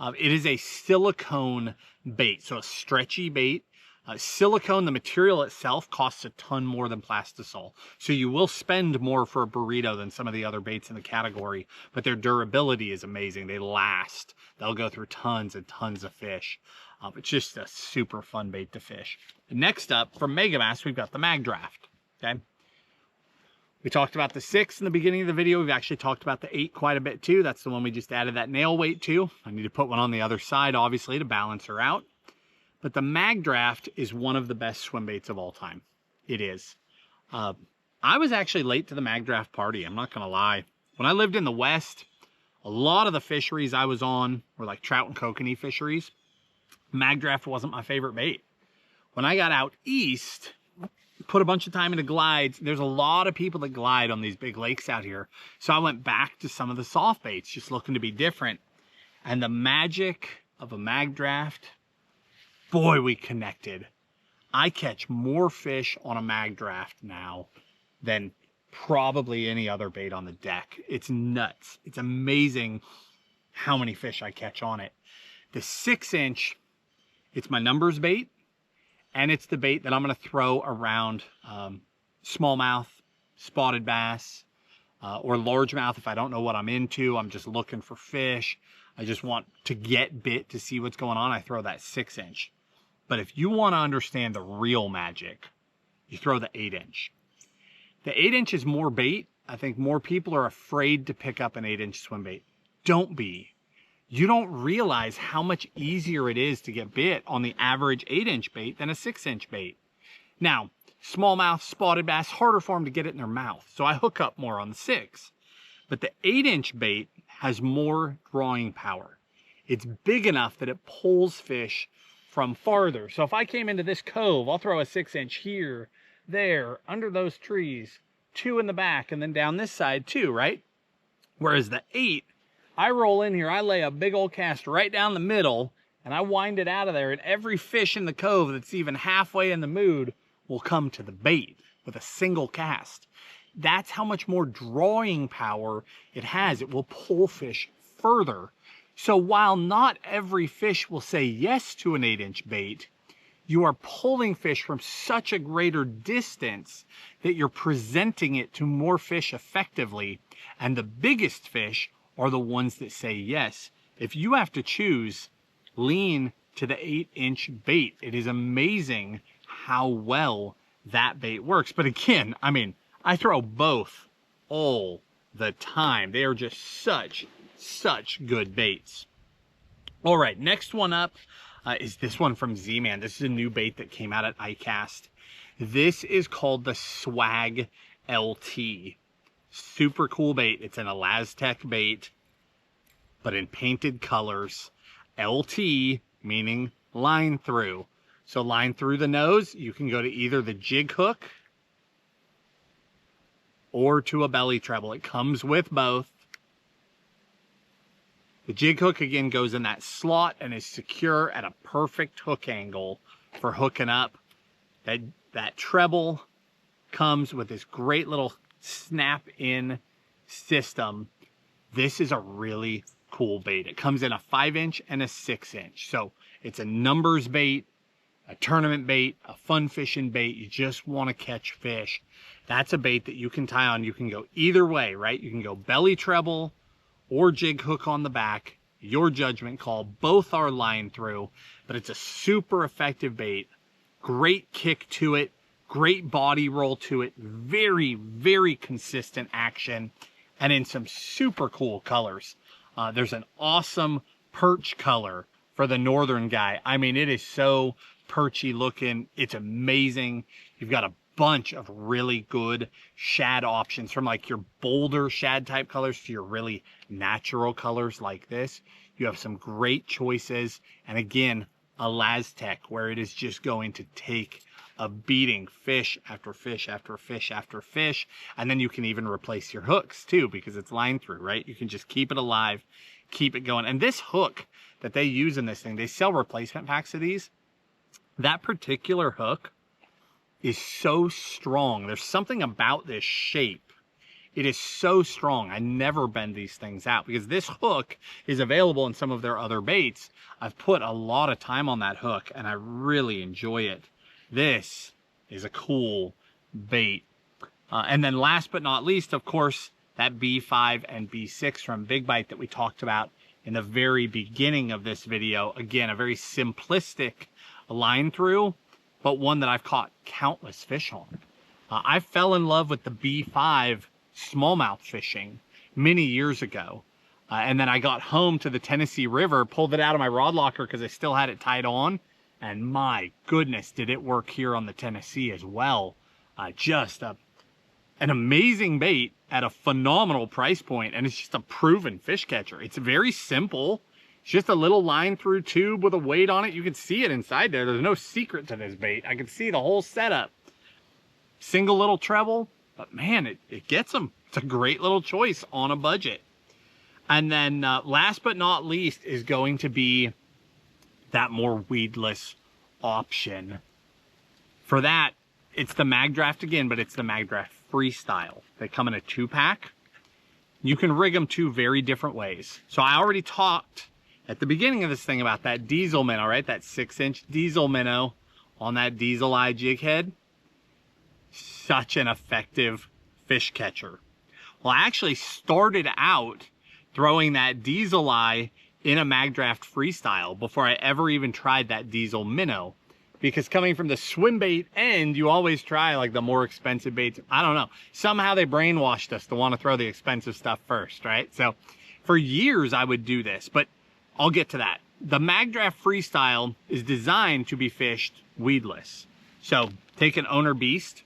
It is a silicone bait, so a stretchy bait. Silicone, the material itself, costs a ton more than plastisol. So you will spend more for a burrito than some of the other baits in the category, but their durability is amazing. They last. They'll go through tons and tons of fish. It's just a super fun bait to fish. Next up, from Megabass, we've got the Mag Draft. Okay. We talked about the 6 in the beginning of the video. We've actually talked about the 8 quite a bit too. That's the one we just added that nail weight to. I need to put one on the other side, obviously, to balance her out. But the Mag Draft is one of the best swim baits of all time. It is. I was actually late to the Mag Draft party. I'm not going to lie. When I lived in the West, a lot of the fisheries I was on were like trout and kokanee fisheries. Mag Draft wasn't my favorite bait. When I got out east, put a bunch of time into glides, there's a lot of people that glide on these big lakes out here. So I went back to some of the soft baits, just looking to be different. And the magic of a Mag Draft, boy, we connected. I catch more fish on a Mag Draft now than probably any other bait on the deck. It's nuts. It's amazing how many fish I catch on it. The 6-inch, it's my numbers bait, and it's the bait that I'm going to throw around smallmouth, spotted bass, or largemouth if I don't know what I'm into. I'm just looking for fish. I just want to get bit to see what's going on. I throw that 6-inch. But if you want to understand the real magic, you throw the 8-inch. The 8-inch is more bait. I think more people are afraid to pick up an 8-inch swim bait. Don't be. You don't realize how much easier it is to get bit on the average 8-inch bait than a 6-inch bait. Now, smallmouth, spotted bass, harder for them to get it in their mouth. So I hook up more on the 6. But the 8-inch bait has more drawing power. It's big enough that it pulls fish from farther. So if I came into this cove, I'll throw a 6-inch here, there, under those trees, 2 in the back, and then down this side too, right? Whereas the 8, I roll in here, I lay a big old cast right down the middle, and I wind it out of there, and every fish in the cove that's even halfway in the mood will come to the bait with a single cast. That's how much more drawing power it has. It will pull fish further. So while not every fish will say yes to an 8-inch bait, you are pulling fish from such a greater distance that you're presenting it to more fish effectively. And the biggest fish are the ones that say yes. If you have to choose, lean to the 8-inch bait. It is amazing how well that bait works. But again, I mean, I throw both all the time. They are just such good baits. All right, next one up is this one from Z-Man. This is a new bait that came out at iCast. This is called the Swag LT. Super cool bait. It's an Elastec bait, but in painted colors. LT meaning line through. So line through the nose, you can go to either the jig hook or to a belly treble. It comes with both. The jig hook again goes in that slot and is secure at a perfect hook angle for hooking up. That treble comes with this great little snap in system. This is a really cool bait. It comes in a 5-inch and a 6-inch. So it's a numbers bait, a tournament bait, a fun fishing bait. You just want to catch fish. That's a bait that you can tie on. You can go either way, right? You can go belly treble or jig hook on the back. Your judgment call. Both are line through, but it's a super effective bait. Great kick to it. Great body roll to it. Very consistent action, and in some super cool colors. There's an awesome perch color for the northern guy. I mean, it is so perchy looking. It's amazing. You've got a bunch of really good shad options, from like your bolder shad type colors to your really natural colors like this. You have some great choices, and again, a Elastec, where it is just going to take a beating, fish after fish after fish after fish. And then you can even replace your hooks too, because it's line through, right? You can just keep it alive, keep it going. And this hook that they use in this thing, they sell replacement packs of these. That particular hook is so strong. There's something about this shape. It is so strong. I never bend these things out, because this hook is available in some of their other baits. I've put a lot of time on that hook and I really enjoy it. This is a cool bait. And then last but not least, of course, that B5 and B6 from Big Bite that we talked about in the very beginning of this video. Again, a very simplistic line through, but one that I've caught countless fish on. I fell in love with the B5 smallmouth fishing many years ago. And then I got home to the Tennessee River, pulled it out of my rod locker because I still had it tied on. And my goodness, did it work here on the Tennessee as well. Just an amazing bait at a phenomenal price point, and it's just a proven fish catcher. It's very simple. It's just a little line through tube with a weight on it. You can see it inside there. There's no secret to this bait. I can see the whole setup. Single little treble, but man, it gets them. It's a great little choice on a budget. And then last but not least is going to be that more weedless option. For that, it's the Mag Draft again, but it's the Mag Draft Freestyle. They come in a 2-pack. You can rig them 2 very different ways. So I already talked at the beginning of this thing about that diesel minnow, right? That 6-inch diesel minnow on that diesel eye jig head. Such an effective fish catcher. Well, I actually started out throwing that diesel eye in a Mag Draft Freestyle before I ever even tried that diesel minnow, because coming from the swim bait end, you always try like the more expensive baits. I don't know, somehow they brainwashed us to want to throw the expensive stuff first, right? So for years I would do this, but I'll get to that. The Mag Draft Freestyle is designed to be fished weedless. So take an owner beast,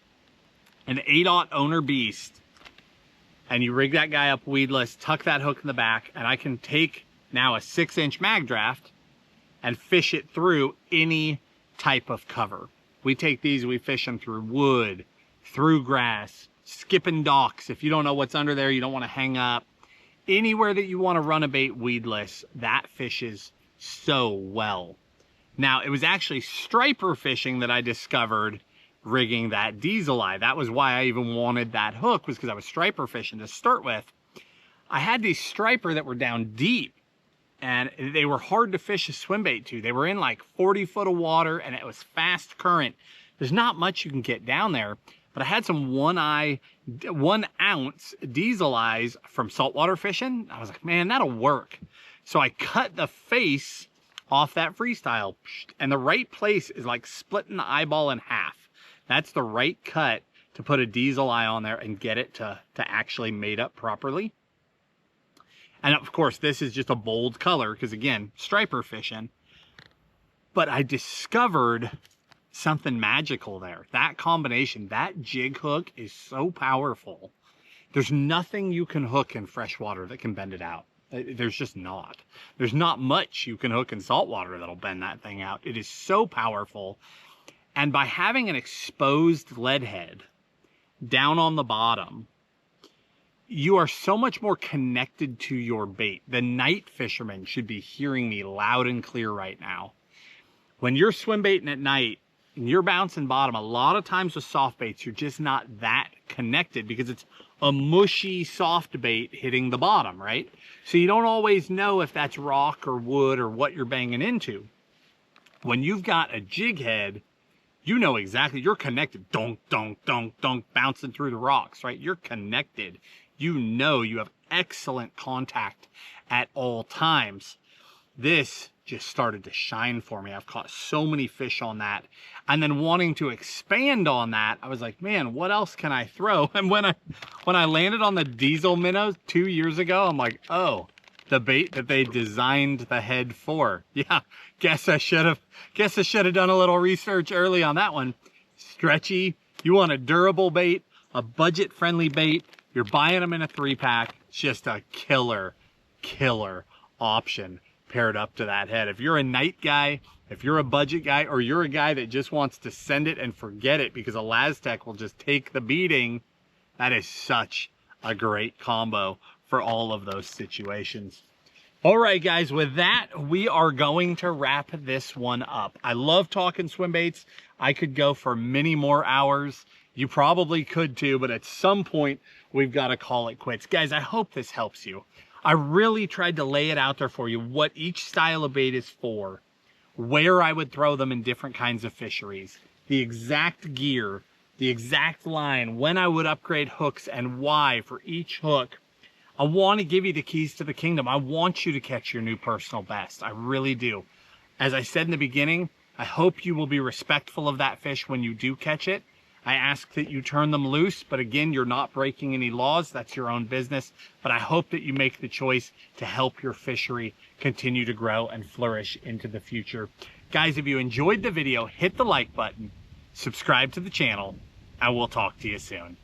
an 8/0 owner beast, and you rig that guy up weedless, tuck that hook in the back, and I can take now a 6-inch Mag Draft and fish it through any type of cover. We take these, we fish them through wood, through grass, skipping docks. If you don't know what's under there, you don't want to hang up. Anywhere that you want to run a bait weedless, that fishes so well. Now, it was actually striper fishing that I discovered rigging that diesel eye. That was why I even wanted that hook, was because I was striper fishing to start with. I had these striper that were down deep, and they were hard to fish a swim bait to. They were in like 40 foot of water, and it was fast current. There's not much you can get down there, but I had some 1 ounce diesel eyes from saltwater fishing. I was like, man, that'll work. So I cut the face off that freestyle. And the right place is like splitting the eyeball in half. That's the right cut to put a diesel eye on there and get it to actually mate up properly. And of course, this is just a bold color because, again, striper fishing. But I discovered something magical there. That combination, that jig hook is so powerful. There's nothing you can hook in freshwater that can bend it out. There's just not. There's not much you can hook in saltwater that'll bend that thing out. It is so powerful. And by having an exposed lead head down on the bottom, you are so much more connected to your bait. The night fisherman should be hearing me loud and clear right now. When you're swim baiting at night and you're bouncing bottom, a lot of times with soft baits, you're just not that connected because it's a mushy soft bait hitting the bottom, right? So you don't always know if that's rock or wood or what you're banging into. When you've got a jig head, you know exactly, you're connected. Donk, donk, donk, donk, bouncing through the rocks, right? You're connected. You know you have excellent contact at all times. This just started to shine for me. I've caught so many fish on that. And then wanting to expand on that, I was like, man, what else can I throw? And when I landed on the diesel minnows 2 years ago, I'm like, oh, the bait that they designed the head for. Yeah, guess I should have done a little research early on that one. Stretchy, you want a durable bait, a budget-friendly bait. You're buying them in a 3-pack. It's just a killer option paired up to that head. If you're a night guy, if you're a budget guy, or you're a guy that just wants to send it and forget it because a Laztec will just take the beating, that is such a great combo for all of those situations. All right, guys, with that, we are going to wrap this one up. I love talking swim baits. I could go for many more hours. You probably could too, but at some point, we've got to call it quits. Guys, I hope this helps you. I really tried to lay it out there for you, what each style of bait is for, where I would throw them in different kinds of fisheries, the exact gear, the exact line, when I would upgrade hooks and why for each hook. I want to give you the keys to the kingdom. I want you to catch your new personal best. I really do. As I said in the beginning, I hope you will be respectful of that fish when you do catch it. I ask that you turn them loose, but again, you're not breaking any laws. That's your own business. But I hope that you make the choice to help your fishery continue to grow and flourish into the future. Guys, if you enjoyed the video, hit the like button, subscribe to the channel, and we'll talk to you soon.